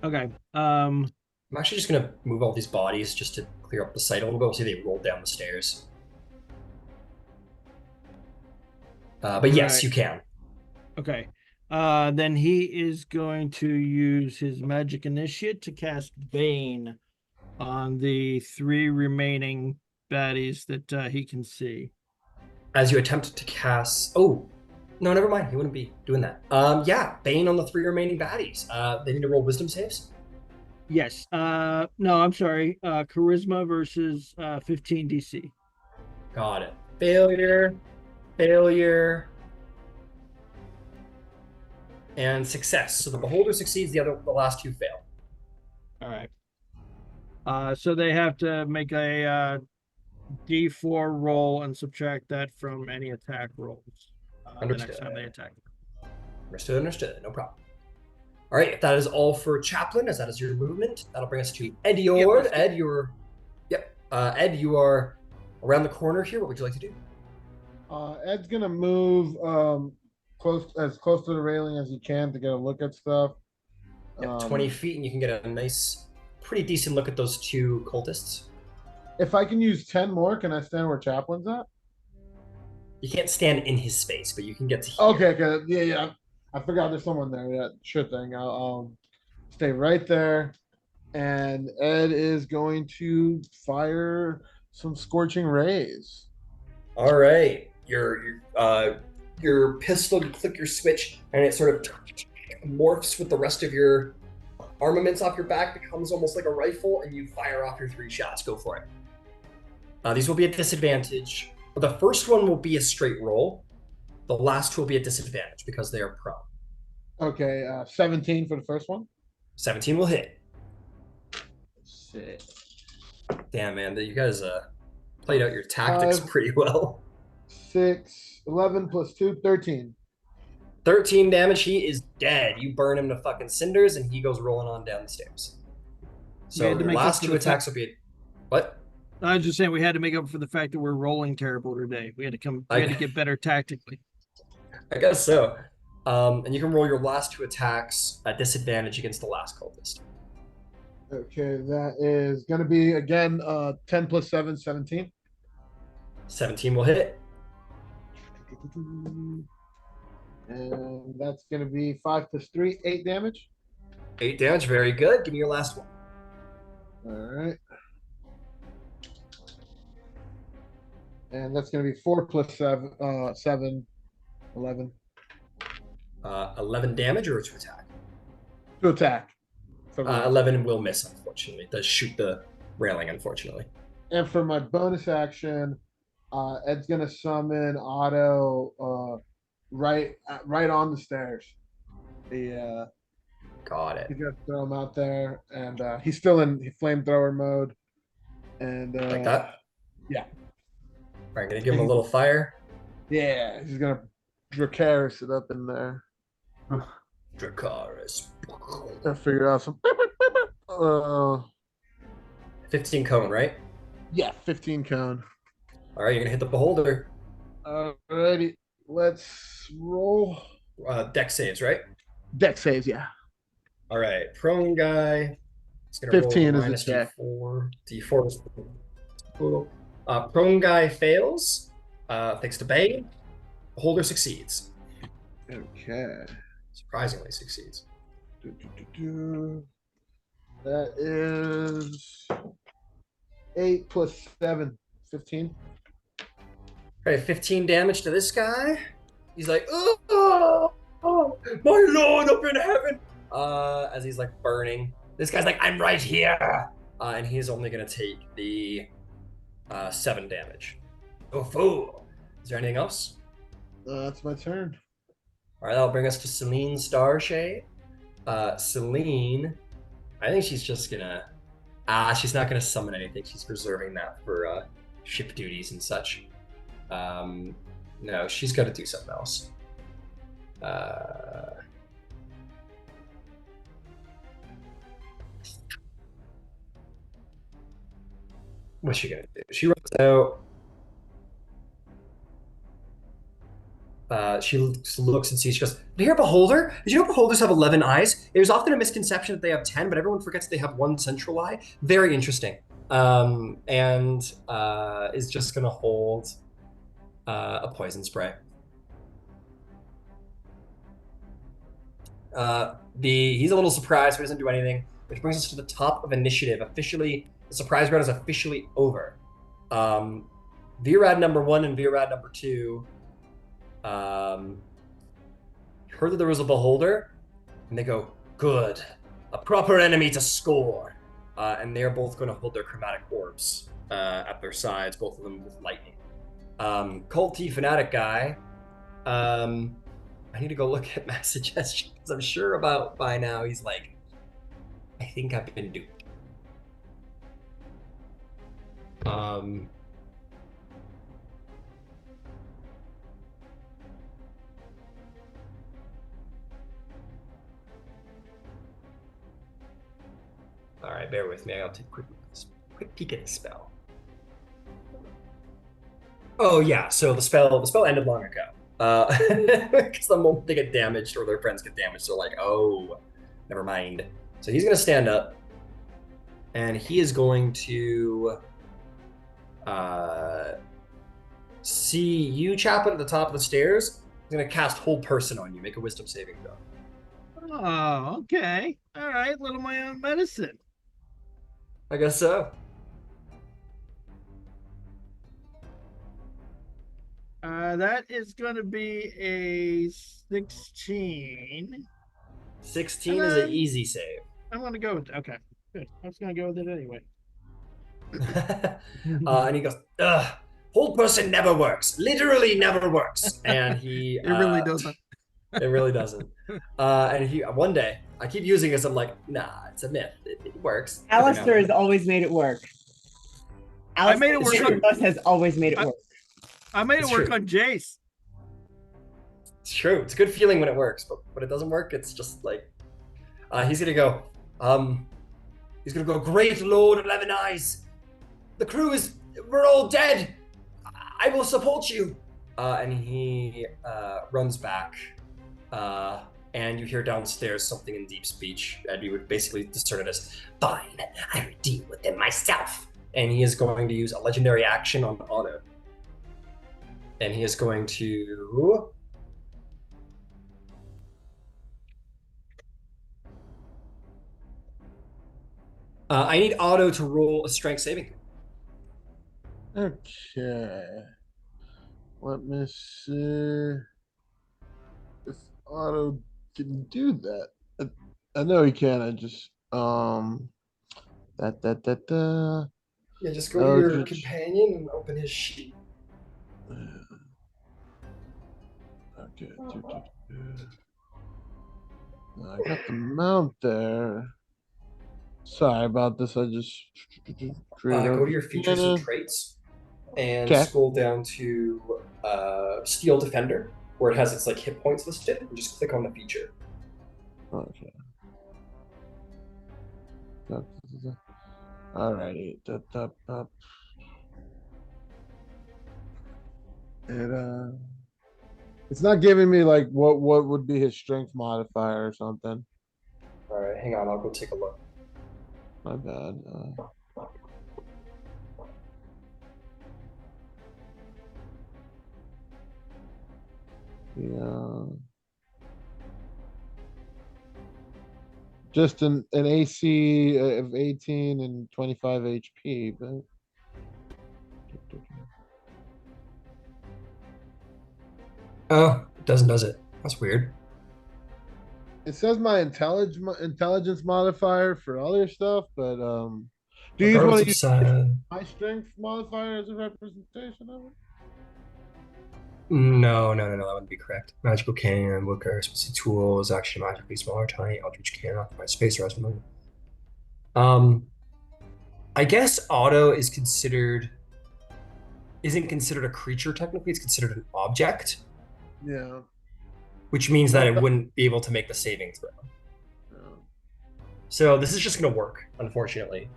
Okay. I'm actually just gonna move all these bodies just to clear up the site a little bit. We'll see they rolled down the stairs. But yes, Right. you can. Okay. Then he is going to use his magic initiate to cast Bane on the 3 remaining baddies that he can see. As you attempt to cast. Oh, no, never mind. He wouldn't be doing that. Yeah, Bane on the 3 remaining baddies. They need to roll wisdom saves. Yes. No, I'm sorry. Charisma versus 15 DC. Got it. Failure, failure, and success. So the beholder succeeds. The last 2 fail. All right. So they have to make a D4 roll and subtract that from any attack rolls the next time they attack. Understood. No problem. All right, if that is all for Chaplin, as that is your movement, that'll bring us to Ediord. Ed, Ed, you are around the corner here. What would you like to do? Ed's gonna move close to the railing as he can to get a look at stuff. 20 feet, and you can get a nice, pretty decent look at those 2 cultists. If I can use 10 more, can I stand where Chaplin's at? You can't stand in his space, but you can get to here. Okay, good. Yeah. I forgot there's someone there. Yeah, sure thing. I'll stay right there. And Ed is going to fire some scorching rays. All right, your pistol, you click your switch, and it sort of morphs with the rest of your armaments off your back, becomes almost like a rifle, and you fire off your 3 shots. Go for it. These will be at disadvantage. The first one will be a straight roll. The last 2 will be at disadvantage because they are prone. Okay, 17 for the first one. 17 will hit. Shit. Damn, man, you guys played out your tactics pretty well. 6, 11 plus 2, 13. 13 damage. He is dead. You burn him to fucking cinders, and he goes rolling on down the stairs. So your last 2 attacks will be. What? I was just saying we had to make up for the fact that we're rolling terrible today. We had to get better tactically. I guess so. And you can roll your last 2 attacks at disadvantage against the last cultist. Okay, that is going to be, again, 10 plus 7, 17. 17 will hit. And that's going to be 5 plus 3, 8 damage. 8 damage, very good. Give me your last one. All right. And that's going to be 4 plus 7, 11. 11 damage or to attack? To attack. 11 will miss, unfortunately. It does shoot the railing, unfortunately. And for my bonus action, Ed's going to summon Otto right on the stairs. Got it. He's going to throw him out there, and he's still in flamethrower mode. And like that? Yeah. All right, gonna give him a little fire. Yeah, he's gonna Dracarys it up in there. Dracarys. I figured out some. 15 cone, right? Yeah, 15 cone. All right, you're gonna hit the beholder. Alrighty, let's roll. Dex saves, right? Dex saves, yeah. All right, prone guy. It's gonna 15 roll is the check. D4. D4 is total. Prone guy fails. Thanks to Bane. Beholder succeeds. Okay. Surprisingly succeeds. That is 8 plus 7, 15. Okay, 15 damage to this guy. He's like, oh, my lord up in heaven. As he's like burning. This guy's like, I'm right here. And he's only gonna take the 7 damage. Oh, fool. Is there anything else? That's my turn. All right, that'll bring us to Celine Starshade. Celine, I think she's just gonna. She's not gonna summon anything. She's reserving that for ship duties and such. No, she's got to do something else. What's she gonna do? She runs out. She looks and sees. She goes, "Did you hear Beholder? Did you know Beholders have 11 eyes? There's often a misconception that they have 10, but everyone forgets they have one central eye. Very interesting." And is just gonna hold a poison spray. He's a little surprised, but doesn't do anything, which brings us to the top of initiative. Officially, the surprise round is officially over. VRAD number 1 and VRAD number 2 heard that there was a beholder, and they go, "Good, a proper enemy to score." And they're both going to hold their chromatic orbs at their sides, both of them with lightning. Culty fanatic guy. I need to go look at Mass Suggestion because I'm sure about by now he's like, I think I've been duped. All right, bear with me. I'll take a quick peek at the spell. Oh yeah, so the spell ended long ago. Because the moment they get damaged or their friends get damaged, they're like, "Oh, never mind." So he's gonna stand up, and he is going to see you, Chaplain, at the top of the stairs. He's gonna cast Hold Person on you. Make a Wisdom saving throw. Oh, okay. All right, little my own medicine. I guess so. That is going to be a 16. 16 is an easy save. I'm going to go with okay. Good. I was going to go with it anyway. And he goes, "Ugh, Hold Person never works. Literally never works." And he It really doesn't. It really doesn't. And he one day I keep using this. I'm like, nah, it's a myth. It works. Alistair has always made it work. I made it work on us. Has always made it work. I made It's it work true. on Jace. It's true. It's a good feeling when it works, but when it doesn't work, it's just like he's gonna go. He's gonna go. "Great Lord of 11 Eyes, the crew we're all dead. I will support you." And he runs back. And you hear downstairs something in deep speech, and you would basically discern it as, "Fine, I will deal with them myself." And he is going to use a legendary action on Otto. And he is going to... I need Otto to roll a strength saving. Okay. Let me see if Otto can do that. I know he can. I just Yeah, just go to your companion and open his sheet. Okay. I got the mount there. Sorry about this. I just Go to your features and traits and scroll down to Steel Defender, where it has its like hit points listed, and just click on the feature. Okay. Alrighty. It's not giving me like what would be his strength modifier or something. All right, hang on. I'll go take a look. My bad. Yeah. Just an AC of 18 and 25 HP, but Oh, it doesn't, does it? That's weird. it says my intelligence modifier for other stuff, but do you want to use my strength modifier as a representation of it? No, that wouldn't be correct. Magical cannon, woodcutter, specific tools, action magically smaller, tiny, eldritch cannon, occupied space, or else I guess Auto is considered isn't considered a creature technically; it's considered an object, Yeah. which means that it wouldn't be able to make the saving throw. So this is just going to work, unfortunately,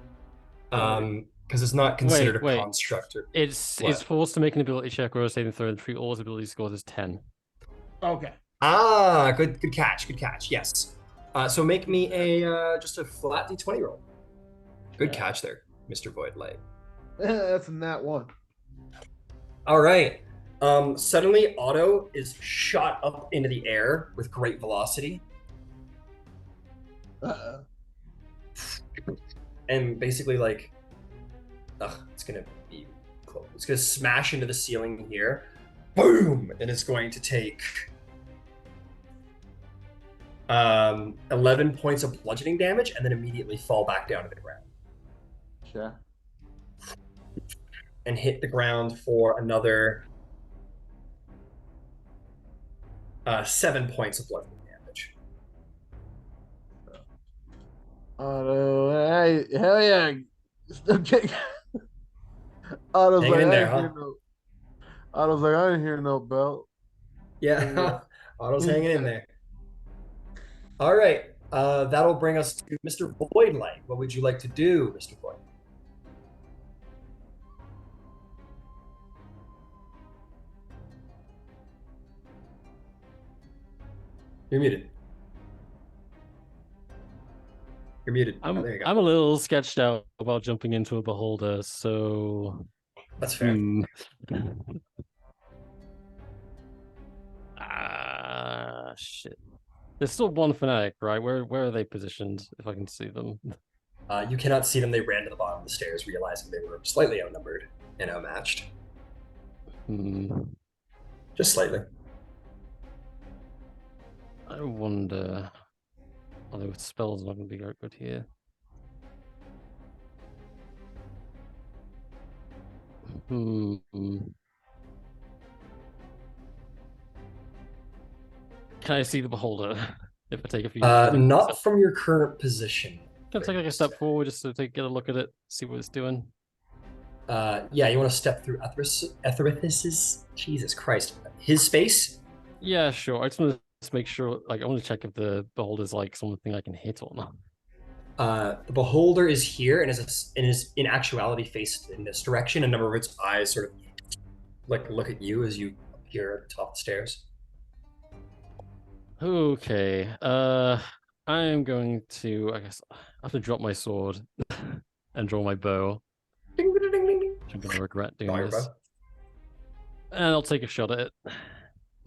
because it's not considered Wait. a construct. Or It's what? forced to make an ability check or a saving throw and treat all its ability scores as 10. Okay. Good catch. Yes. So make me a just a flat d20 roll. Good catch there, Mr. Voidlight. That's in that one. All right. Suddenly, Otto is shot up into the air with great velocity, and basically, like, it's gonna be close. It's gonna smash into the ceiling here, boom, and it's going to take 11 points of bludgeoning damage, and then immediately fall back down to the ground Sure. and hit the ground for another 7 points of bludgeoning damage. Hey, hell yeah. Okay. Otto's Hanging like, in there, I didn't hear no belt. Yeah, Otto's hanging in there. All right, that'll bring us to Mr. Voidlight. What would you like to do, Mr. Void? You're muted. You're muted. I'm There you go. a little sketched out about jumping into a beholder, so That's fair. Shit. There's still one fanatic, right? Where are they positioned? If I can see them. You cannot see them. They ran to the bottom of the stairs, realizing they were slightly outnumbered and outmatched. Just slightly. I wonder. Although spells not going to be very good here. Can I see the beholder? If I take a few. Not from your current position. Can I take like a step forward just to get a look at it, see what it's doing? Yeah, you want to step through Etherith's? Jesus Christ. His space? Yeah, sure. I just want to make sure, like, I want to check if the beholder's like something I can hit or not. The beholder is here and is in actuality faced in this direction. A number of its eyes sort of like look at you as you appear at the top of the stairs. Okay. I'm going to, I guess, I have to drop my sword and draw my bow. Ding, ding, ding, ding, ding. I'm gonna regret doing Fire this. bow. And I'll take a shot at it.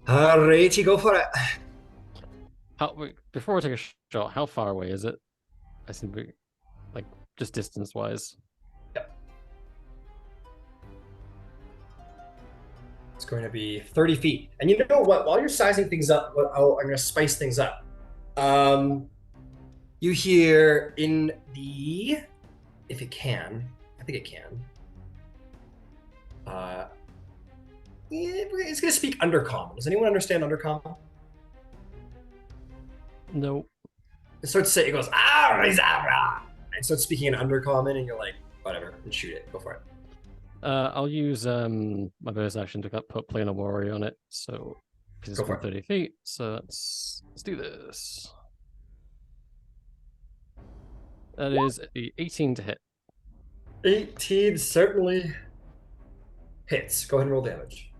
Alrighty, go for it. Before I take a shot, how far away is it? I seem to be, like, just distance-wise. Yep. It's going to be 30 feet. And you know what? While you're sizing things up, I'm going to spice things up. You hear in the... If it can. I think it can. It's going to speak Undercommon. Does anyone understand Undercommon? Nope. It starts saying, it goes, ah, and starts speaking in Undercommon, and you're like, whatever, and shoot it. Go for it. I'll use my bonus action to put Planar Warrior on it. So, because it's 30 feet. So let's do this. That is the 18 to hit. 18 certainly hits. Go ahead and roll damage.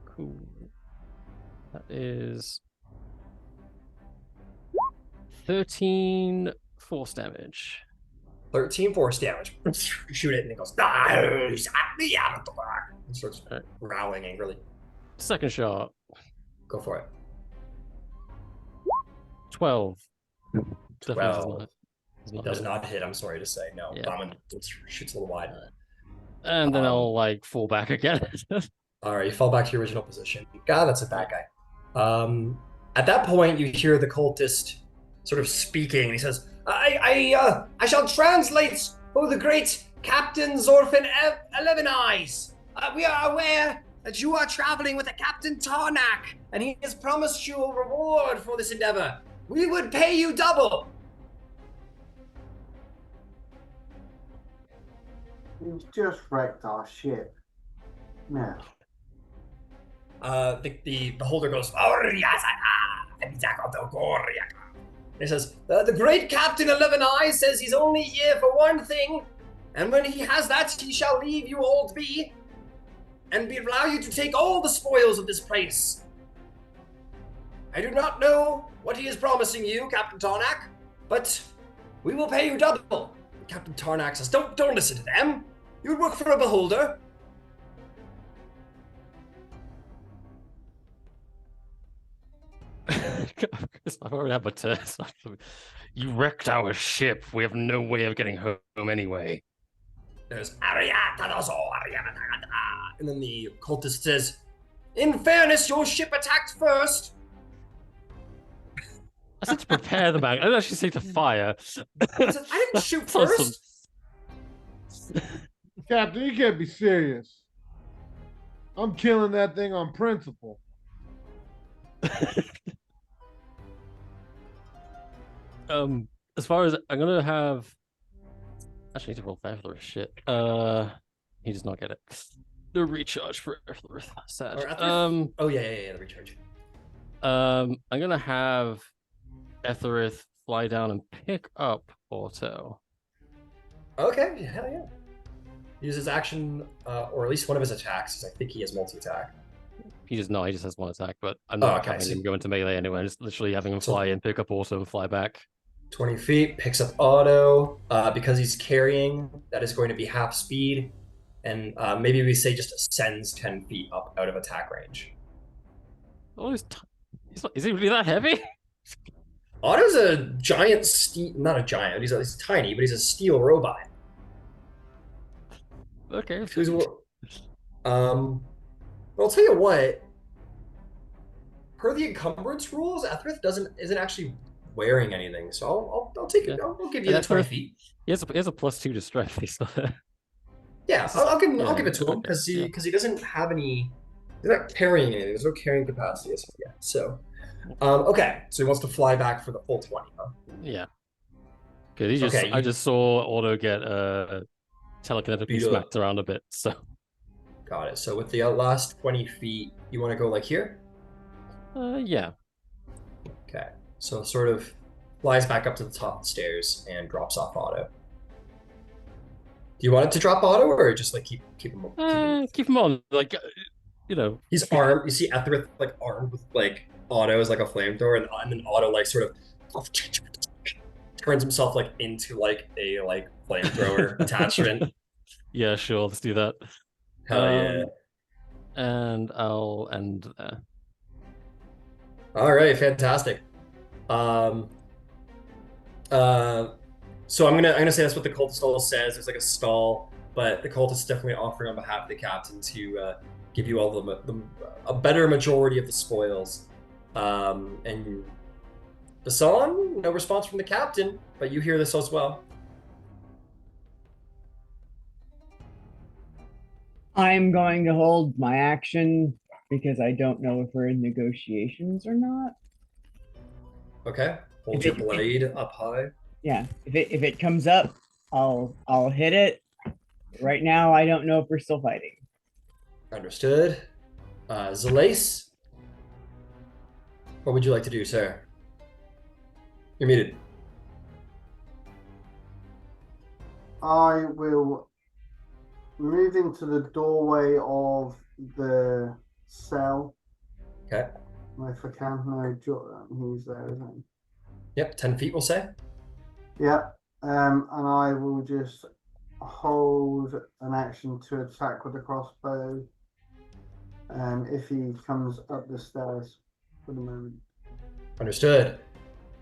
Cool. That is 13 force damage. 13 force damage. Shoot it, and it goes, and starts growling angrily. Second shot. Go for it. 12. 12. Does not hit, I'm sorry to say. No, Yeah. Common shoots a little wide. And then I'll, like, fall back again. All right, you fall back to your original position. God, that's a bad guy. At that point, you hear the cultist sort of speaking, and he says, I shall translate for the great Captain Zorfin 11 Eyes. We are aware that you are traveling with a Captain Tarnak, and he has promised you a reward for this endeavor. We would pay you double. He's just wrecked our ship. No. The beholder goes, he says, the great Captain 11 Eyes says he's only here for one thing, and when he has that, he shall leave you all to be, and allow you to take all the spoils of this place. I do not know what he is promising you, Captain Tarnak, but we will pay you double. Captain Tarnak says, don't listen to them. You would work for a beholder. I already have a test. You wrecked our ship. We have no way of getting home anyway. There's and then the cultist says, in fairness, your ship attacked first. I said to prepare the man. I didn't actually say to fire. I didn't shoot first. Captain, you can't be serious. I'm killing that thing on principle. As far as I'm gonna have, actually, I need to roll fabulous shit. He does not get it. The recharge for Earth. Sad. Oh yeah, the recharge. I'm gonna have Etherith fly down and pick up Auto. Okay, hell yeah. Use his action, or at least one of his attacks, because I think he has multi-attack. He does not. He just has one attack, but I'm not having him go into melee anyway. I'm just literally having him fly in, pick up Auto, and fly back. 20 feet, picks up Auto. Because he's carrying, that is going to be half speed. And maybe we say just ascends 10 feet up out of attack range. Oh, is he really that heavy? Otto's a giant not a giant, he's tiny, but he's a steel robot. Okay. I'll tell you what. Per the encumbrance rules, Etherith isn't actually wearing anything, so I'll take it. I'll give you the 20 feet. He has a +2 to strength. Yeah, I'll give it to him because he doesn't have any. He's not carrying anything. There's no carrying capacity as of yet. So, okay. So he wants to fly back for the full 20, huh? Yeah. Good. I just saw Auto get telekinetically smacked around a bit. So. Got it. So with the last 20 feet, you want to go like here? Yeah. Okay. So sort of flies back up to the top of the stairs and drops off Auto. Do you want it to drop Auto or just like keep him on? Keep him on. Like, He's armed. You see Etherith like armed with like Auto as like a flamethrower, and then Auto like sort of turns himself like into like a like flamethrower attachment. Yeah, sure. Let's do that. Hell yeah. And I'll end there. All right, fantastic. So I'm gonna say that's what the cultist stall says. There's like a stall, but the cultist is definitely offering on behalf of the captain to give you all a better majority of the spoils. And Basan, no response from the captain, but you hear this as well. I'm going to hold my action because I don't know if we're in negotiations or not. Okay. Hold your blade up high. Yeah. If it comes up, I'll hit it. Right now, I don't know if we're still fighting. Understood. Zalace, what would you like to do, sir? You're muted. I will move into the doorway of the cell. Okay. If I can, no, he's there, isn't he? Yep, 10 feet, we'll say. Yeah, and I will just hold an action to attack with the crossbow. If he comes up the stairs for the moment. Understood.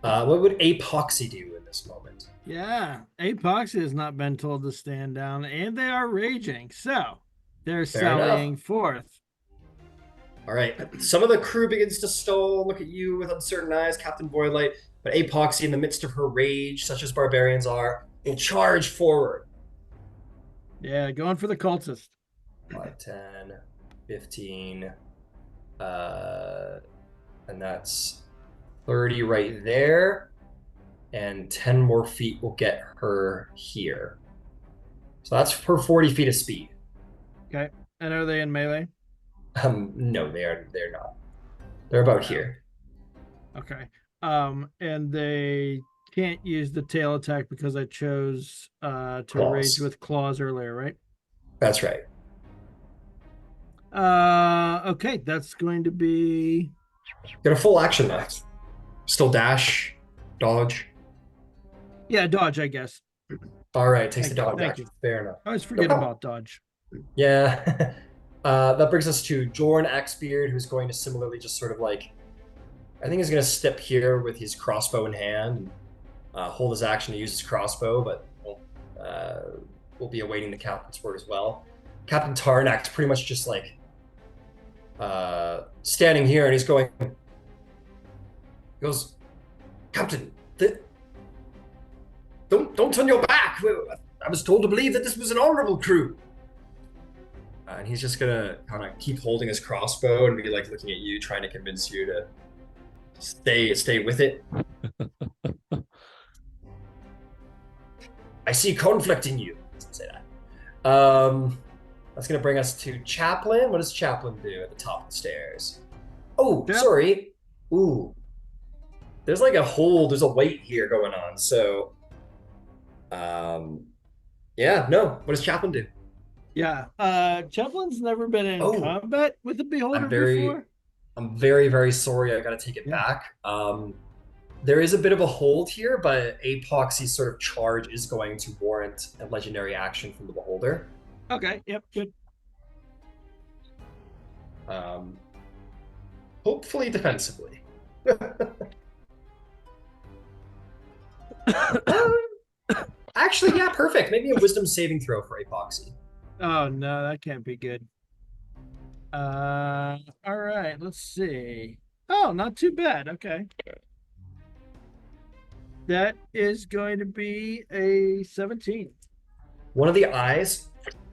What would Apoxy do in this moment? Yeah, Apoxy has not been told to stand down, and they are raging, so they're sallying forth. All right. Some of the crew begins to stall, look at you with uncertain eyes, Captain Voidlight, but Apoxy, in the midst of her rage, such as barbarians are, will charge forward. Yeah, going for the cultist. 5, 10, 15, and that's 30 right there, and 10 more feet will get her here. So that's for 40 feet of speed. Okay. And are they in melee? No, they're not. They're about here. Okay. And they can't use the tail attack because I chose to Claws. rage with claws earlier, right? That's right. Okay, that's going to be Get a full action left. Still dash, dodge. yeah, dodge, I guess. All right, takes Thank the you, dodge thank action. you. Fair enough. I always forget problem. about dodge. Yeah. That brings us to Jorn Axebeard, who's going to similarly just sort of like, I think he's going to step here with his crossbow in hand and hold his action to use his crossbow, but we'll be awaiting the captain's word as well. Captain Tarnak's pretty much just like standing here, and he's going. He goes, Captain, don't turn your back. I was told to believe that this was an honorable crew. And he's just gonna kind of keep holding his crossbow and be like looking at you, trying to convince you to stay with it. I see conflict in you. Doesn't say that. That's gonna bring us to Chaplain. What does Chaplain do at the top of the stairs? Oh, Yep. sorry. Ooh, there's like there's a weight here going on. So, yeah, no. What does Chaplain do? Yeah. Chaplin's never been in Oh. combat with the Beholder I'm before. very, very sorry. I gotta take it back. There is a bit of a hold here, but Apoxy's sort of charge is going to warrant a legendary action from the Beholder. Okay, yep, good. Hopefully defensively. Actually, yeah, perfect. Maybe a wisdom saving throw for Apoxy. Oh no, that can't be good. All right, let's see. Oh, not too bad. Okay. That is going to be a 17. One of the eyes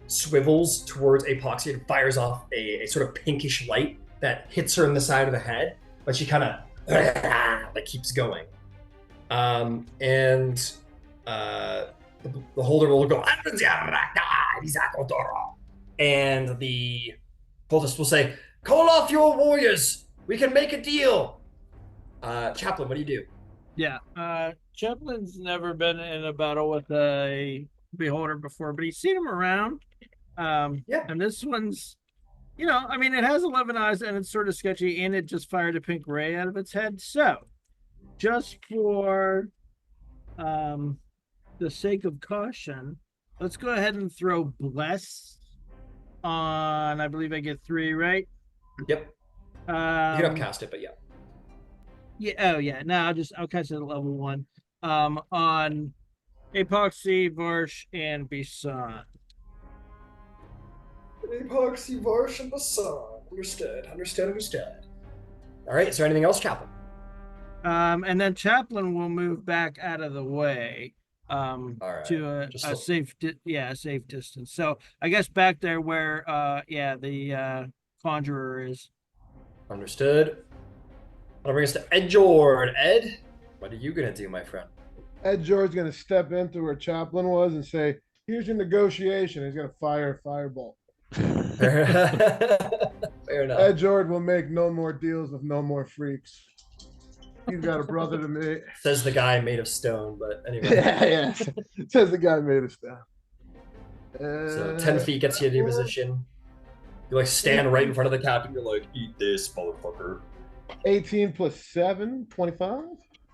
swivels towards Apoxy and fires off a sort of pinkish light that hits her in the side of the head, but she kind of like keeps going. And the holder will go, and the cultist will say, "Call off your warriors. We can make a deal." Chaplain, what do you do? Yeah, Chaplin's never been in a battle with a Beholder before, but he's seen him around. Yeah. And this one's, I mean, it has 11 eyes and it's sort of sketchy, and it just fired a pink ray out of its head. So, just for the sake of caution, let's go ahead and throw Bless on, I believe I get 3, right? Yep. You can upcast it, but yeah. Yeah. Oh, yeah. No, I'll cast it at level 1. On Apoxy, Varsh, and Bisan. Epoxy, Varsh, and Basan. Understood. All right, is there anything else, Chaplain? And then Chaplain will move back out of the way All right. to Just a safe distance. So I guess back there where the Conjurer is. Understood. That'll bring us to Ed Jord. Ed, what are you gonna do, my friend? Ed George's gonna step into where Chaplin was and say, "Here's your negotiation." He's gonna fire a firebolt. Fair enough. Ed George will make no more deals with no more freaks. He's got a brother to me. Says the guy made of stone, but anyway. Yeah. Says the guy made a staff. So 10 feet gets you into your position. You like stand right in front of the captain. You're like, eat this, motherfucker. 18 plus 7, 25.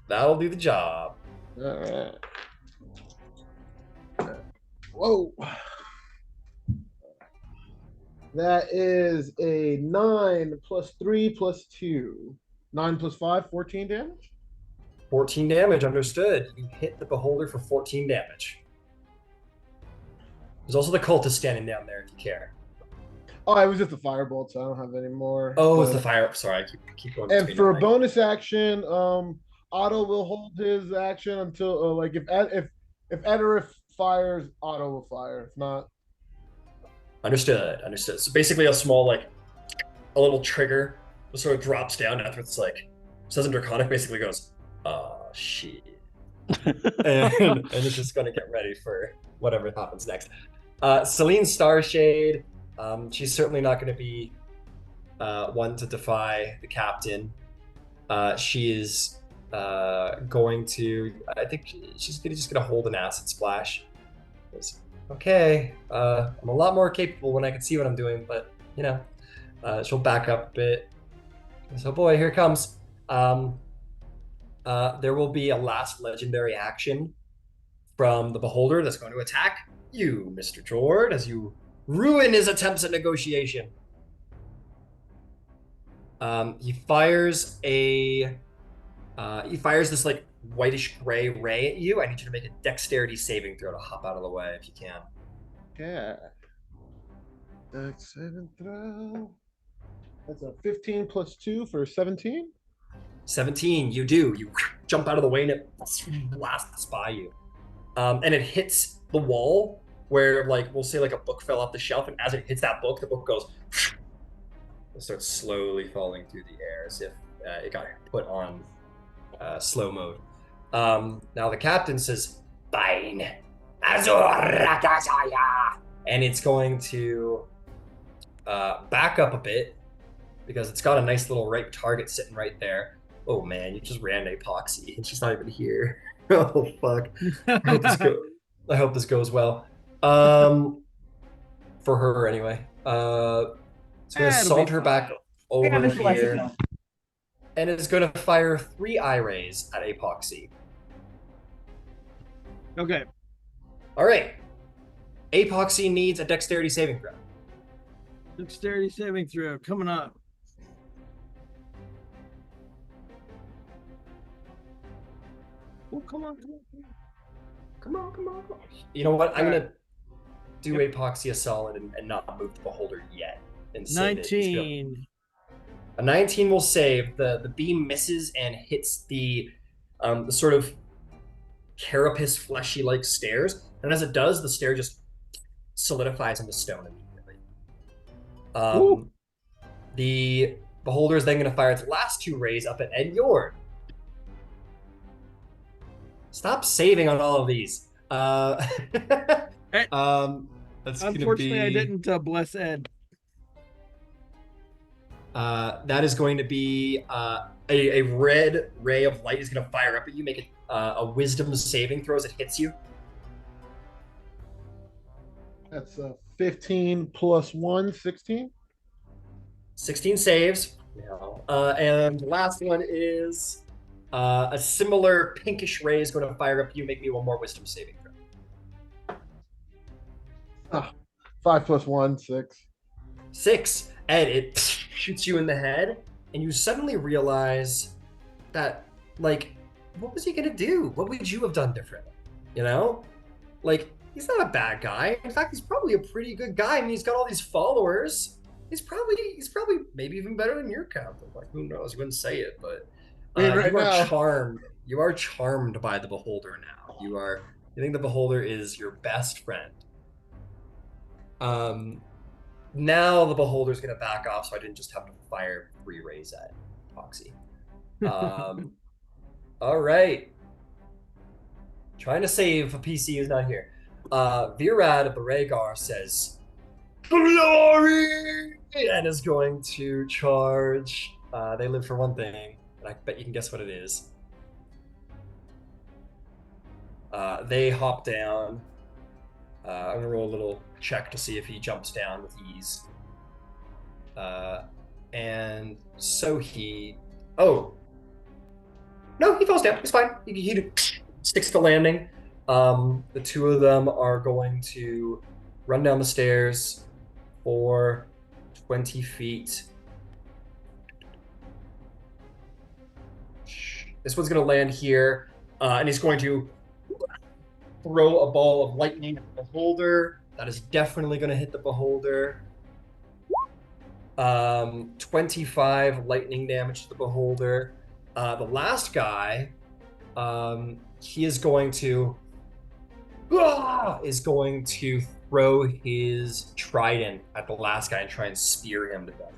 That'll do the job. All right. Whoa. That is a 9 plus 3 plus 2. 9 plus 5, 14 damage. 14 damage, understood. You hit the beholder for 14 damage. There's also the cultist standing down there if you care. Oh, I was just a firebolt, so I don't have any more. Oh, it's the fire. Sorry, I keep going. And between for a them. bonus action, Otto will hold his action until like if Edorath fires, Otto will fire. If not, Understood. So basically, a small a little trigger just sort of drops down after it's like says in Draconic. Basically goes, "Oh shit," and it's just gonna get ready for whatever happens next. Celine Starshade, she's certainly not going to be one to defy the captain. She is going to, I think she's just going to hold an acid splash. Okay, I'm a lot more capable when I can see what I'm doing, but, you know, she'll back up a bit. So, boy, here it comes. There will be a last legendary action from the Beholder that's going to attack you, Mr. Jord, as you ruin his attempts at negotiation. He fires this like whitish gray ray at you. I need you to make a dexterity saving throw to hop out of the way if you can. Yeah. Dex saving throw. That's a 15 plus 2 for 17. 17, you do. You jump out of the way and it blasts by you. And it hits the wall where, like, we'll say like a book fell off the shelf, and as it hits that book, the book goes, it starts slowly falling through the air as if it got put on slow mode. Now the captain says, fine. And it's going to back up a bit because it's got a nice little right target sitting right there. Oh man, you just ran Epoxy and she's not even here. Oh fuck. I hope this goes well. For her anyway. It's gonna saunter back over here. And it's gonna fire 3 eye rays at Epoxy. Okay. Alright. Epoxy needs a dexterity saving throw. Dexterity saving throw coming up. Oh, come on. Come on. You know what? I'm going to do Epoxy a solid and not move the Beholder yet. And 19. A 19 will save. The beam misses and hits the sort of carapace, fleshy-like stairs. And as it does, the stair just solidifies into stone immediately. The Beholder is then going to fire its last 2 rays up at Ed Yord. Stop saving on all of these. That's Unfortunately, I didn't bless Ed. That is going to be a red ray of light is going to fire up at you. Make a wisdom saving throw as it hits you. That's a 15 plus 1, 16. 16 saves. And the last one is a similar pinkish ray is going to fire up at you. Make me one more wisdom saving throw. 5 plus 1, 6. 6. And it shoots you in the head, and you suddenly realize that, like, what was he gonna do? What would you have done differently? You know? Like, he's not a bad guy. In fact, he's probably a pretty good guy. I mean, he's got all these followers. He's probably maybe even better than your captain. Like, who knows? You wouldn't say it, but you are charmed. You are charmed by the Beholder now. You think the Beholder is your best friend. Now the Beholder's going to back off, so I didn't just have to fire 3 rays at Epoxy. All right. Trying to save a PC who's not here. Virad of the Rhaegar says, "Glory!" and is going to charge. They live for one thing, and I bet you can guess what it is. They hop down. I'm gonna roll a little check to see if he jumps down with ease. And so he... Oh! No, he falls down. He's fine. He sticks to landing. The 2 of them are going to run down the stairs for 20 feet. This one's going to land here, and he's going to throw a ball of lightning at the Beholder. That is definitely going to hit the Beholder. 25 lightning damage to the Beholder. The last guy, he is going to throw his trident at the last guy and try and spear him to death.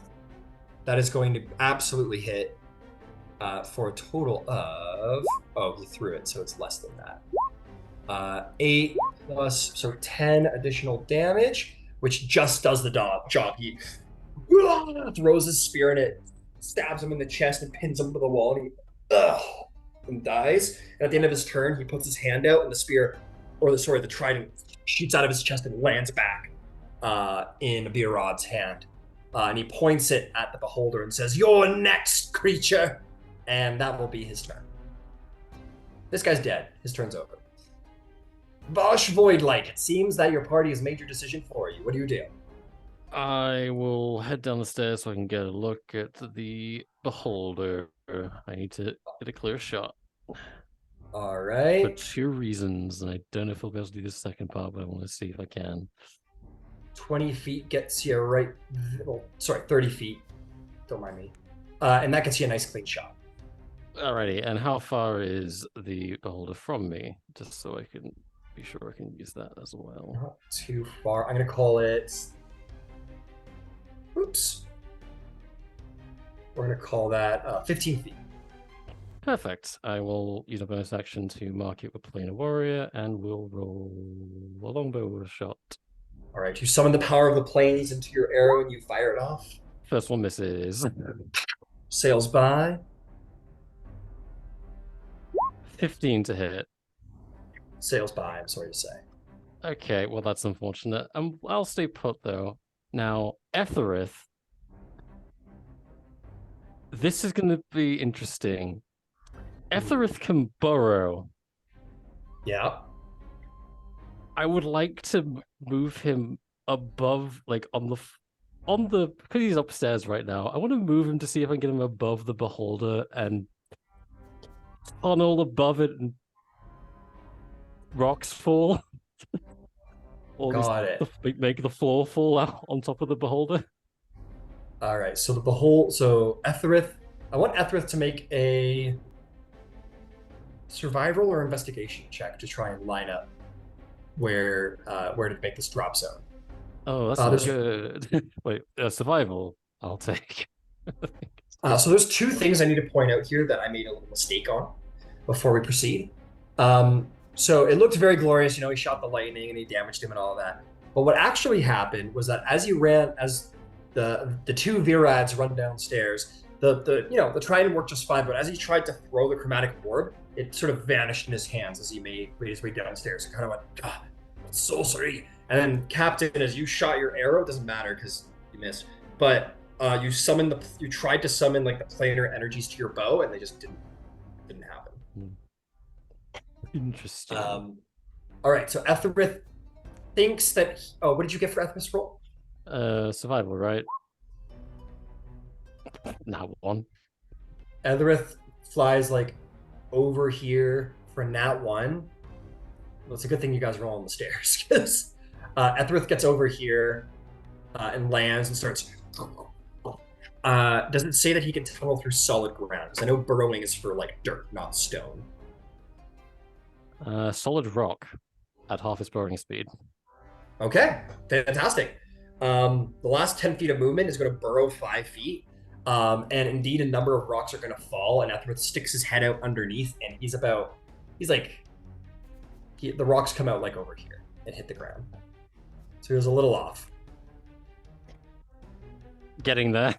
That is going to absolutely hit for a total of... Oh, he threw it, so it's less than that. 8 plus, so 10 additional damage, which just does the job. He throws his spear and it stabs him in the chest and pins him to the wall, and dies. And at the end of his turn, he puts his hand out, and the spear, the trident, shoots out of his chest and lands back in Birod's hand. And he points it at the beholder and says, "You're next, creature!" And that will be his turn. This guy's dead. His turn's over. Vosh Voidlight, it seems that your party has made your decision for you. What do you do? I will head down the stairs so I can get a look at the beholder. I need to get a clear shot. All For right. 2 reasons, and I don't know if I'll be able to do the second part, but I want to see if I can. 20 feet gets you right. Well, sorry, 30 feet. Don't mind me. And that gets you a nice clean shot. Alrighty, and how far is the beholder from me? Just so I can be sure I can use that as well. Not too far. I'm going to call it. Oops. We're going to call that 15 feet. Perfect. I will use a bonus action to mark it with Planar Warrior, and we'll roll a longbow shot. All right. You summon the power of the planes into your arrow and you fire it off. First one misses. Sails by. 15 to hit. Sails by, I'm sorry to say. Okay, well that's unfortunate. I'll stay put though. Now, Etherith. This is going to be interesting. Etherith can burrow. Yeah. I would like to move him above, like on the because he's upstairs right now. I want to move him to see if I can get him above the beholder and tunnel above it and rocks fall. Or Got it. Make the floor fall out on top of the beholder. All right. So Etherith. I want Etherith to make a survival or investigation check to try and line up where to make this drop zone. Oh, that's not good. Wait, survival. I'll take. So there's 2 things I need to point out here that I made a little mistake on before we proceed. So it looked very glorious. He shot the lightning and he damaged him and all of that. But what actually happened was that as the 2 Virads run downstairs, the trident worked just fine. But as he tried to throw the chromatic orb, it sort of vanished in his hands as he made his way downstairs. It kind of went, sorcery. And then, Captain, as you shot your arrow, it doesn't matter because you missed. But you tried to summon like the planar energies to your bow, and they just didn't happen. Interesting. All right, so Etherith thinks that. What did you get for Etherith's roll? Survival, right? Not 1. Etherith flies like over here for nat 1. Well, it's a good thing you guys are all on the stairs because Etherith gets over here and lands and starts. Does it say that he can tunnel through solid ground? Because I know burrowing is for like dirt, not stone. Solid rock at half his burrowing speed. Okay, fantastic. The last 10 feet of movement is going to burrow 5 feet. And indeed, a number of rocks are going to fall, and Etherith sticks his head out underneath, and the rocks come out like over here and hit the ground. So he was a little off. Getting there.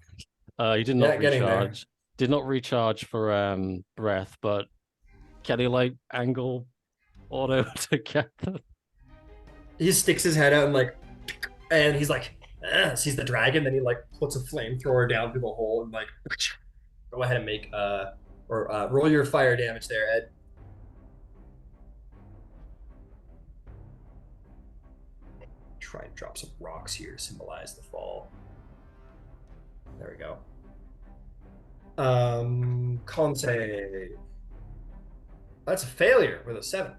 He did not getting there. recharge. Did not recharge for breath, but can he like angle auto to get them? He sticks his head out and he's like, sees the dragon, then he like puts a flamethrower down through the hole and like go ahead and make roll your fire damage there, Ed. Try and drop some rocks here to symbolize the fall. There we go. Con save. That's a failure with a 7.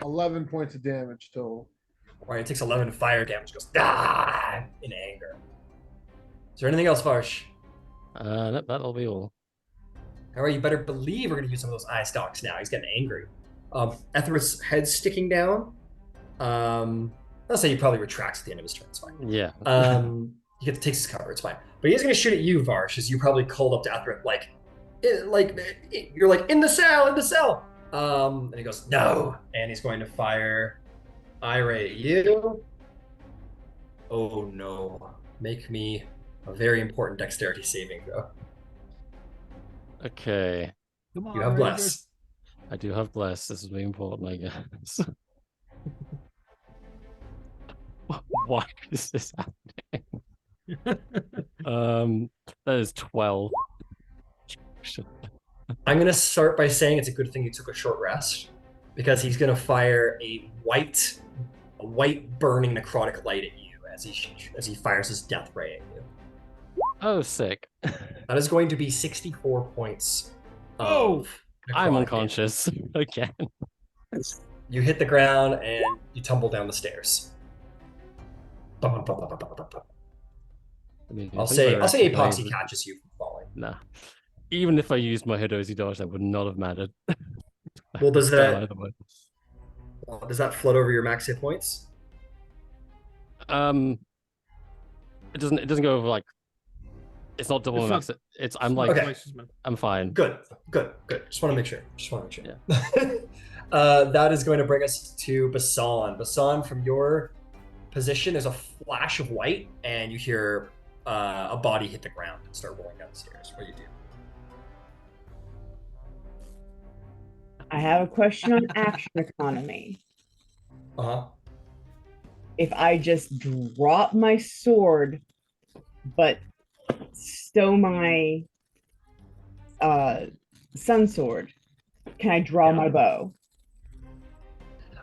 11 points of damage total. All right, it takes 11 fire damage. Goes in anger. Is there anything else, Varsh? That'll be all. All right, you better believe we're going to use some of those eye stalks now. He's getting angry. Etherith's head's sticking down. I'll say he probably retracts at the end of his turn. It's fine. Yeah. He gets takes his cover. It's fine. But he's going to shoot at you, Varsh, as you probably called up to Etherith, you're like, in the cell, And he goes, no, and he's going to fire Ira at you. Oh no. Make me a very important dexterity saving throw. Okay. Come on, You have Ranger. bless. I do have bless. This is really important, I guess. Why is this happening? That is 12. I'm gonna start by saying it's a good thing you took a short rest, because he's gonna fire a white burning necrotic light at you as he fires his death ray at you. Oh, sick. That is going to be 64 points Oh! of I'm necrotic unconscious again. damage. You hit the ground and you tumble down the stairs. Bum, bum, bum, bum, bum, bum, bum. I mean, I'll if say we were actually epoxy playing- catches you from falling. Nah. Even if I used my Hidozi dodge, that would not have mattered. Well, does that Either way. float over your max hit points? It doesn't go over like it's not double It's max. not- It's I'm like Okay. Twice as much. I'm fine. Good. Just want to make sure. That is going to bring us to Basan. Basan, from your position, there's a flash of white, and you hear a body hit the ground and start rolling down the stairs. What do you do? I have a question on action economy. Uh-huh. If I just drop my sword, but stow my sun sword, can I draw my bow?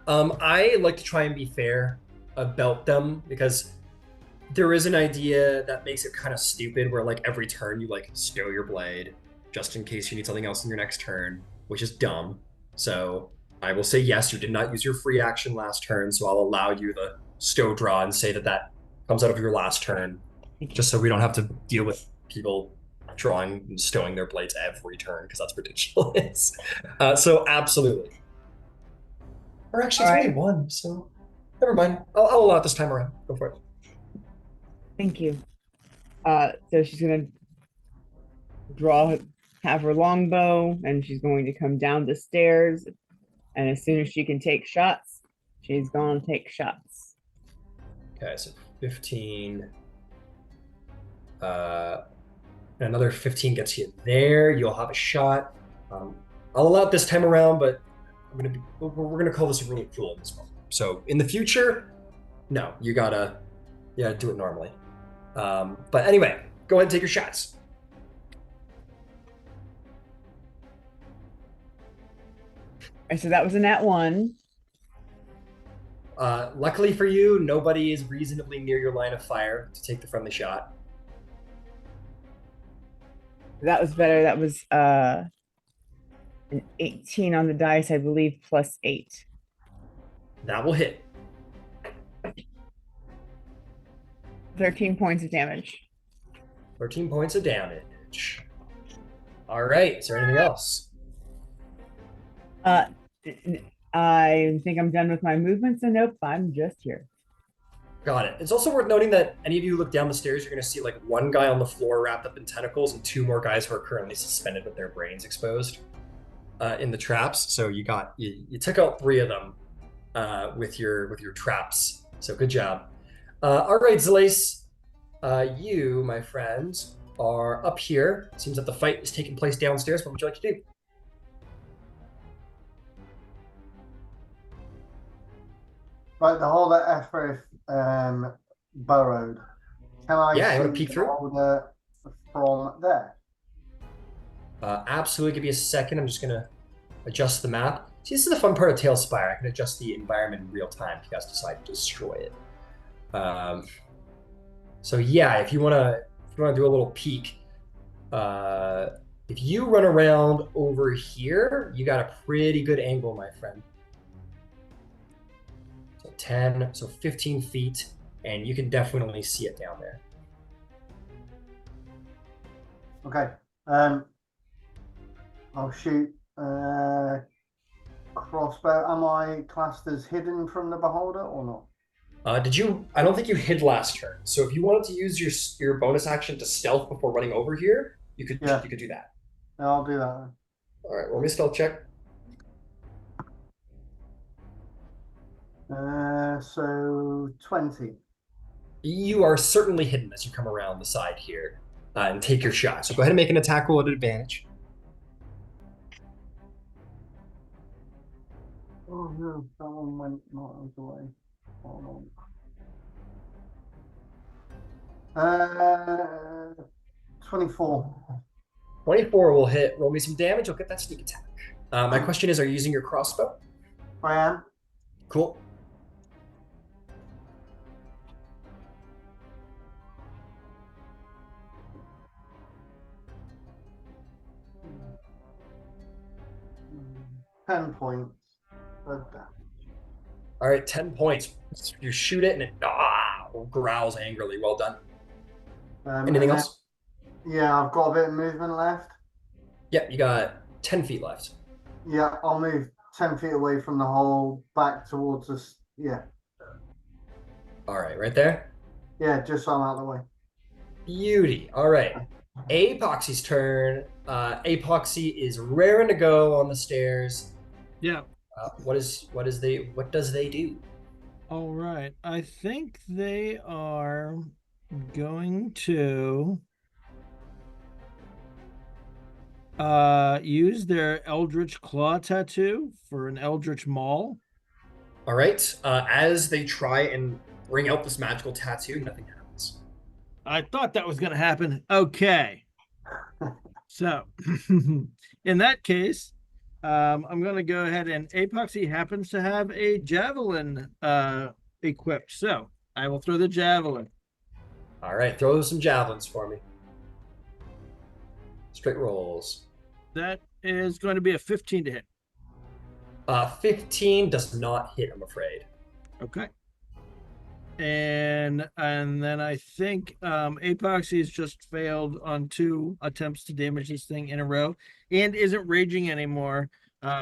I like to try and be fair about them, because there is an idea that makes it kind of stupid where like every turn you like stow your blade just in case you need something else in your next turn, which is dumb. So I will say yes, you did not use your free action last turn, so I'll allow you the stow draw and say that comes out of your last turn, just so we don't have to deal with people drawing and stowing their blades every turn, because that's ridiculous. So absolutely. Or actually, it's All only right. one, so never mind. I'll allow it this time around. Go for it. Thank you. So she's gonna have her longbow, and she's going to come down the stairs. And as soon as she can take shots, she's going to take shots. Okay, so 15. Another 15 gets you there. You'll have a shot. I'll allow it this time around, but we're gonna call this a really cool in this moment. So in the future, no, you gotta do it normally. But anyway, go ahead and take your shots. And so that was a nat 1. Luckily for you, nobody is reasonably near your line of fire to take the friendly shot. That was better. That was an 18 on the dice, I believe, plus 8. That will hit. 13 points of damage. 13 points of damage. All right. Is there anything else? I think I'm done with my movement, so nope, I'm just here. Got it. It's also worth noting that any of you who look down the stairs, you're going to see like one guy on the floor wrapped up in tentacles and two more guys who are currently suspended with their brains exposed in the traps. So you took out 3 of them with your traps. So good job. All right, Zalace, you, my friend, are up here. It seems that the fight is taking place downstairs. What would you like to do? Right, the hole that Ephraim burrowed. Can I Yeah, you wanna see peek the through? hole from there? Absolutely. Give me a second. I'm just going to adjust the map. See, this is the fun part of Tailspire. I can adjust the environment in real time if you guys decide to destroy it. So yeah, if you want to do a little peek, if you run around over here, you got a pretty good angle, my friend. So 10, so 15 feet, and you can definitely see it down there. Okay. I'll shoot crossbow. Am I classed as hidden from the beholder or not? I don't think you hid last turn. So if you wanted to use your bonus action to stealth before running over here, you could do that. Yeah, I'll do that. All right, roll me a stealth check. So 20. You are certainly hidden as you come around the side here and take your shot. So go ahead and make an attack roll at advantage. Oh no, someone went miles away. Hold on. 24. 24 will hit. Roll me some damage. You'll get that sneak attack. My question is, are you using your crossbow? I am. Cool. Mm, 10 points. of damage. All right, 10 points. You shoot it and it growls angrily. Well done. Anything and then- else? Yeah, I've got a bit of movement left. Yep, you got 10 feet left. Yeah, I'll move 10 feet away from the hole back towards us. Yeah. All right, right there. Yeah, just so I'm out of the way. Beauty. All right. Apoxy's turn. Apoxy is raring to go on the stairs. Yeah. What does they do? All right. I think they are going to use their Eldritch Claw tattoo for an Eldritch Maul. All right. As they try and bring out this magical tattoo, nothing happens. I thought that was going to happen. Okay. So, in that case, I'm going to go ahead, and Apoxy happens to have a javelin equipped. So, I will throw the javelin. All right, throw some javelins for me. Straight rolls. That is going to be a 15 to hit. 15 does not hit, I'm afraid. Okay. And then I think Apoxy has just failed on 2 attempts to damage this thing in a row and isn't raging anymore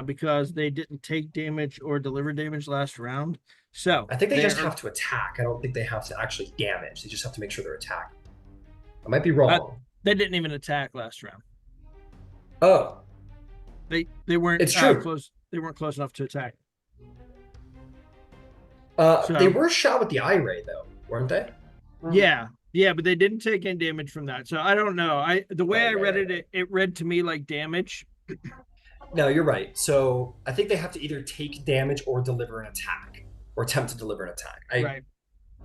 because they didn't take damage or deliver damage last round. So I think they just have to attack. I don't think they have to actually damage. They just have to make sure they're attacking. I might be wrong. They didn't even attack last round. Oh, They weren't It's true. close. They weren't close enough to attack. they were shot with the eye ray though, weren't they? Yeah, but they didn't take any damage from that. So I don't know. The way I read Right. it read to me like damage. No, you're right. So I think they have to either take damage or deliver an attack, or attempt to deliver an attack. I Right.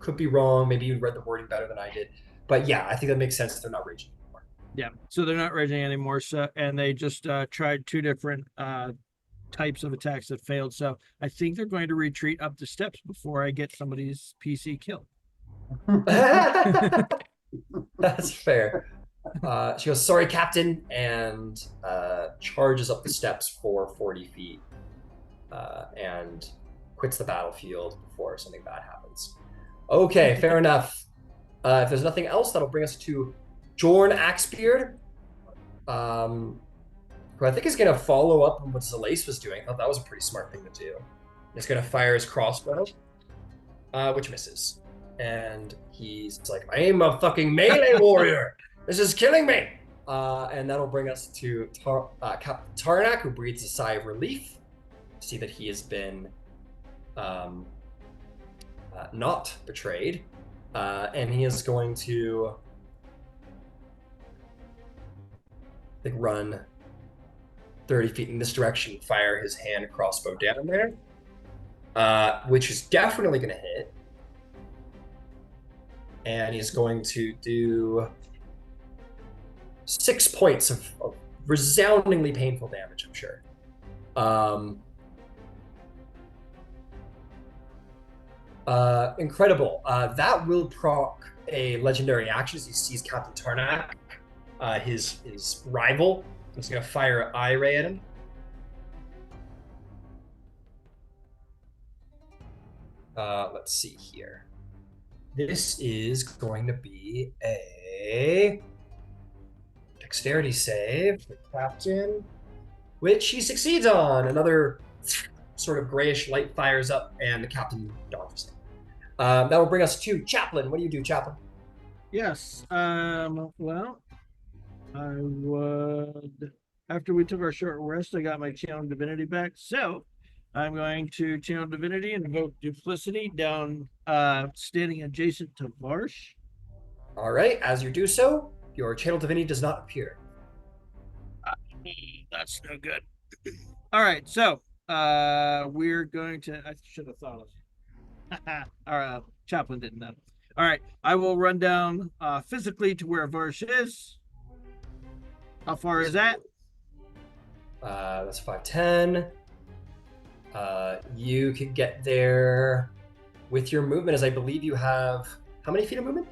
could be wrong. Maybe you read the wording better than I did. But yeah, I think that makes sense if they're not raging anymore. Yeah. So they're not raging anymore. So and they just tried 2 different types of attacks that failed. So I think they're going to retreat up the steps before I get somebody's PC killed. That's fair. She goes, "Sorry, Captain," and charges up the steps for 40 feet and quits the battlefield before something bad happens. Okay, fair enough. If there's nothing else, that'll bring us to Jorn Axebeard, who I think is going to follow up on what Zalace was doing. I thought that was a pretty smart thing to do. He's going to fire his crossbow, which misses. And he's like, "I am a fucking melee warrior. This is killing me." And that'll bring us to Captain Tarnak, who breathes a sigh of relief to see that he has been not betrayed. And he is going to run 30 feet in this direction, fire his hand crossbow down there, which is definitely going to hit. And he's going to do 6 points of resoundingly painful damage, I'm sure. Incredible. That will proc a legendary action as he sees Captain Tarnak, his rival. He's going to fire an eye ray at him. Let's see here. This is going to be a dexterity save for Captain, which he succeeds on. Another sort of grayish light fires up, and the Captain dodges it. That will bring us to Chaplain. What do you do, Chaplain? Yes. Well, I would. After we took our short rest, I got my channel divinity back. So I'm going to channel divinity and invoke duplicity down, standing adjacent to Varsh. All right, as you do so, your channel divinity does not appear. That's no good. All right, so we're going to. I should have thought of it. Our chaplain didn't know. All right, I will run down physically to where Varsh is. How far is that? That's 5'10". You could get there with your movement, as I believe you have how many feet of movement?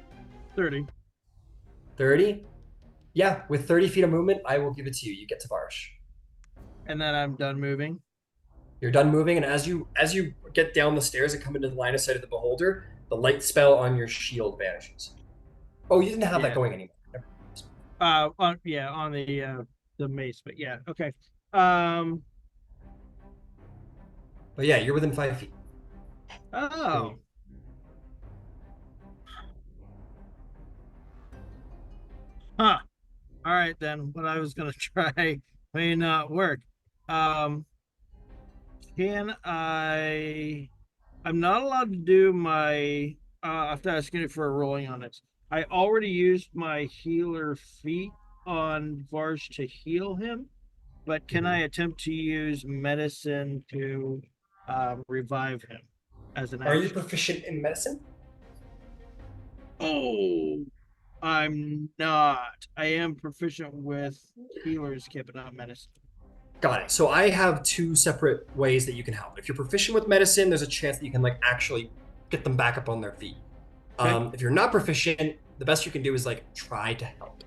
30. 30? Yeah, with 30 feet of movement, I will give it to you. You get to Varsh. And then I'm done moving. You're done moving, and as you get down the stairs and come into the line of sight of the beholder, the light spell on your shield vanishes. Oh, you didn't have that going anymore. On the mace, but yeah, okay. But yeah, you're within 5 feet. Oh. Huh. All right then. What I was gonna try may not work. Can I? I'm not allowed to do my. I have to ask you for a rolling on it. I already used my healer feat on Varsh to heal him, but can I attempt to use medicine to revive him as an Are action? you proficient in medicine? Oh, I'm not. I am proficient with healer's kit, but not medicine. Got it. So I have two separate ways that you can help. If you're proficient with medicine, there's a chance that you can like actually get them back up on their feet. Okay. If you're not proficient, the best you can do is like try to help.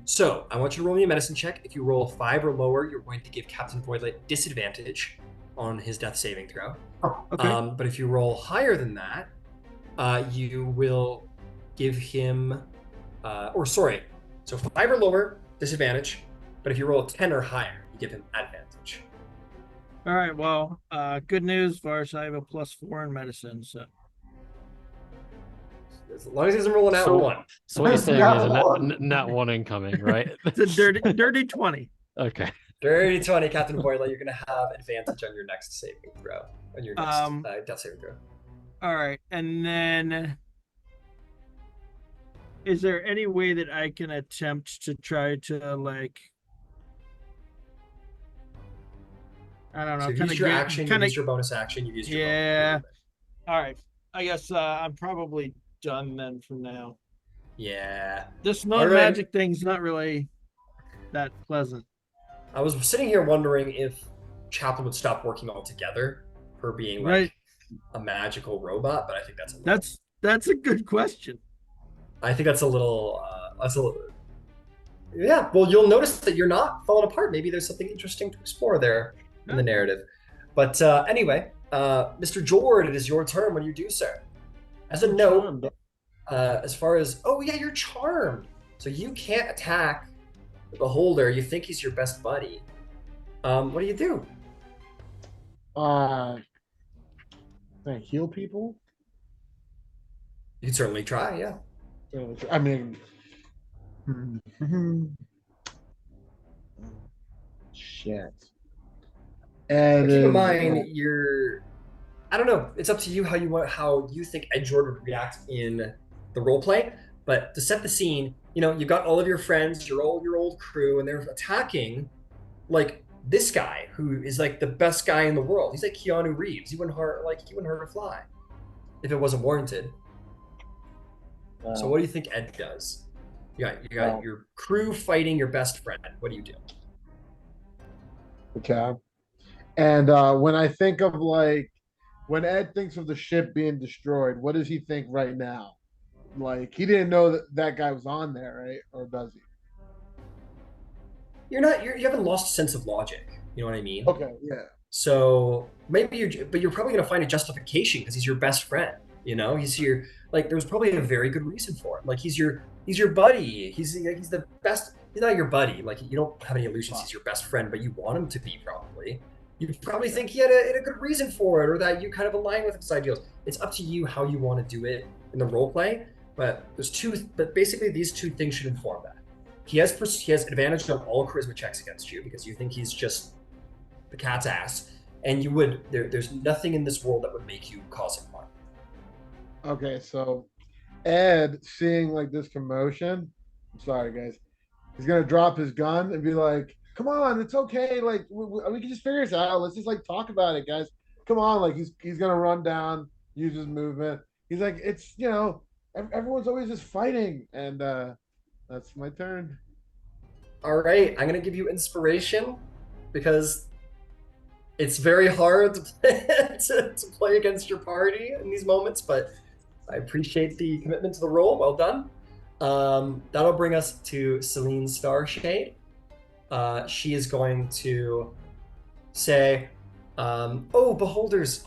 So I want you to roll me a medicine check. If you roll 5 or lower, you're going to give Captain Voidlight disadvantage on his death saving throw. Okay. But if you roll higher than that, you will give him, so 5 or lower, disadvantage. But if you roll a 10 or higher, you give him advantage. All right. Well, good news, Varsh. I have a +4 in medicine, so. As long as he doesn't roll an out one. So what you're saying Yeah, is a one. nat 1 incoming, right? It's a dirty 20. Okay. Dirty 20, Captain Voidlight. You're going to have advantage on your next saving throw. On your next death saving throw. All right. And then, is there any way that I can attempt to try to, like, I don't know. So you've used your action, you've used your bonus action, you've used your bonus. Yeah. All right. I guess I'm probably done then for now. Yeah. This non-magic thing's not really that pleasant. I was sitting here wondering if Chaplain would stop working altogether for being like a magical robot, but I think that's a good question. I think that's a little yeah. Well, you'll notice that you're not falling apart. Maybe there's something interesting to explore there in the narrative. But anyway, Mr. Jord, it is your turn when you do so. As a note, as far as you're charmed, so you can't attack the beholder. You think he's your best buddy. What do you do? Can I heal people? You can certainly try. Yeah. I mean, shit. And Keep in mind, I don't know. It's up to you how you think Ed Jordan would react in the role play. But to set the scene, you've got all of your friends, your old crew, and they're attacking like this guy who is like the best guy in the world. He's like Keanu Reeves. He wouldn't hurt a fly if it wasn't warranted. So what do you think Ed does? You got your crew fighting your best friend. What do you do? Okay. And when I think of when Ed thinks of the ship being destroyed, what does he think right now? Like, he didn't know that guy was on there, right? Or does he? You haven't lost a sense of logic. You know what I mean? Okay, yeah. So maybe you're probably going to find a justification because he's your best friend. He's your, like, there's probably a very good reason for it. Like, he's your buddy. He's the best. He's not your buddy. Like, you don't have any illusions he's your best friend, but you want him to be probably. You probably think he had a good reason for it, or that you kind of align with his ideals. It's up to you how you want to do it in the role play. But basically these two things should inform that. He has advantage on all charisma checks against you because you think he's just the cat's ass, and there's nothing in this world that would make you cause him harm. Okay, so Ed, seeing like this commotion, I'm sorry guys, he's gonna drop his gun and be like, "Come on, it's okay. Like we can just figure this out. Let's just like talk about it, guys. Come on." Like he's gonna run down, use his movement. He's like, "It's everyone's always just fighting," and that's my turn. All right, I'm gonna give you inspiration because it's very hard to play against your party in these moments, but I appreciate the commitment to the role. Well done. That'll bring us to Celine Starshade. She is going to say, "Oh, beholders,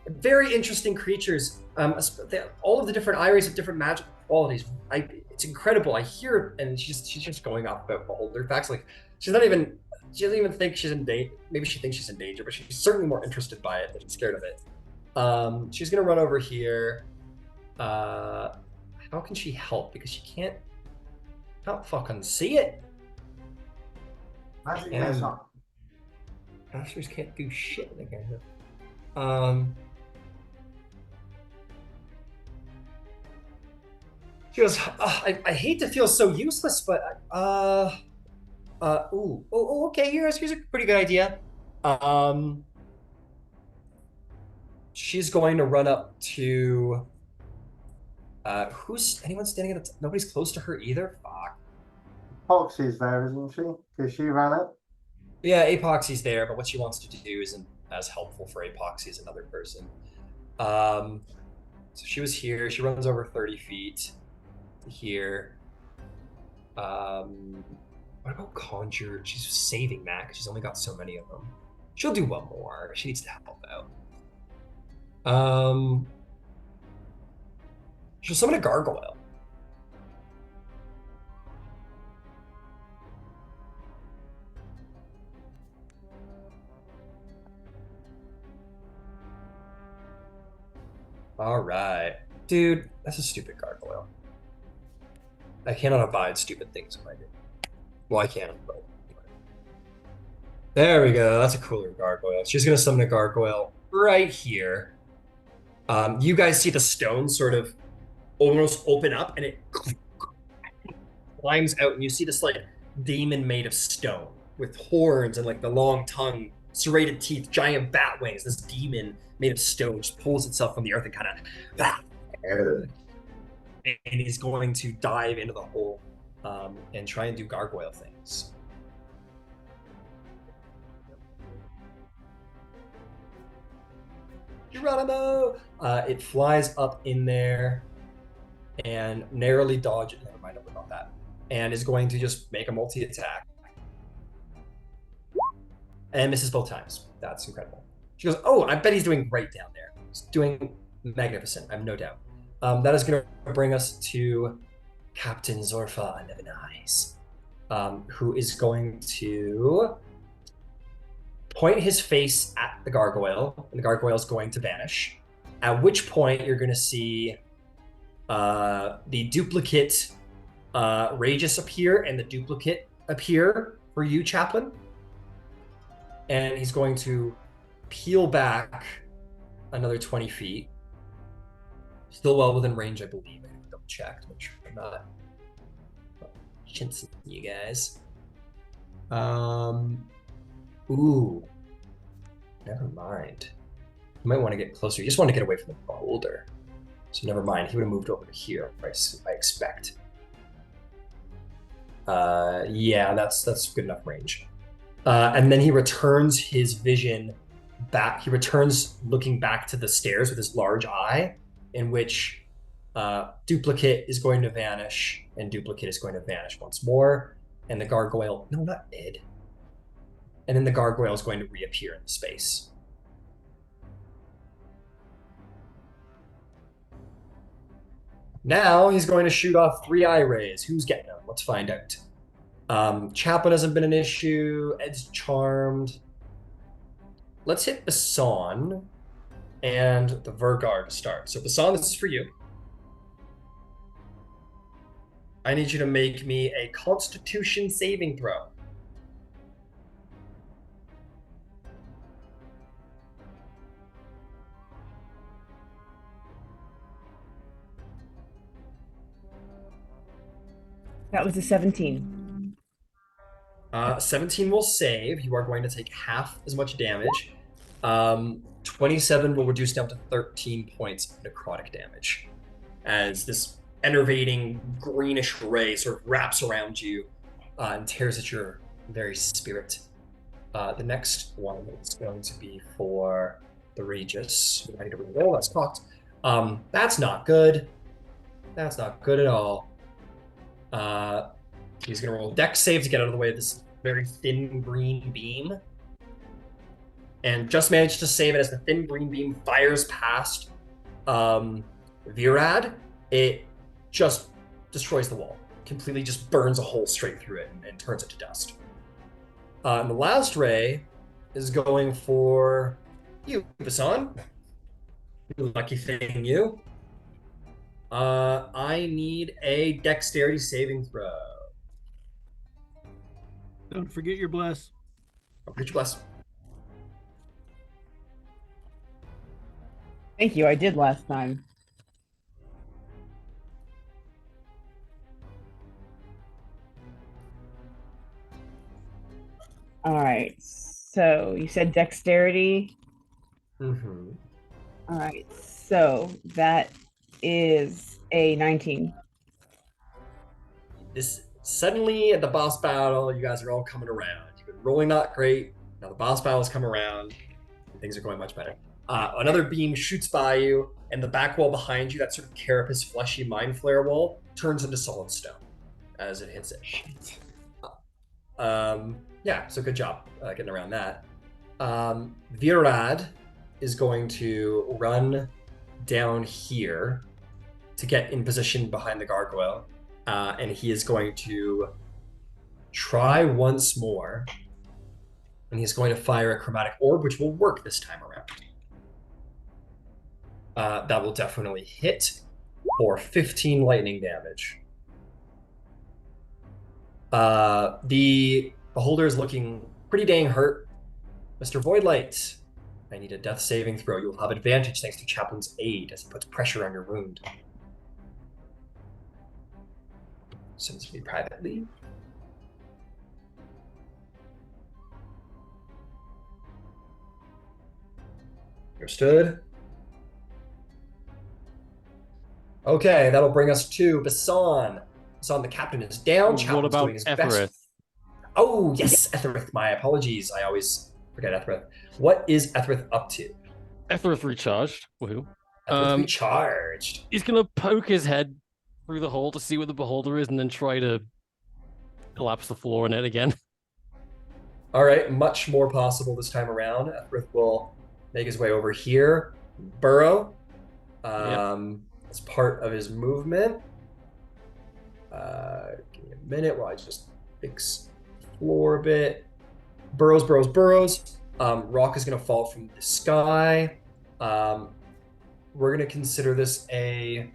very interesting creatures. All of the different iris have different magical qualities. It's incredible. I hear," and she's just going off about beholder facts. Like she doesn't even think she's in danger. Maybe she thinks she's in danger, but she's certainly more interested by it than scared of it. She's gonna run over here. How can she help? Because she can't fucking see it. Magic And missile. Masters can't do shit again. She goes, I hate to feel so useless, but okay, here's a pretty good idea. She's going to run up to who's anyone standing at nobody's close to her either? Fuck. Foxy's there, isn't she? Because she ran it. Yeah, Apoxy's there, but what she wants to do isn't as helpful for Apoxy as another person. So she was here. She runs over 30 feet to here. What about Conjure? She's saving that because she's only got so many of them. She'll do one more. She needs to help out. She'll summon a gargoyle. All right. Dude, that's a stupid gargoyle. I cannot abide stupid things if I do. Well, I can, but there we go. That's a cooler gargoyle. She's gonna summon a gargoyle right here. You guys see the stone sort of almost open up, and it climbs out, and you see this like demon made of stone with horns and like the long tongue, serrated teeth, giant bat wings. This demon made of stone just pulls itself from the earth and kind of and is going to dive into the hole and try and do gargoyle things. Geronimo! It flies up in there and narrowly dodges. Never mind about that. And is going to just make a multi-attack. And misses both times. That's incredible. She goes, "Oh, I bet he's doing great down there. He's doing magnificent, I have no doubt." That is going to bring us to Captain Zorfa Neven Eyes, who is going to point his face at the gargoyle, and the gargoyle is going to vanish. At which point, you're going to see the duplicate Ragus appear and the duplicate appear for you, Chaplain. And he's going to peel back another 20 feet. Still well within range, I believe. I double check to make sure I'm not chincing you guys. Ooh. Never mind. You might want to get closer. You just want to get away from the boulder. So never mind. He would have moved over to here, I expect. Yeah, that's good enough range. And then he returns his vision back. He returns looking back to the stairs with his large eye, in which duplicate is going to vanish, and duplicate is going to vanish once more. And the gargoyle, no, not Ed. And then the gargoyle is going to reappear in the space. Now he's going to shoot off 3 eye rays. Who's getting them? Let's find out. Chaplain hasn't been an issue. Ed's charmed. Let's hit Basan and the Vergar to start. So Basan, this is for you. I need you to make me a Constitution saving throw. That was a 17. 17 will save. You are going to take half as much damage. 27 will reduce down to 13 points of necrotic damage as this enervating greenish ray sort of wraps around you and tears at your very spirit. The next one is going to be for the Regis. We're ready to reroll. That's cocked. That's not good. That's not good at all. He's going to roll dex save to get out of the way of this very thin green beam. And just managed to save it as the thin green beam fires past Virad. It just destroys the wall. Completely just burns a hole straight through it and turns it to dust. And the last ray is going for you, Basan. Lucky thing, you. I need a dexterity saving throw. Don't forget your bless. I'll get you bless. Thank you. I did last time. All right. So you said dexterity. Mm-hmm. All right. So that is a 19. This suddenly at the boss battle, you guys are all coming around. You've been rolling not great. Now the boss battle's come around. And things are going much better. Another beam shoots by you, and the back wall behind you, that sort of carapace, fleshy mind flare wall, turns into solid stone as it hits it. Yeah, so good job getting around that. Virad is going to run down here to get in position behind the gargoyle, and he is going to try once more, and he's going to fire a chromatic orb, which will work this time around. That will definitely hit for 15 lightning damage. The beholder is looking pretty dang hurt. Mr. Voidlight, I need a death saving throw. You'll have advantage thanks to Chaplain's aid as he puts pressure on your wound. Sends me privately. Understood. Okay, that'll bring us to Basan. Basan, the captain, is down. What Chaplain's about doing his best. Etherith? Oh, yes, Etherith. My apologies. I always forget Etherith. What is Etherith up to? Etherith recharged. Woohoo. Etherith recharged. He's gonna poke his head through the hole to see where the beholder is and then try to collapse the floor in it again. All right, much more possible this time around. Etherith will make his way over here. Burrow. As part of his movement. Give me a minute while I just fix the floor a bit. Burrows. Rock is going to fall from the sky. We're going to consider this a...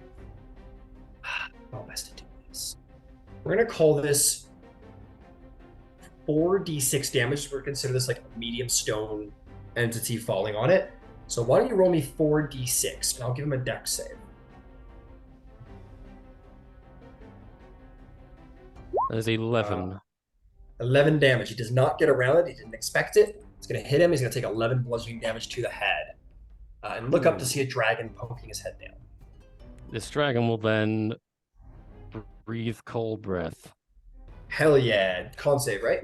How best to do this? We're going to call this 4d6 damage. We're going to consider this like a medium stone entity falling on it. So why don't you roll me 4d6, and I'll give him a dex save. There's 11. 11 damage. He does not get around it. He didn't expect it. It's going to hit him. He's going to take 11 bludgeoning damage to the head. And look up to see a dragon poking his head down. This dragon will then breathe cold breath. Hell yeah. Con save, right?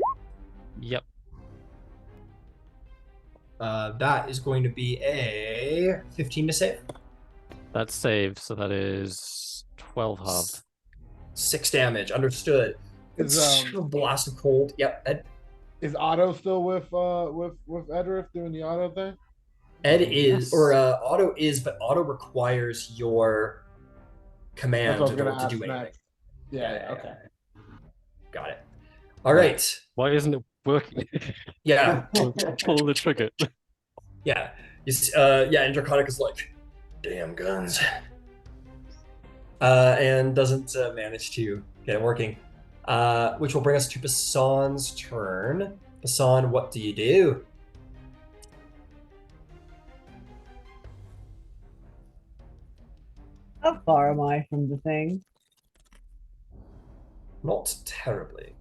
Yep. That is going to be a 15 to save. That's saved, so that is 12 halved. 6 damage. Understood. Is A blast of cold. Yep, Ed. Is Otto still with Edrith doing the auto thing? Ed is, Yes. or Otto is, but Otto requires your command That's to what I was gonna do ask anything. next. Yeah, okay. Got it. All right. Why isn't it working? Yeah. Pull the trigger. Yeah. And Draconic is like, damn guns. And doesn't manage to get it working. Which will bring us to Basan's turn. Basan, what do you do? How far am I from the thing? Not terribly.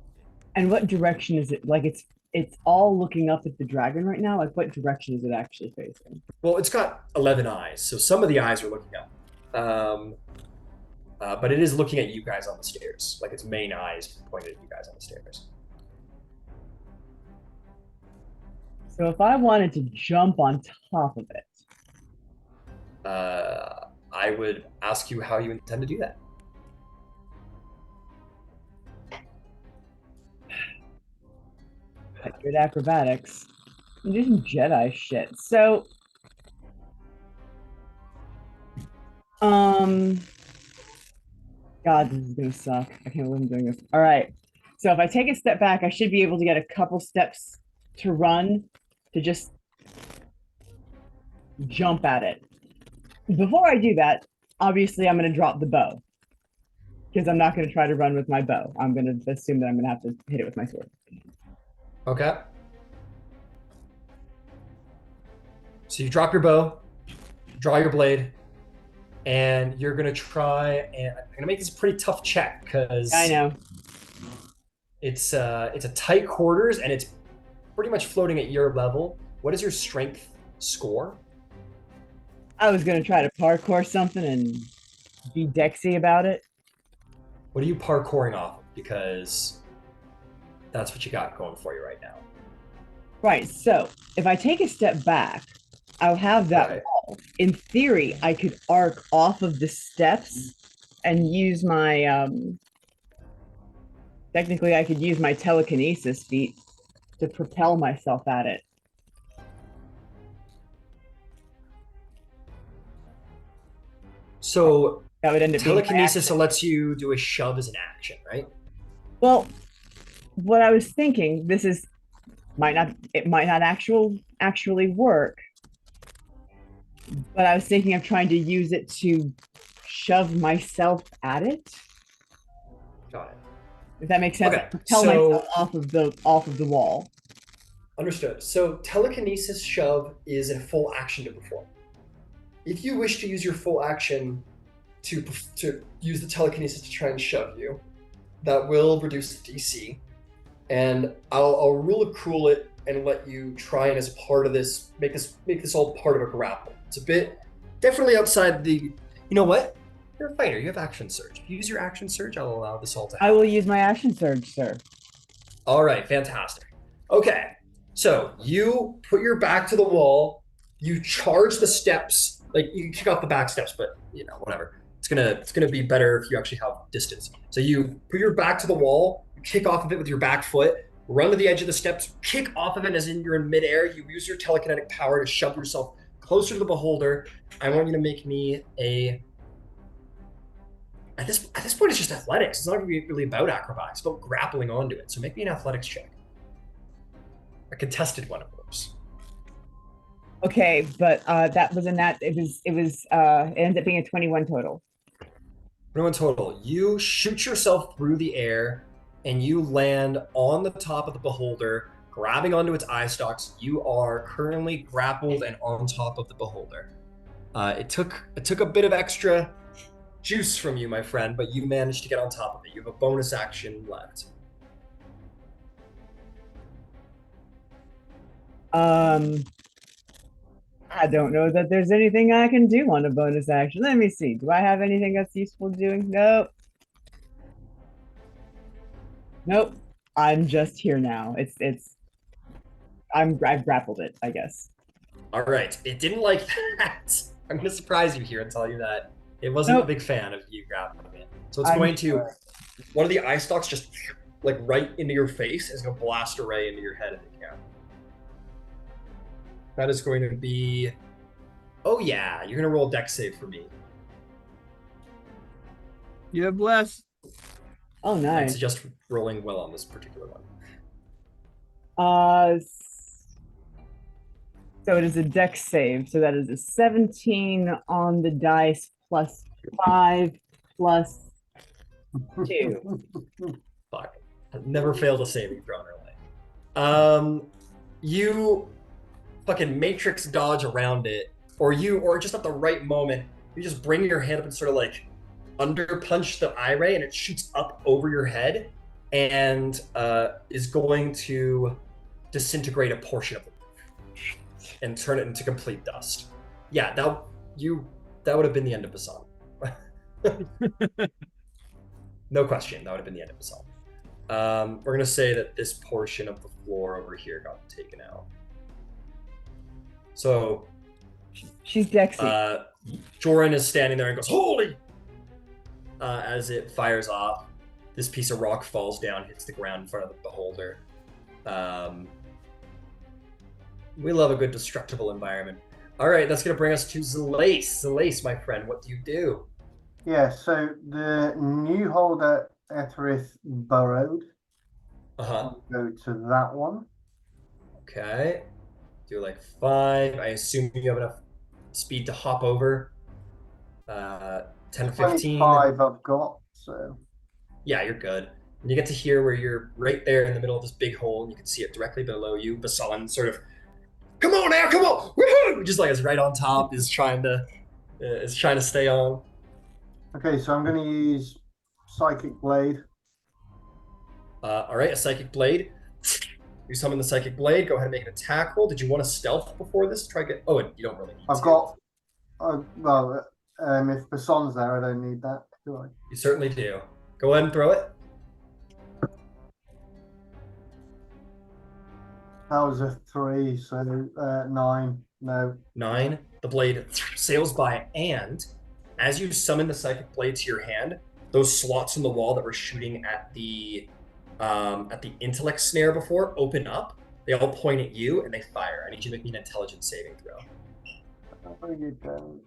And what direction is it? Like it's all looking up at the dragon right now. Like what direction is it actually facing? Well, it's got 11 eyes, so some of the eyes are looking up. But it is looking at you guys on the stairs. Like its main eyes pointed at you guys on the stairs. So if I wanted to jump on top of it, I would ask you how you intend to do that. good acrobatics, and do some Jedi shit. So, God, this is gonna suck. I can't believe I'm doing this. All right. So if I take a step back, I should be able to get a couple steps to run to just jump at it. Before I do that, obviously I'm going to drop the bow because I'm not going to try to run with my bow. I'm going to assume that I'm going to have to hit it with my sword. Okay. So you drop your bow, draw your blade, and you're gonna try. And I'm gonna make this a pretty tough check because I know it's a tight quarters and it's pretty much floating at your level. What is your strength score? I was going to try to parkour something and be Dexy about it. What are you parkouring off of? Because that's what you got going for you right now. Right. So if I take a step back, I'll have that Right. wall. In theory, I could arc off of the steps and use my technically I could use my telekinesis feat to propel myself at it. So That would end up being my telekinesis action. lets you do a shove as an action, right? Well, what I was thinking, this is might not actually work. But I was thinking of trying to use it to shove myself at it. Got it. If that makes sense. Okay, Propel so- myself off of the wall. Understood. So telekinesis shove is a full action to perform. If you wish to use your full action to use the telekinesis to try and shove you, that will reduce the DC, and I'll rule accrual it and let you try and as part of this make this all part of a grapple. It's a bit definitely outside the. You know what? You're a fighter. You have action surge. If you use your action surge, I'll allow this all to happen. I will use my action surge, sir. All right, fantastic. Okay, so you put your back to the wall. You charge the steps. Like you kick off the back steps, but whatever. It's gonna be better if you actually have distance. So you put your back to the wall. You kick off of it with your back foot. Run to the edge of the steps. Kick off of it as in you're in midair. You use your telekinetic power to shove yourself closer to the beholder. I want you to make me a. At this point, it's just athletics. It's not really about acrobatics. It's about grappling onto it. So make me an athletics check. A contested one, of course. Okay, but that was it ended up being a 21 total. 21 total. You shoot yourself through the air, and you land on the top of the beholder, grabbing onto its eye stalks. You are currently grappled and on top of the beholder. It took a bit of extra juice from you, my friend, but you managed to get on top of it. You have a bonus action left. I don't know that there's anything I can do on a bonus action. Let me see. Do I have anything that's useful doing? Nope. Nope. I'm just here now. I've grappled it, I guess. All right. It didn't like that. I'm going to surprise you here and tell you that it wasn't a big fan of you grappling it. So it's going to, one of the eye stalks just like right into your face is going to blast a ray into your head if it can. That is going to be, oh yeah, you're going to roll a dex save for me. You have less. Oh, I nice. suggest rolling well on this particular one. So it is a dex save. So that is a 17 on the dice plus 5 plus 2. Fuck. I've never failed a saving throw in her life. You fucking matrix dodge around it, or just at the right moment, you just bring your hand up and sort of like under punch the eye ray, and it shoots up over your head and is going to disintegrate a portion of it and turn it into complete dust. Yeah, that would have been the end of Basan. No question, that would have been the end of Basan. We're gonna say that this portion of the floor over here got taken out. So She's Dexy. Joran is standing there and goes, "Holy!" As it fires off, this piece of rock falls down, hits the ground in front of the beholder. We love a good destructible environment. All right, that's going to bring us to Zalace. Zalace, my friend, what do you do? Yeah, so the new hole that Etherith burrowed, I'll go to that one. Okay. Do like 5. I assume you have enough speed to hop over. 10, 15. 25 I've got, so. Yeah, you're good. And you get to hear where you're right there in the middle of this big hole, and you can see it directly below you. Basan sort of, come on now, come on, woohoo! Just like it's right on top, is trying to stay on. Okay, so I'm going to use Psychic Blade. All right, a Psychic Blade. You summon the Psychic Blade. Go ahead and make an attack roll. Did you want to stealth before this? Try get. Oh, you don't really need I've to. got. Well, if Basan's there, I don't need that, do I? You certainly do. Go ahead and throw it. That was a 3, so 9. No. 9. The blade sails by, and as you summon the Psychic Blade to your hand, those slots in the wall that were shooting at the intellect snare before open up. They all point at you and they fire. I need you to make me an intelligence saving throw. Bring it down.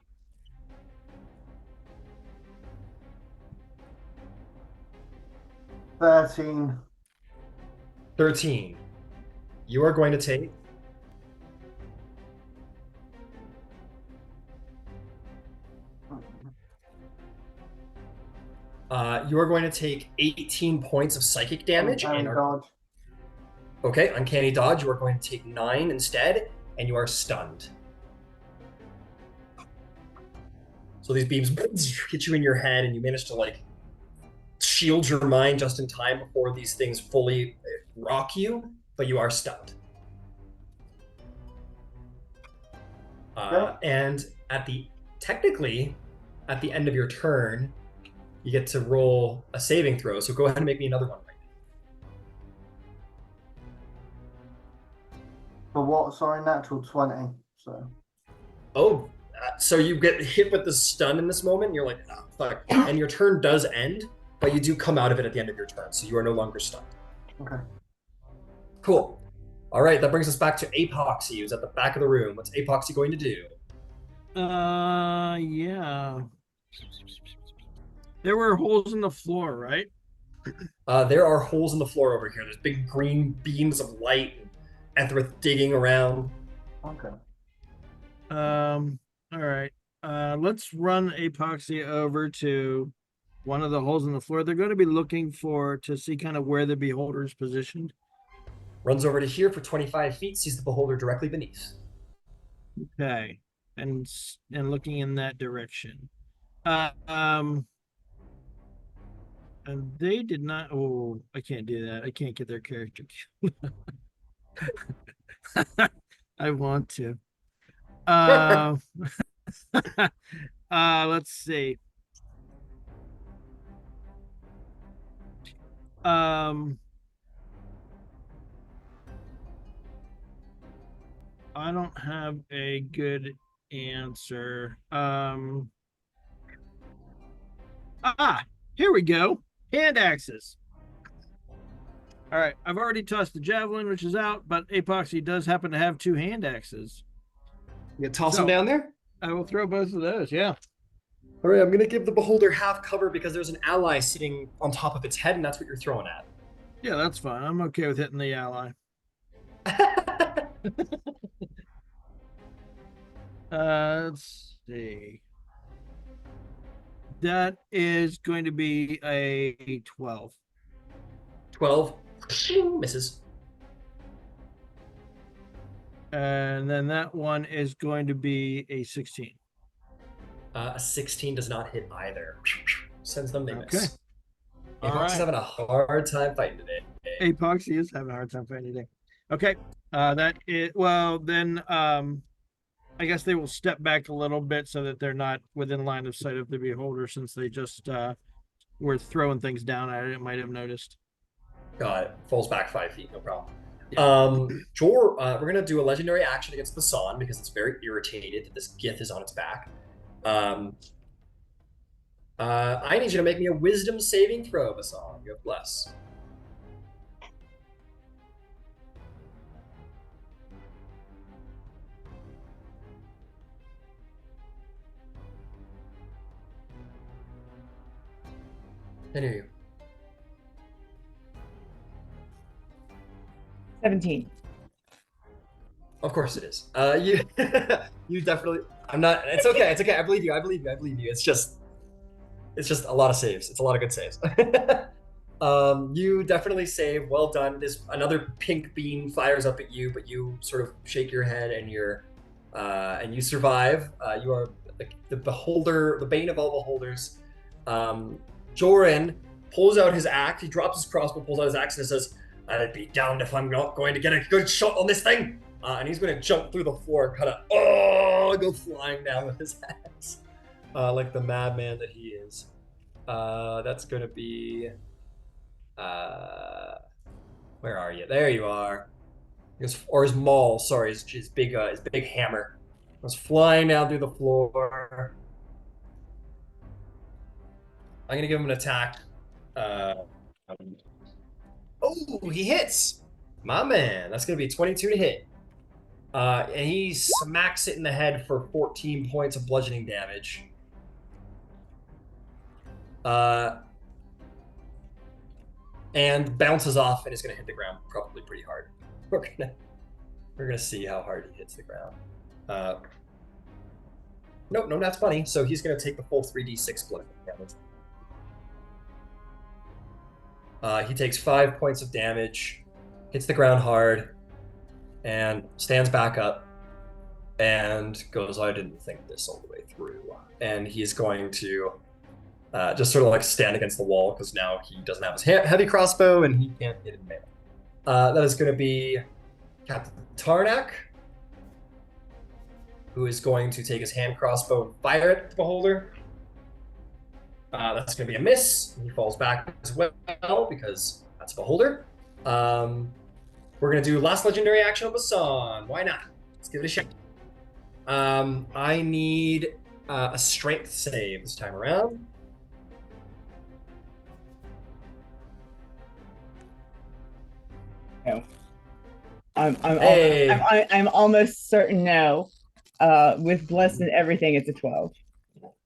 $13. 13. You are going to take you are going to take 18 points of psychic damage. Uncanny dodge. Okay, uncanny dodge. You are going to take 9 instead, and you are stunned. So these beams hit you in your head, and you manage to like shield your mind just in time before these things fully rock you, but you are stunned. And technically, at the end of your turn, you get to roll a saving throw. So go ahead and make me another one right now. For what? Sorry, natural 20. So. Oh, so you get hit with the stun in this moment. And you're like, oh, fuck. And your turn does end, but you do come out of it at the end of your turn. So you are no longer stunned. Okay. Cool. All right, that brings us back to Apoxy, who's at the back of the room. What's Apoxy going to do? Yeah. There were holes in the floor, right? There are holes in the floor over here. There's big green beams of light and Etherith digging around. Okay. All right. Let's run Apoxy over to one of the holes in the floor. They're going to be looking to see kind of where the beholder is positioned. Runs over to here for 25 feet, sees the beholder directly beneath. Okay. And looking in that direction. And they did not. Oh, I can't do that. I can't get their character. I want to. Let's see. I don't have a good answer. Here we go. Hand axes. All right, I've already tossed the javelin, which is out, but Apoxy does happen to have 2 hand axes. You toss them down there? I will throw both of those, yeah. All right, I'm going to give the beholder half cover because there's an ally sitting on top of its head, and that's what you're throwing at. Yeah, that's fine. I'm okay with hitting the ally. Let's see. That is going to be a 12. 12. Misses. And then that one is going to be a 16. A 16 does not hit either. Sends them, they Okay. miss. All Apox is right. having a hard time fighting today. Apoxy is having a hard time finding anything. Okay. That is well then I guess they will step back a little bit so that they're not within line of sight of the beholder since they just were throwing things down at it. Might have noticed. Got it. Falls back 5 feet, no problem. Yeah. Jor, we're gonna do a legendary action against Basan because it's very irritated that this Gith is on its back. I need you to make me a wisdom saving throw, Basan. You have bless. I hear you. 17. Of course it is. You, you definitely. I'm not. It's okay. It's okay. I believe you. I believe you. I believe you. It's just a lot of saves. It's a lot of good saves. You definitely save. Well done. This another pink beam fires up at you, but you sort of shake your head and and you survive. You are the beholder, the bane of all beholders. Joran pulls out his axe. He drops his crossbow, pulls out his axe, and says, "I'd be damned if I'm not going to get a good shot on this thing." And he's going to jump through the floor and kind of go flying down with his axe, like the madman that he is. That's going to be. Where are you? There you are. Or his maul. Sorry, his big hammer was flying down through the floor. I'm gonna give him an attack. Oh, he hits! My man. That's gonna be 22 to hit. And he smacks it in the head for 14 points of bludgeoning damage. And bounces off and is gonna hit the ground probably pretty hard. We're gonna see how hard he hits the ground. Nope, no, that's funny. So he's gonna take the full 3d6 bludgeoning damage. He takes 5 points of damage, hits the ground hard, and stands back up and goes, I didn't think this all the way through. And he's going to just sort of like stand against the wall because now he doesn't have his heavy crossbow and he can't hit in melee. That is going to be Captain Tarnak, who is going to take his hand crossbow and fire at the beholder. That's going to be a miss. He falls back as well because that's a beholder. We're going to do last legendary action on Basan. Why not? Let's give it a shot. I need a strength save this time around. No. I'm Hey. I'm almost certain no. With bless and everything, it's a 12.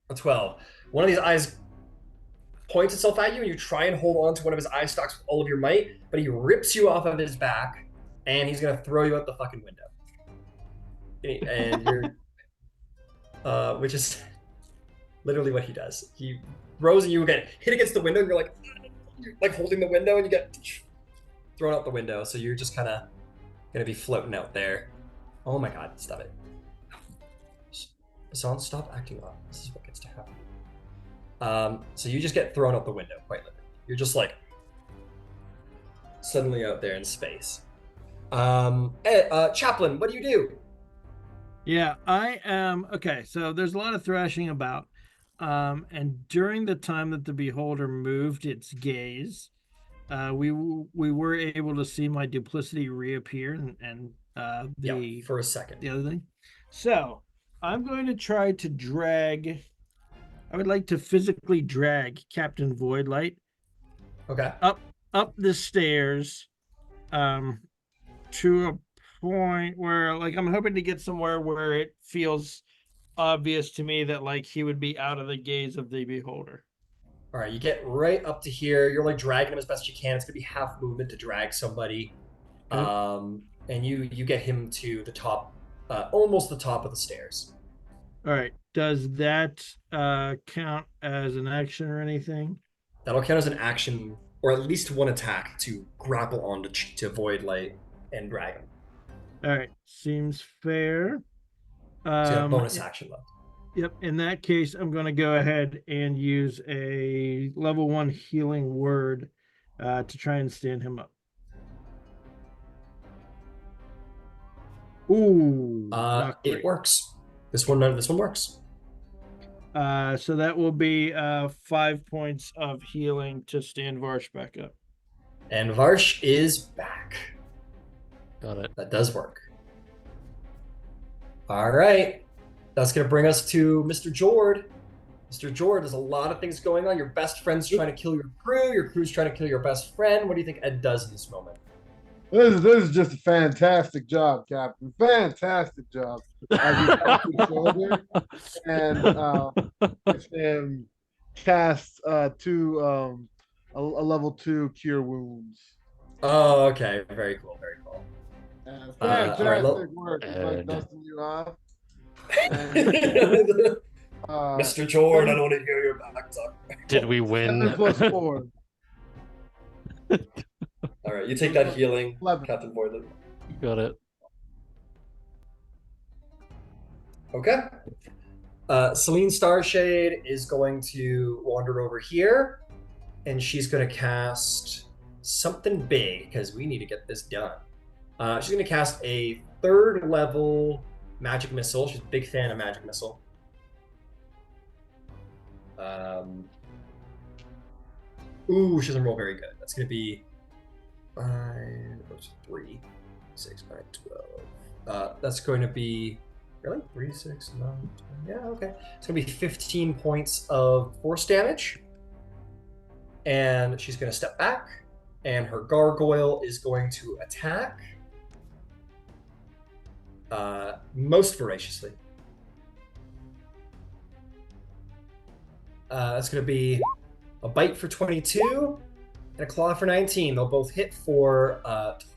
A 12. One of these eyes points itself at you, and you try and hold on to one of his eye stalks with all of your might, but he rips you off of his back, and he's gonna throw you out the fucking window. And you're, which is literally what he does. He throws and you get hit against the window, and you're like holding the window, and you get thrown out the window. So you're just kind of gonna be floating out there. Oh my god! Stop it. Basan, stop acting up. This is what gets to happen. So you just get thrown out the window, quite literally. You're just like suddenly out there in space. Chaplain, what do you do? Yeah, I am. Okay, so there's a lot of thrashing about. And during the time that the beholder moved its gaze, we were able to see my duplicity reappear and for a second. The other thing. So I'm going to try to drag. I would like to physically drag Captain Voidlight Okay. up the stairs to a point where like I'm hoping to get somewhere where it feels obvious to me that like he would be out of the gaze of the beholder. All right, you get right up to here. You're like dragging him as best you can. It's gonna be half movement to drag somebody. Okay. And you get him to the top, almost the top of the stairs. All right. Does that count as an action or anything? That'll count as an action, or at least one attack to grapple onto to Voidlight and drag him. All right. Seems fair. So you have bonus action left. Yep. In that case, I'm going to go ahead and use a level 1 healing word to try and stand him up. Ooh, not It great. works. This one works. So that will be 5 points of healing to stand Varsh back up. And Varsh is back. Got it. That does work. All right. That's going to bring us to Mr. Jord. Mr. Jord, there's a lot of things going on. Your best friend's trying to kill your crew. Your crew's trying to kill your best friend. What do you think Ed does in this moment? This is just a fantastic job, Captain. Fantastic job. I just touched his shoulder and watched him cast a level 2 cure wounds. Oh, okay. Very cool. Very cool. Fantastic all right, work. It's like Ed. dusting you off. Mr. Jord, I don't want to hear your back talk. Did we 7 win? plus 4. All right, you take that healing, 11. Captain Boylan. Got it. Okay. Celine Starshade is going to wander over here, and she's going to cast something big because we need to get this done. She's going to cast a 3rd level magic missile. She's a big fan of magic missile. Ooh, she doesn't roll very good. That's going to be 3, 6, 9, 12. That's going to be really 3, 6, 9, 10. Yeah, okay. It's going to be 15 points of force damage. And she's going to step back, and her gargoyle is going to attack most voraciously. That's going to be a bite for 22 and a claw for 19. They'll both hit for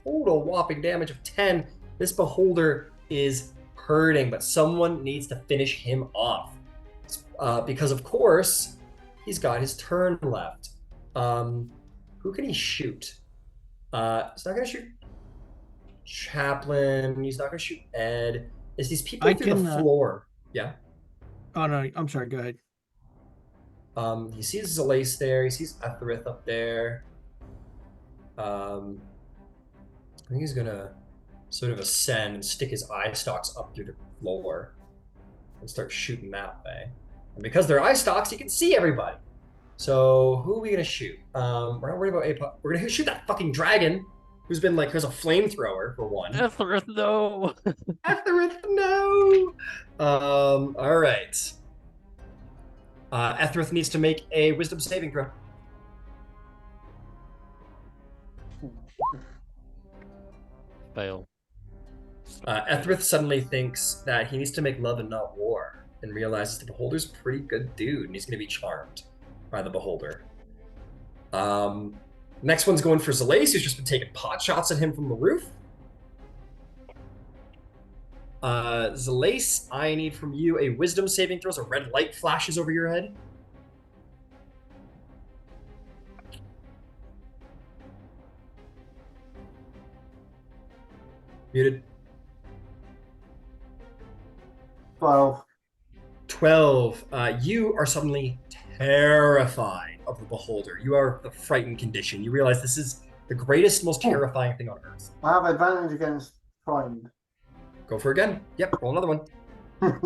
total whopping damage of 10. This beholder is hurting, but someone needs to finish him off. Because, of course, he's got his turn left. Who can he shoot? He's not going to shoot Chaplain. He's not going to shoot Ed. Is these people through the floor? Yeah. Oh, no. I'm sorry. Go ahead. He sees Zalace there. He sees Etherith up there. I think he's gonna sort of ascend and stick his eye stalks up through the floor and start shooting that way. And because they're eye stalks, you can see everybody. So who are we gonna shoot? We're not worried about Apo. We're gonna shoot that fucking dragon who's been like, who's a flamethrower for one. Etherith, no. Etherith, no. All right. Etherith needs to make a wisdom saving throw. Fail. Etherith suddenly thinks that he needs to make love and not war, and realizes the beholder's a pretty good dude, and he's going to be charmed by the beholder. Next one's going for Zalace, who's just been taking pot shots at him from the roof. Zalace, I need from you a wisdom saving throw. A red light flashes over your head. Muted. 12. 12. You are suddenly terrified of the beholder. You are the frightened condition. You realize this is the greatest, most terrifying thing on earth. I have advantage against frightened. Go for it again. Yep, roll another one. No,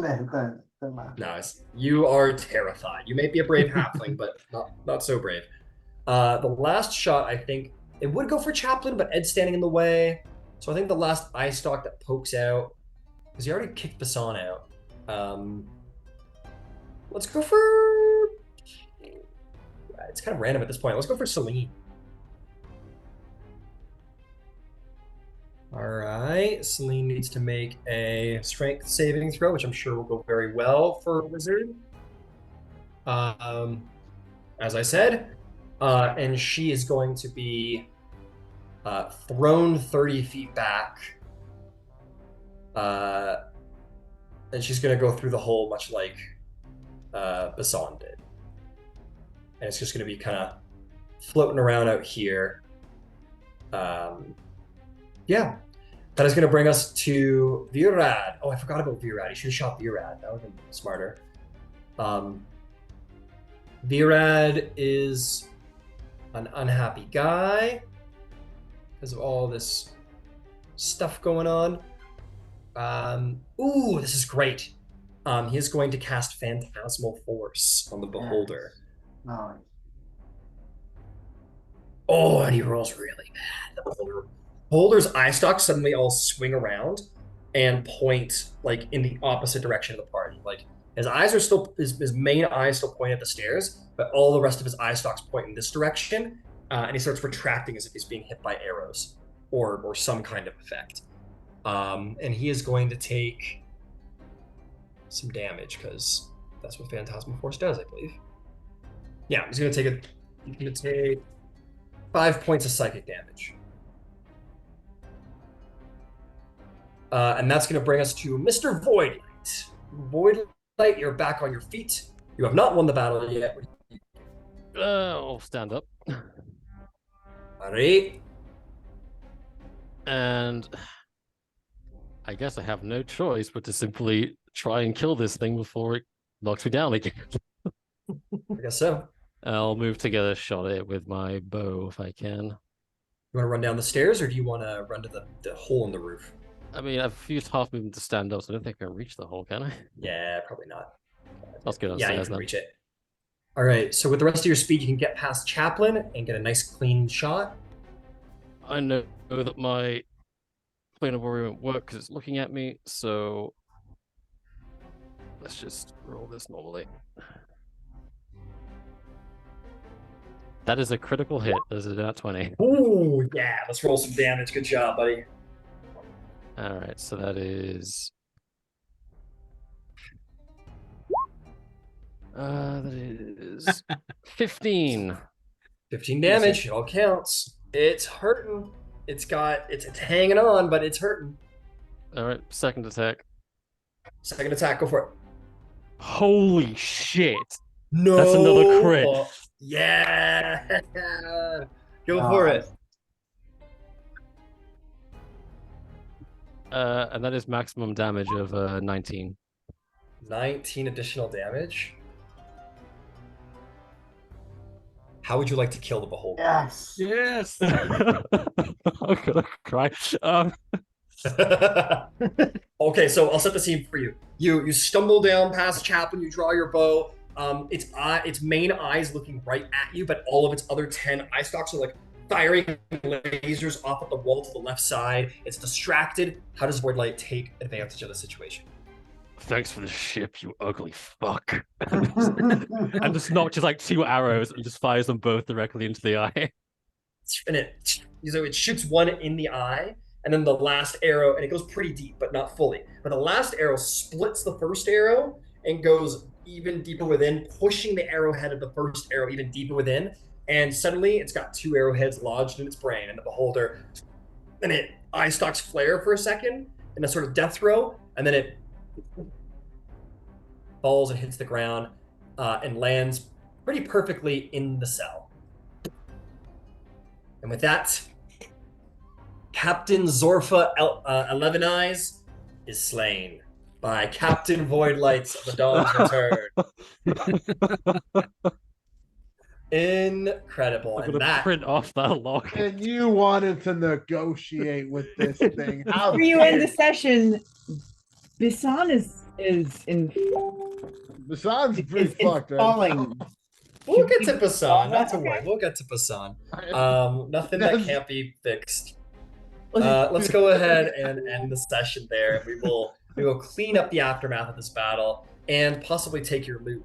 don't matter. Nice. You are terrified. You may be a brave halfling, but not so brave. The last shot, I think, it would go for Chaplain, but Ed's standing in the way. So I think the last eye stalk that pokes out, because he already kicked Basan out. Let's go for... It's kind of random at this point. Let's go for Celine. All right. Celine needs to make a strength saving throw, which I'm sure will go very well for a wizard. As I said. And she is going to be thrown 30 feet back. And she's going to go through the hole much like Basan did. And it's just going to be kind of floating around out here. Yeah. That is going to bring us to Virad. Oh, I forgot about Virad. You should have shot Virad. That would have been smarter. Virad is an unhappy guy because of all this stuff going on. Ooh, this is great. He is going to cast Phantasmal Force on the Beholder. Nice. Oh, and he rolls really bad. The Beholder's eye stalks suddenly all swing around and point like in the opposite direction of the party. Like his eyes are still his main eyes still point at the stairs, but all the rest of his eye stalks point in this direction, and he starts retracting as if he's being hit by arrows or some kind of effect. And he is going to take some damage because that's what Phantasmal Force does, I believe. Yeah, he's going to take 5 points of psychic damage. And that's going to bring us to Mr. Voidlight. Voidlight, you're back on your feet. You have not won the battle yet. I'll stand up. All right. And I guess I have no choice but to simply try and kill this thing before it knocks me down again. I guess so. I'll move to get a shot at it with my bow if I can. You want to run down the stairs, or do you want to run to the hole in the roof? I mean, I've used half movement to stand up, so I don't think I can reach the hole, can I? Yeah, probably not. Let's go Yeah, you downstairs can then. reach it. All right, so with the rest of your speed, you can get past Chaplain and get a nice clean shot. I know that my plane of warrior won't work because it's looking at me, so let's just roll this normally. That is a critical hit. That is a nat 20. Ooh, yeah, let's roll some damage. Good job, buddy. All right, so that is that is 15. 15 damage. It all counts. It's hurting. It's hanging on, but it's hurting. All right, second attack. Second attack, go for it. Holy shit! No. That's another crit. Yeah. Go for it. And that is maximum damage of 19. 19 additional damage. How would you like to kill the Beholder? Yes. Yes. I'm gonna cry. Okay, so I'll set the scene for you. You stumble down past Chaplain, you draw your bow. Its main eyes looking right at you, but all of its other 10 eye stalks are like firing lasers off at the wall to the left side. It's distracted. How does Voidlight take advantage of the situation? Thanks for the ship, you ugly fuck. And just not just like 2 arrows and just fires them both directly into the eye. And it shoots one in the eye, and then the last arrow, and it goes pretty deep, but not fully. But the last arrow splits the first arrow and goes even deeper within, pushing the arrowhead of the first arrow even deeper within. And suddenly it's got 2 arrowheads lodged in its brain, and the Beholder, and it eye stalks flare for a second in a sort of death throw, and then it falls and hits the ground and lands pretty perfectly in the cell. And with that, Captain Zorfa 11 Eyes is slain by Captain Voidlights of the Dawn's Return. Incredible. I'm And gonna that print off that log. And you wanted to negotiate with this thing. How For you end the dare session, Bisan is in Basan's pretty is fucked, right? falling. we'll get to Basan. Not to Okay. worry. We'll get to Basan. Nothing that That's- can't be fixed. Let's go ahead and end the session there. We will clean up the aftermath of this battle and possibly take your loot